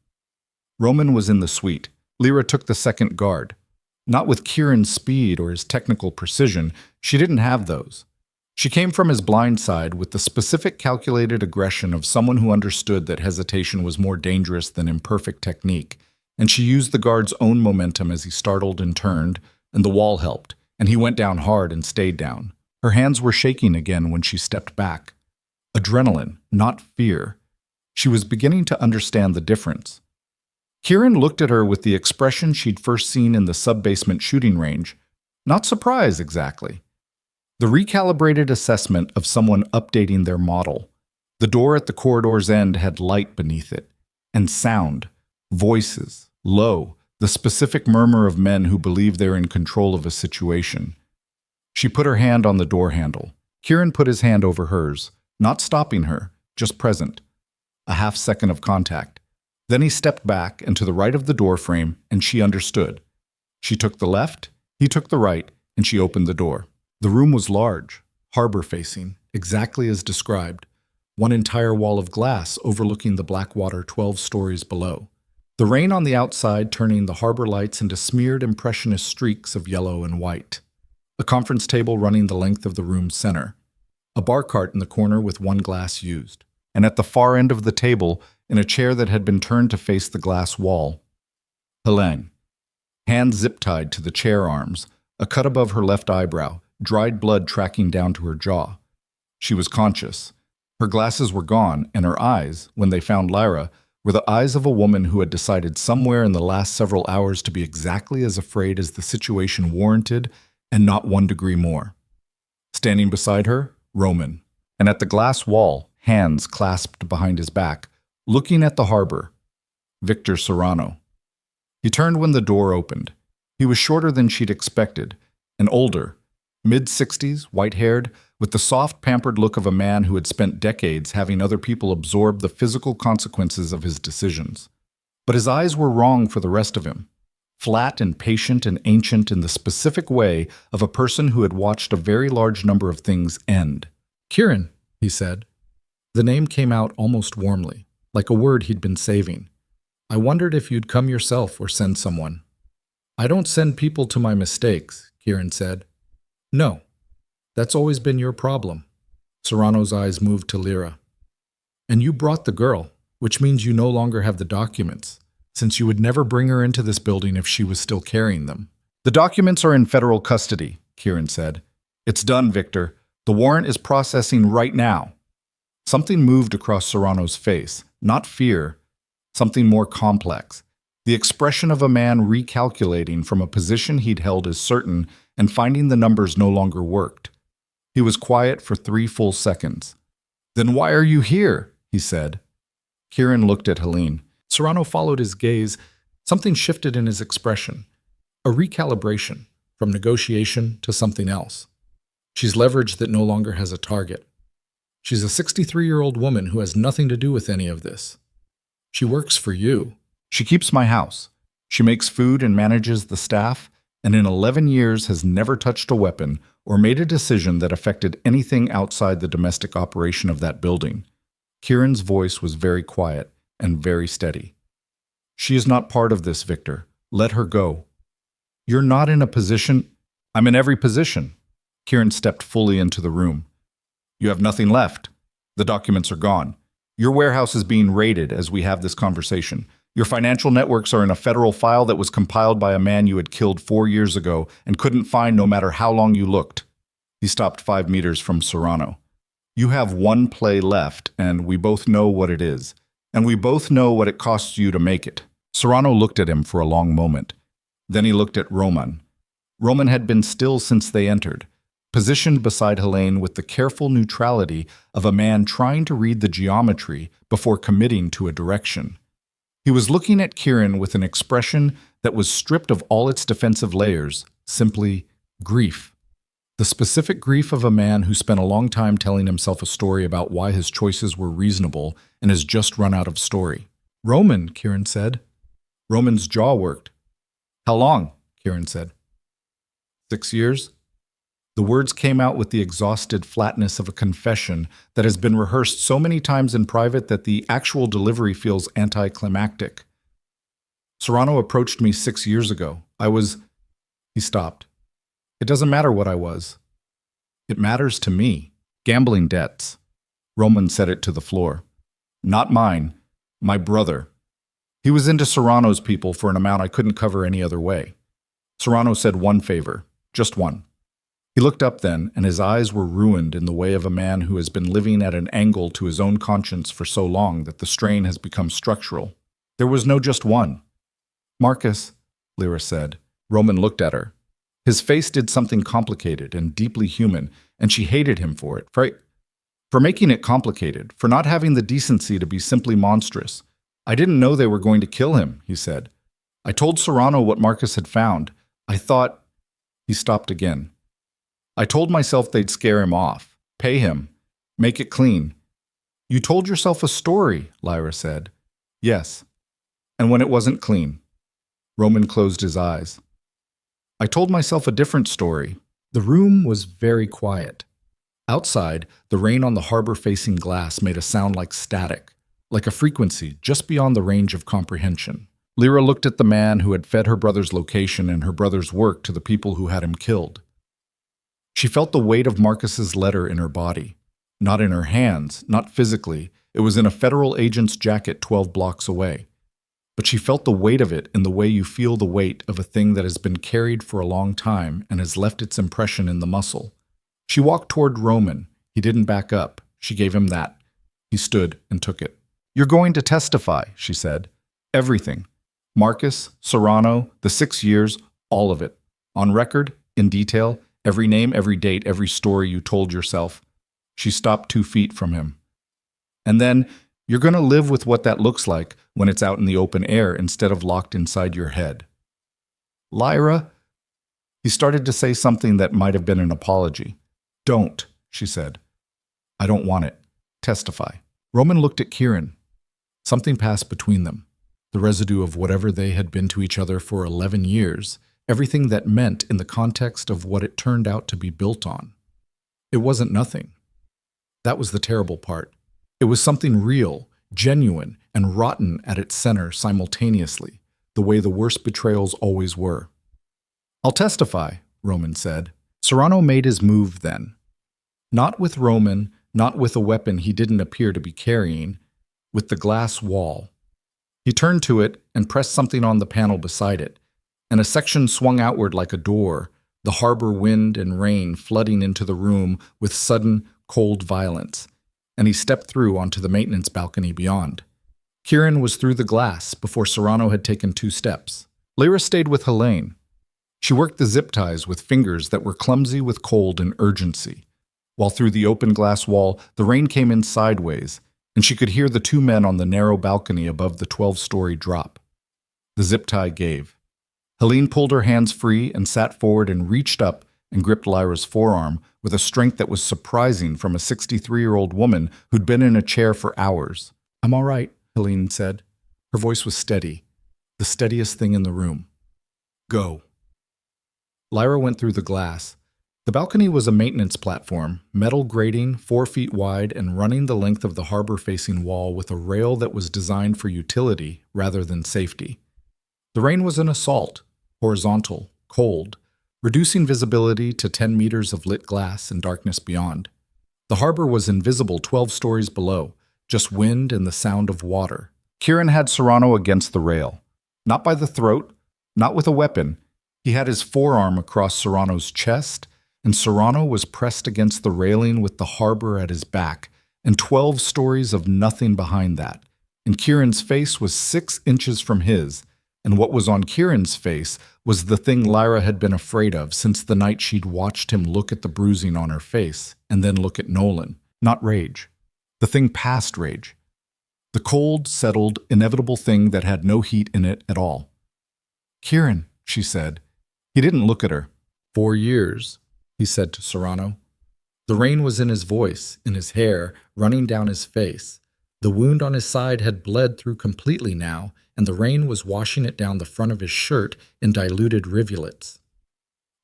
Roman was in the suite. Lyra took the second guard. Not with Kieran's speed or his technical precision, she didn't have those. She came from his blind side with the specific calculated aggression of someone who understood that hesitation was more dangerous than imperfect technique, and she used the guard's own momentum as he startled and turned, and the wall helped, and he went down hard and stayed down. Her hands were shaking again when she stepped back. Adrenaline, not fear. She was beginning to understand the difference. Kieran looked at her with the expression she'd first seen in the sub-basement shooting range. Not surprise, exactly. The recalibrated assessment of someone updating their model. The door at the corridor's end had light beneath it. And sound. Voices. Low. The specific murmur of men who believe they're in control of a situation. She put her hand on the door handle. Kieran put his hand over hers, not stopping her, just present. A half-second of contact. Then he stepped back and to the right of the door frame, and she understood. She took the left, he took the right, and she opened the door. The room was large, harbor-facing, exactly as described. 1 entire wall of glass overlooking the Blackwater 12 stories below. The rain on the outside turning the harbor lights into smeared impressionist streaks of yellow and white. A conference table running the length of the room's center. A bar cart in the corner with 1 glass used. And at the far end of the table, in a chair that had been turned to face the glass wall, Helene. Hands zip-tied to the chair arms, a cut above her left eyebrow, dried blood tracking down to her jaw. She was conscious. Her glasses were gone, and her eyes, when they found Lyra, were the eyes of a woman who had decided somewhere in the last several hours to be exactly as afraid as the situation warranted and not 1 degree more. Standing beside her, Roman, and at the glass wall, hands clasped behind his back, looking at the harbor, Victor Serrano. He turned when the door opened. He was shorter than she'd expected, and older, mid-60s, white-haired, with the soft, pampered look of a man who had spent decades having other people absorb the physical consequences of his decisions. But his eyes were wrong for the rest of him. Flat and patient and ancient in the specific way of a person who had watched a very large number of things end. "Kieran," he said. The name came out almost warmly, like a word he'd been saving. "I wondered if you'd come yourself or send someone." "I don't send people to my mistakes," Kieran said. "No. That's always been your problem." Serrano's eyes moved to Lyra. "And you brought the girl, which means you no longer have the documents, since you would never bring her into this building if she was still carrying them." "The documents are in federal custody," Kieran said. "It's done, Victor. The warrant is processing right now." Something moved across Serrano's face, not fear, something more complex. The expression of a man recalculating from a position he'd held as certain and finding the numbers no longer worked. He was quiet for 3 full seconds. "Then why are you here?" he said. Kieran looked at Helene. Serrano followed his gaze. Something shifted in his expression. A recalibration, from negotiation to something else. "She's leverage that no longer has a target. She's a 63-year-old woman who has nothing to do with any of this. She works for you. She keeps my house. She makes food and manages the staff, and in 11 years has never touched a weapon or made a decision that affected anything outside the domestic operation of that building." Kieran's voice was very quiet and very steady. "She is not part of this, Victor. Let her go." "You're not in a position—" "I'm in every position." Kieran stepped fully into the room. "You have nothing left. The documents are gone. Your warehouse is being raided as we have this conversation. Your financial networks are in a federal file that was compiled by a man you had killed 4 years ago and couldn't find no matter how long you looked." He stopped 5 meters from Serrano. "You have one play left, and we both know what it is. And we both know what it costs you to make it." Serrano looked at him for a long moment. Then he looked at Roman. Roman had been still since they entered, positioned beside Helene with the careful neutrality of a man trying to read the geometry before committing to a direction. He was looking at Kieran with an expression that was stripped of all its defensive layers, simply grief. The specific grief of a man who spent a long time telling himself a story about why his choices were reasonable and has just run out of story. "Roman," Kieran said. Roman's jaw worked. "How long?" Kieran said. 6 years? The words came out with the exhausted flatness of a confession that has been rehearsed so many times in private that the actual delivery feels anticlimactic. "Serrano approached me 6 years ago. I was—" He stopped. "It doesn't matter what I was. It matters to me. Gambling debts." Roman said it to the floor. "Not mine. My brother. He was into Serrano's people for an amount I couldn't cover any other way. Serrano said one favor. Just one." He looked up then, and his eyes were ruined in the way of a man who has been living at an angle to his own conscience for so long that the strain has become structural. "There was no just one." "Marcus," Lyra said. Roman looked at her. His face did something complicated and deeply human, and she hated him for it. For making it complicated, for not having the decency to be simply monstrous. "I didn't know they were going to kill him," he said. "I told Serrano what Marcus had found. I thought—" He stopped again. "I told myself they'd scare him off, pay him, make it clean." "You told yourself a story," Lyra said. "Yes. And when it wasn't clean." Roman closed his eyes. "I told myself a different story." The room was very quiet. Outside, the rain on the harbor-facing glass made a sound like static, like a frequency just beyond the range of comprehension. Lyra looked at the man who had fed her brother's location and her brother's work to the people who had him killed. She felt the weight of Marcus's letter in her body. Not in her hands, not physically. It was in a federal agent's jacket 12 blocks away. But she felt the weight of it in the way you feel the weight of a thing that has been carried for a long time and has left its impression in the muscle. She walked toward Roman. He didn't back up. She gave him that. He stood and took it. "You're going to testify," she said. "Everything. Marcus, Serrano, the 6 years, all of it. On record, in detail, every name, every date, every story you told yourself." She stopped 2 feet from him. "And then, you're going to live with what that looks like when it's out in the open air instead of locked inside your head." "Lyra," he started to say something that might have been an apology. "Don't," she said. "I don't want it. Testify." Roman looked at Kieran. Something passed between them. The residue of whatever they had been to each other for 11 years, everything that meant in the context of what it turned out to be built on. It wasn't nothing. That was the terrible part. It was something real, genuine, and rotten at its center simultaneously, the way the worst betrayals always were. "I'll testify," Roman said. Serrano made his move then. Not with Roman, not with a weapon he didn't appear to be carrying, with the glass wall. He turned to it and pressed something on the panel beside it, and a section swung outward like a door, the harbor wind and rain flooding into the room with sudden, cold violence, and he stepped through onto the maintenance balcony beyond. Kieran was through the glass before Serrano had taken 2 steps. Lyra stayed with Helene. She worked the zip ties with fingers that were clumsy with cold and urgency, while through the open glass wall the rain came in sideways, and she could hear the 2 men on the narrow balcony above the 12-story drop. The zip tie gave. Helene pulled her hands free and sat forward and reached up and gripped Lyra's forearm with a strength that was surprising from a 63-year-old woman who'd been in a chair for hours. "I'm all right," Helene said. Her voice was steady, the steadiest thing in the room. "Go." Lyra went through the glass. The balcony was a maintenance platform, metal grating, 4 feet wide and running the length of the harbor-facing wall with a rail that was designed for utility rather than safety. The rain was an assault, horizontal, cold, reducing visibility to 10 meters of lit glass and darkness beyond. The harbor was invisible 12 stories below, just wind and the sound of water. Kieran had Serrano against the rail. Not by the throat, not with a weapon. He had his forearm across Serrano's chest, and Serrano was pressed against the railing with the harbor at his back, and 12 stories of nothing behind that. And Kieran's face was 6 inches from his, and what was on Kieran's face was the thing Lyra had been afraid of since the night she'd watched him look at the bruising on her face, and then look at Nolan. Not rage. The thing past rage. The cold, settled, inevitable thing that had no heat in it at all. "Kieran," she said. He didn't look at her. 4 years, he said to Serrano. The rain was in his voice, in his hair, running down his face. The wound on his side had bled through completely now, and the rain was washing it down the front of his shirt in diluted rivulets.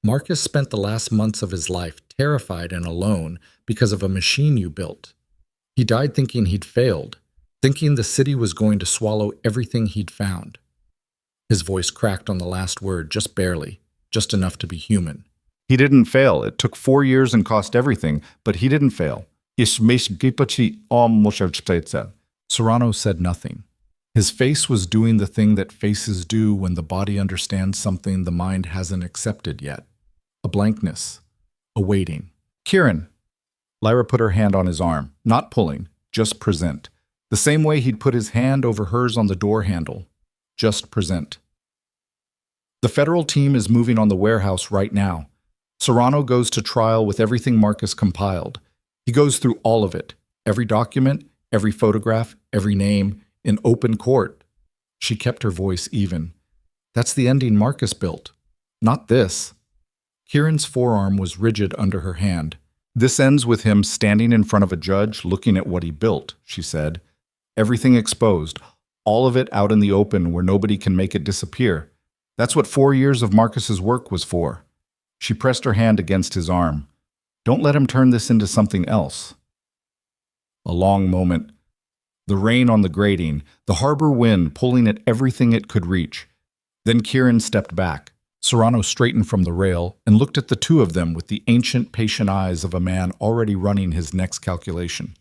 Marcus spent the last months of his life terrified and alone because of a machine you built. He died thinking he'd failed, thinking the city was going to swallow everything he'd found. His voice cracked on the last word, just barely, just enough to be human. He didn't fail. It took 4 years and cost everything, but he didn't fail. Serrano said nothing. His face was doing the thing that faces do when the body understands something the mind hasn't accepted yet. A blankness. A waiting. "Kieran." Lyra put her hand on his arm, not pulling, just present. The same way he'd put his hand over hers on the door handle. Just present. "The federal team is moving on the warehouse right now. Serrano goes to trial with everything Marcus compiled. He goes through all of it, every document, every photograph, every name, in open court." She kept her voice even. "That's the ending Marcus built. Not this." Kieran's forearm was rigid under her hand. "This ends with him standing in front of a judge looking at what he built," she said. "Everything exposed, all of it out in the open where nobody can make it disappear. That's what 4 years of Marcus's work was for." She pressed her hand against his arm. "Don't let him turn this into something else." A long moment. The rain on the grating, the harbor wind pulling at everything it could reach. Then Kieran stepped back. Serrano straightened from the rail and looked at the 2 of them with the ancient, patient eyes of a man already running his next calculation.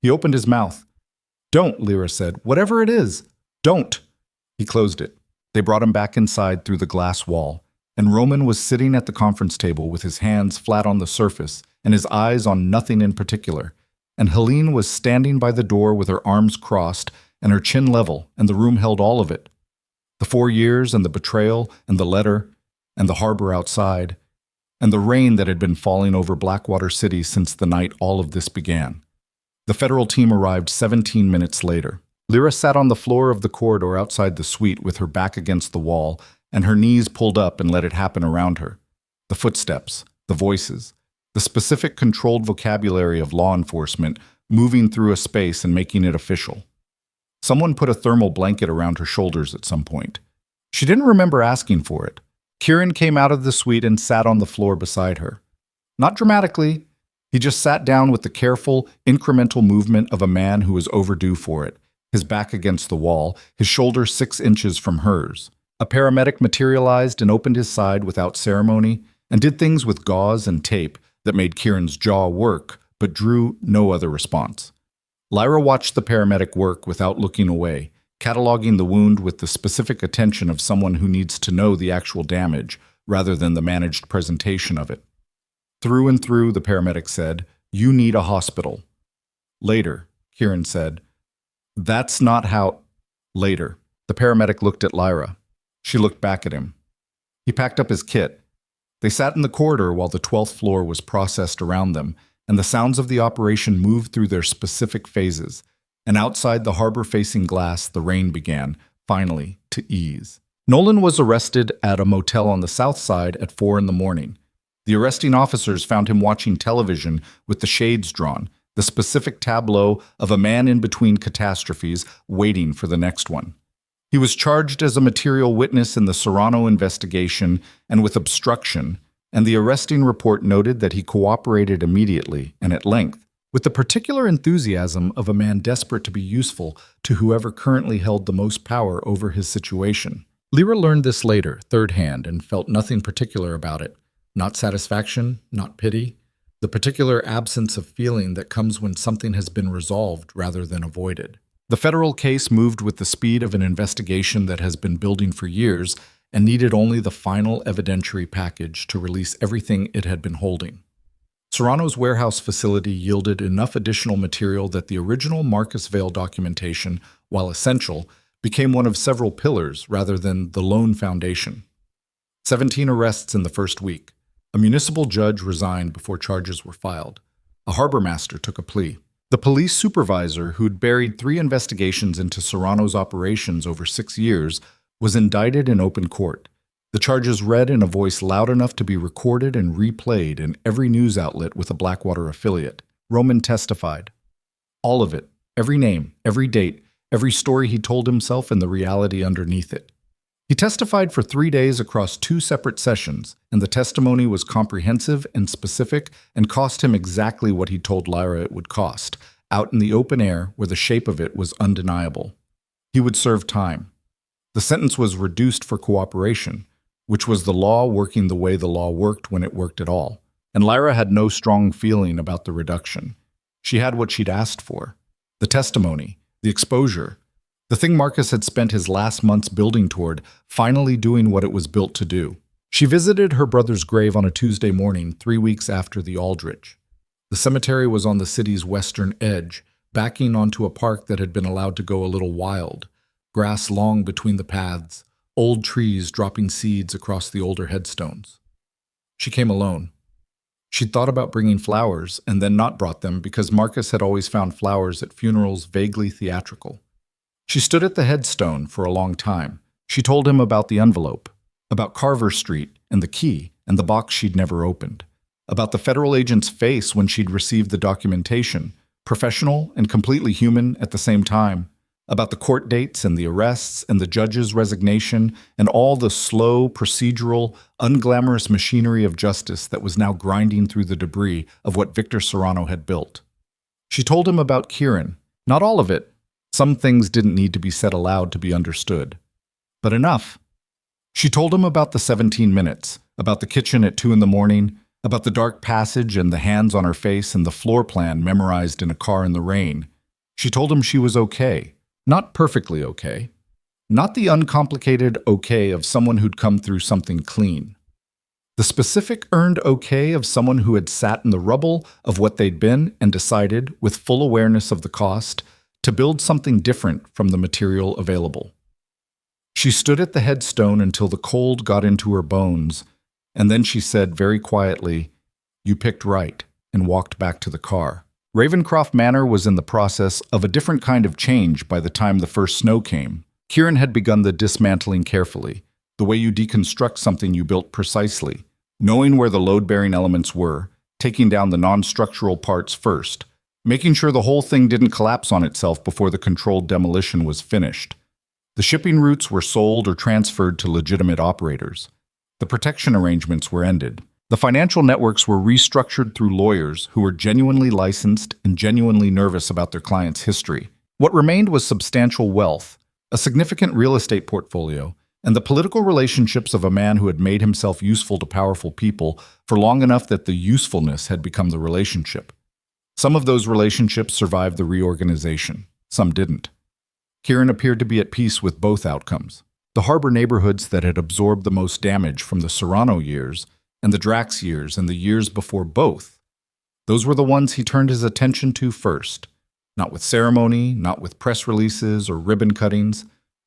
He opened his mouth. "Don't," Lyra said. "Whatever it is, don't." He closed it. They brought him back inside through the glass wall, and Roman was sitting at the conference table with his hands flat on the surface and his eyes on nothing in particular. and Helene was standing by the door with her arms crossed and her chin level, and the room held all of it. The 4 years and the betrayal and the letter and the harbor outside and the rain that had been falling over Blackwater City since the night all of this began. The federal team arrived 17 minutes later. Lyra sat on the floor of the corridor outside the suite with her back against the wall and her knees pulled up and let it happen around her. The footsteps, the voices, the specific controlled vocabulary of law enforcement moving through a space and making it official. Someone put a thermal blanket around her shoulders at some point. She didn't remember asking for it. Kieran came out of the suite and sat on the floor beside her. Not dramatically. He just sat down with the careful, incremental movement of a man who was overdue for it, his back against the wall, his shoulder 6 inches from hers. A paramedic materialized and opened his side without ceremony and did things with gauze and tape that made Kieran's jaw work, but drew no other response. Lyra watched the paramedic work without looking away, cataloging the wound with the specific attention of someone who needs to know the actual damage rather than the managed presentation of it. Through and through, the paramedic said, "You need a hospital." Later, Kieran said, "That's not how—" Later, the paramedic looked at Lyra. She looked back at him. He packed up his kit. They sat in the corridor while the 12th floor was processed around them, and the sounds of the operation moved through their specific phases. And outside the harbor-facing glass, the rain began, finally, to ease. Nolan was arrested at a motel on the south side at 4 in the morning. The arresting officers found him watching television with the shades drawn, the specific tableau of a man in between catastrophes waiting for the next one. He was charged as a material witness in the Serrano investigation and with obstruction, and the arresting report noted that he cooperated immediately and at length, with the particular enthusiasm of a man desperate to be useful to whoever currently held the most power over his situation. Lyra learned this later, third hand, and felt nothing particular about it. Not satisfaction, not pity, the particular absence of feeling that comes when something has been resolved rather than avoided. The federal case moved with the speed of an investigation that has been building for years and needed only the final evidentiary package to release everything it had been holding. Serrano's warehouse facility yielded enough additional material that the original Marcus Vale documentation, while essential, became one of several pillars rather than the lone foundation. 17 arrests in the first week. A municipal judge resigned before charges were filed. A harbor master took a plea. The police supervisor, who'd buried 3 investigations into Serrano's operations over 6 years, was indicted in open court. The charges read in a voice loud enough to be recorded and replayed in every news outlet with a Blackwater affiliate. Roman testified. All of it, every name, every date, every story he told himself and the reality underneath it. He testified for 3 days across 2 separate sessions, and the testimony was comprehensive and specific and cost him exactly what he told Lyra it would cost, out in the open air where the shape of it was undeniable. He would serve time. The sentence was reduced for cooperation, which was the law working the way the law worked when it worked at all, and Lyra had no strong feeling about the reduction. She had what she'd asked for: the testimony, the exposure, the thing Marcus had spent his last months building toward, finally doing what it was built to do. She visited her brother's grave on a Tuesday morning, 3 weeks after the Aldrich. The cemetery was on the city's western edge, backing onto a park that had been allowed to go a little wild, grass long between the paths, old trees dropping seeds across the older headstones. She came alone. She'd thought about bringing flowers and then not brought them because Marcus had always found flowers at funerals vaguely theatrical. She stood at the headstone for a long time. She told him about the envelope, about Carver Street and the key and the box she'd never opened, about the federal agent's face when she'd received the documentation, professional and completely human at the same time, about the court dates and the arrests and the judge's resignation and all the slow, procedural, unglamorous machinery of justice that was now grinding through the debris of what Victor Serrano had built. She told him about Kieran, not all of it. Some things didn't need to be said aloud to be understood. But enough. She told him about the 17 minutes, about the kitchen at 2 in the morning, about the dark passage and the hands on her face and the floor plan memorized in a car in the rain. She told him she was okay. Not perfectly okay. Not the uncomplicated okay of someone who'd come through something clean. The specific earned okay of someone who had sat in the rubble of what they'd been and decided, with full awareness of the cost, to build something different from the material available. She stood at the headstone until the cold got into her bones, and then she said very quietly, "You picked right," and walked back to the car. Ravencroft Manor was in the process of a different kind of change by the time the first snow came. Kieran had begun the dismantling carefully, the way you deconstruct something you built precisely, knowing where the load-bearing elements were, taking down the non-structural parts first, making sure the whole thing didn't collapse on itself before the controlled demolition was finished. The shipping routes were sold or transferred to legitimate operators. The protection arrangements were ended. The financial networks were restructured through lawyers who were genuinely licensed and genuinely nervous about their clients' history. What remained was substantial wealth, a significant real estate portfolio, and the political relationships of a man who had made himself useful to powerful people for long enough that the usefulness had become the relationship. Some of those relationships survived the reorganization, some didn't. Kieran appeared to be at peace with both outcomes. The harbor neighborhoods that had absorbed the most damage from the Serrano years and the Drax years and the years before both, those were the ones he turned his attention to first. Not with ceremony, not with press releases or ribbon cuttings.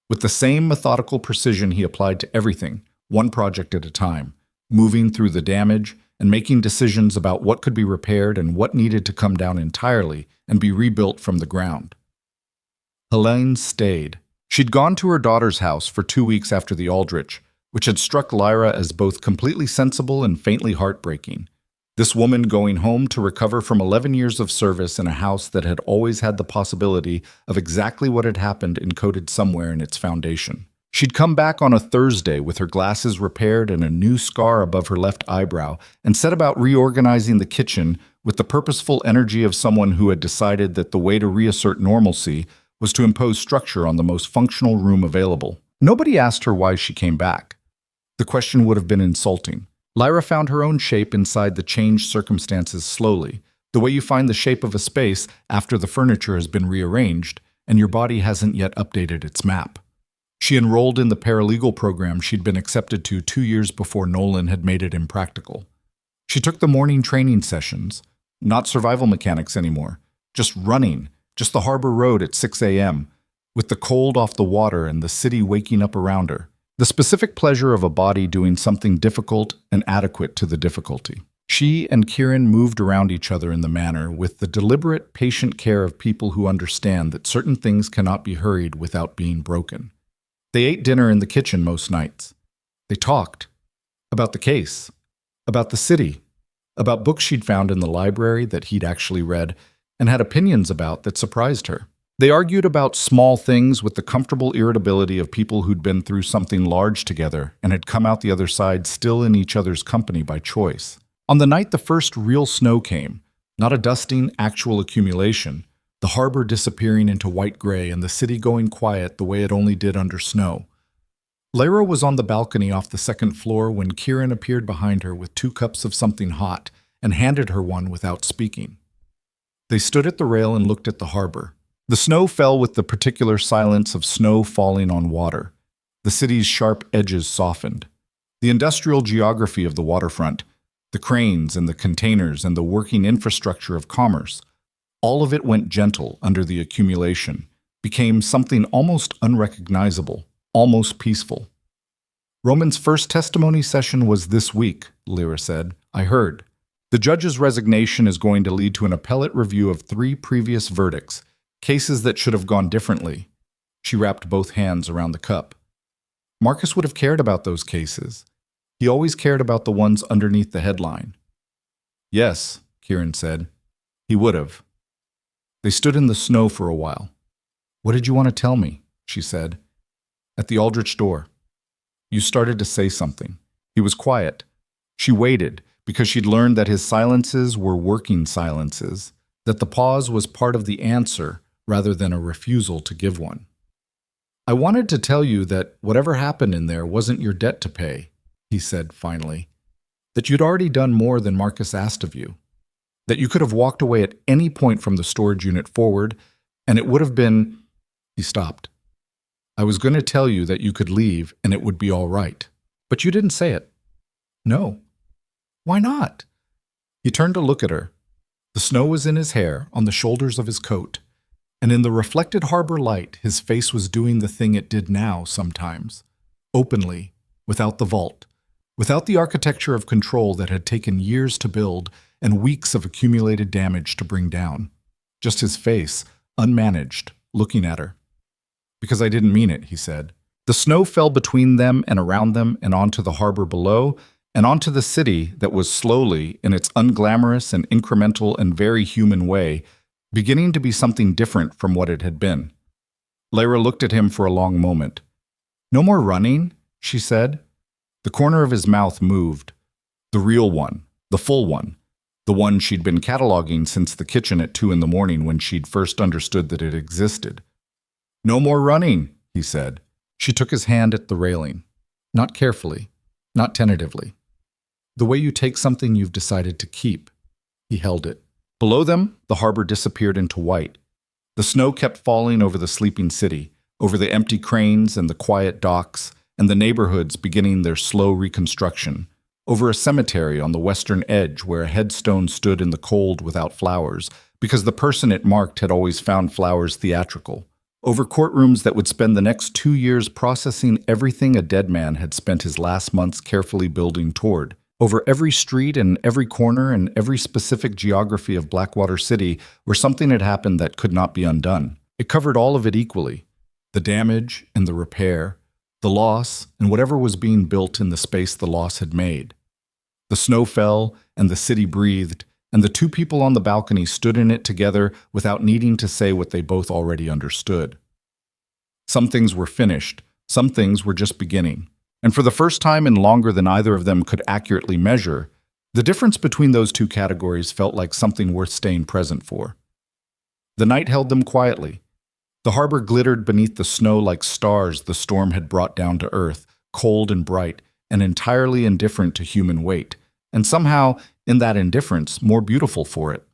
With the same methodical precision he applied to everything, one project at a time, moving through the damage and making decisions about what could be repaired and what needed to come down entirely and be rebuilt from the ground. Helene stayed. She'd gone to her daughter's house for 2 weeks after the Aldrich, which had struck Lyra as both completely sensible and faintly heartbreaking. This woman going home to recover from 11 years of service in a house that had always had the possibility of exactly what had happened encoded somewhere in its foundation. She'd come back on a Thursday with her glasses repaired and a new scar above her left eyebrow and set about reorganizing the kitchen with the purposeful energy of someone who had decided that the way to reassert normalcy was to impose structure on the most functional room available. Nobody asked her why she came back. The question would have been insulting. Lyra found her own shape inside the changed circumstances slowly, the way you find the shape of a space after the furniture has been rearranged and your body hasn't yet updated its map. She enrolled in the paralegal program she'd been accepted to 2 years before Nolan had made it impractical. She took the morning training sessions, not survival mechanics anymore, just running, just the harbor road at 6 a.m., with the cold off the water and the city waking up around her. The specific pleasure of a body doing something difficult and adequate to the difficulty. She and Kieran moved around each other in the manor with the deliberate, patient care of people who understand that certain things cannot be hurried without being broken. They ate dinner in the kitchen most nights. They talked about the case, about the city, about books she'd found in the library that he'd actually read, and had opinions about that surprised her. They argued about small things with the comfortable irritability of people who'd been through something large together and had come out the other side still in each other's company by choice. On the night the first real snow came, not a dusting, actual accumulation, the harbor disappearing into white gray and the city going quiet the way it only did under snow. Lyra was on the balcony off the second floor when Kieran appeared behind her with 2 cups of something hot and handed her one without speaking. They stood at the rail and looked at the harbor. The snow fell with the particular silence of snow falling on water. The city's sharp edges softened. The industrial geography of the waterfront, the cranes and the containers and the working infrastructure of commerce, all of it went gentle under the accumulation, became something almost unrecognizable, almost peaceful. Roman's first testimony session was this week, Lyra said. I heard. The judge's resignation is going to lead to an appellate review of 3 previous verdicts, cases that should have gone differently. She wrapped both hands around the cup. Marcus would have cared about those cases. He always cared about the ones underneath the headline. Yes, Kieran said. He would have. They stood in the snow for a while. What did you want to tell me? She said. At the Aldrich door. You started to say something. He was quiet. She waited, because she'd learned that his silences were working silences, that the pause was part of the answer rather than a refusal to give one. I wanted to tell you that whatever happened in there wasn't your debt to pay, he said finally, that you'd already done more than Marcus asked of you, that you could have walked away at any point from the storage unit forward, and it would have been... He stopped. I was going to tell you that you could leave and it would be all right, but you didn't say it. No. Why not? He turned to look at her. The snow was in his hair, on the shoulders of his coat, and in the reflected harbor light, his face was doing the thing it did now sometimes. Openly, without the vault, without the architecture of control that had taken years to build and weeks of accumulated damage to bring down. Just his face, unmanaged, looking at her. Because I didn't mean it, he said. The snow fell between them and around them and onto the harbor below, and onto the city that was slowly, in its unglamorous and incremental and very human way, beginning to be something different from what it had been. Lyra looked at him for a long moment. "No more running?" she said. The corner of his mouth moved. The real one, the full one, the one she'd been cataloging since the kitchen at 2 a.m. when she'd first understood that it existed. "No more running," he said. She took his hand at the railing. Not carefully, not tentatively. "The way you take something you've decided to keep." He held it. Below them, the harbor disappeared into white. The snow kept falling over the sleeping city, over the empty cranes and the quiet docks, and the neighborhoods beginning their slow reconstruction, over a cemetery on the western edge where a headstone stood in the cold without flowers, because the person it marked had always found flowers theatrical, over courtrooms that would spend the next 2 years processing everything a dead man had spent his last months carefully building toward, over every street and every corner and every specific geography of Blackwater City where something had happened that could not be undone. It covered all of it equally, the damage and the repair, the loss and whatever was being built in the space the loss had made. The snow fell and the city breathed, and the two people on the balcony stood in it together without needing to say what they both already understood. Some things were finished, some things were just beginning. And for the first time in longer than either of them could accurately measure, the difference between those two categories felt like something worth staying present for. The night held them quietly. The harbor glittered beneath the snow like stars the storm had brought down to earth, cold and bright, and entirely indifferent to human weight, and somehow, in that indifference, more beautiful for it.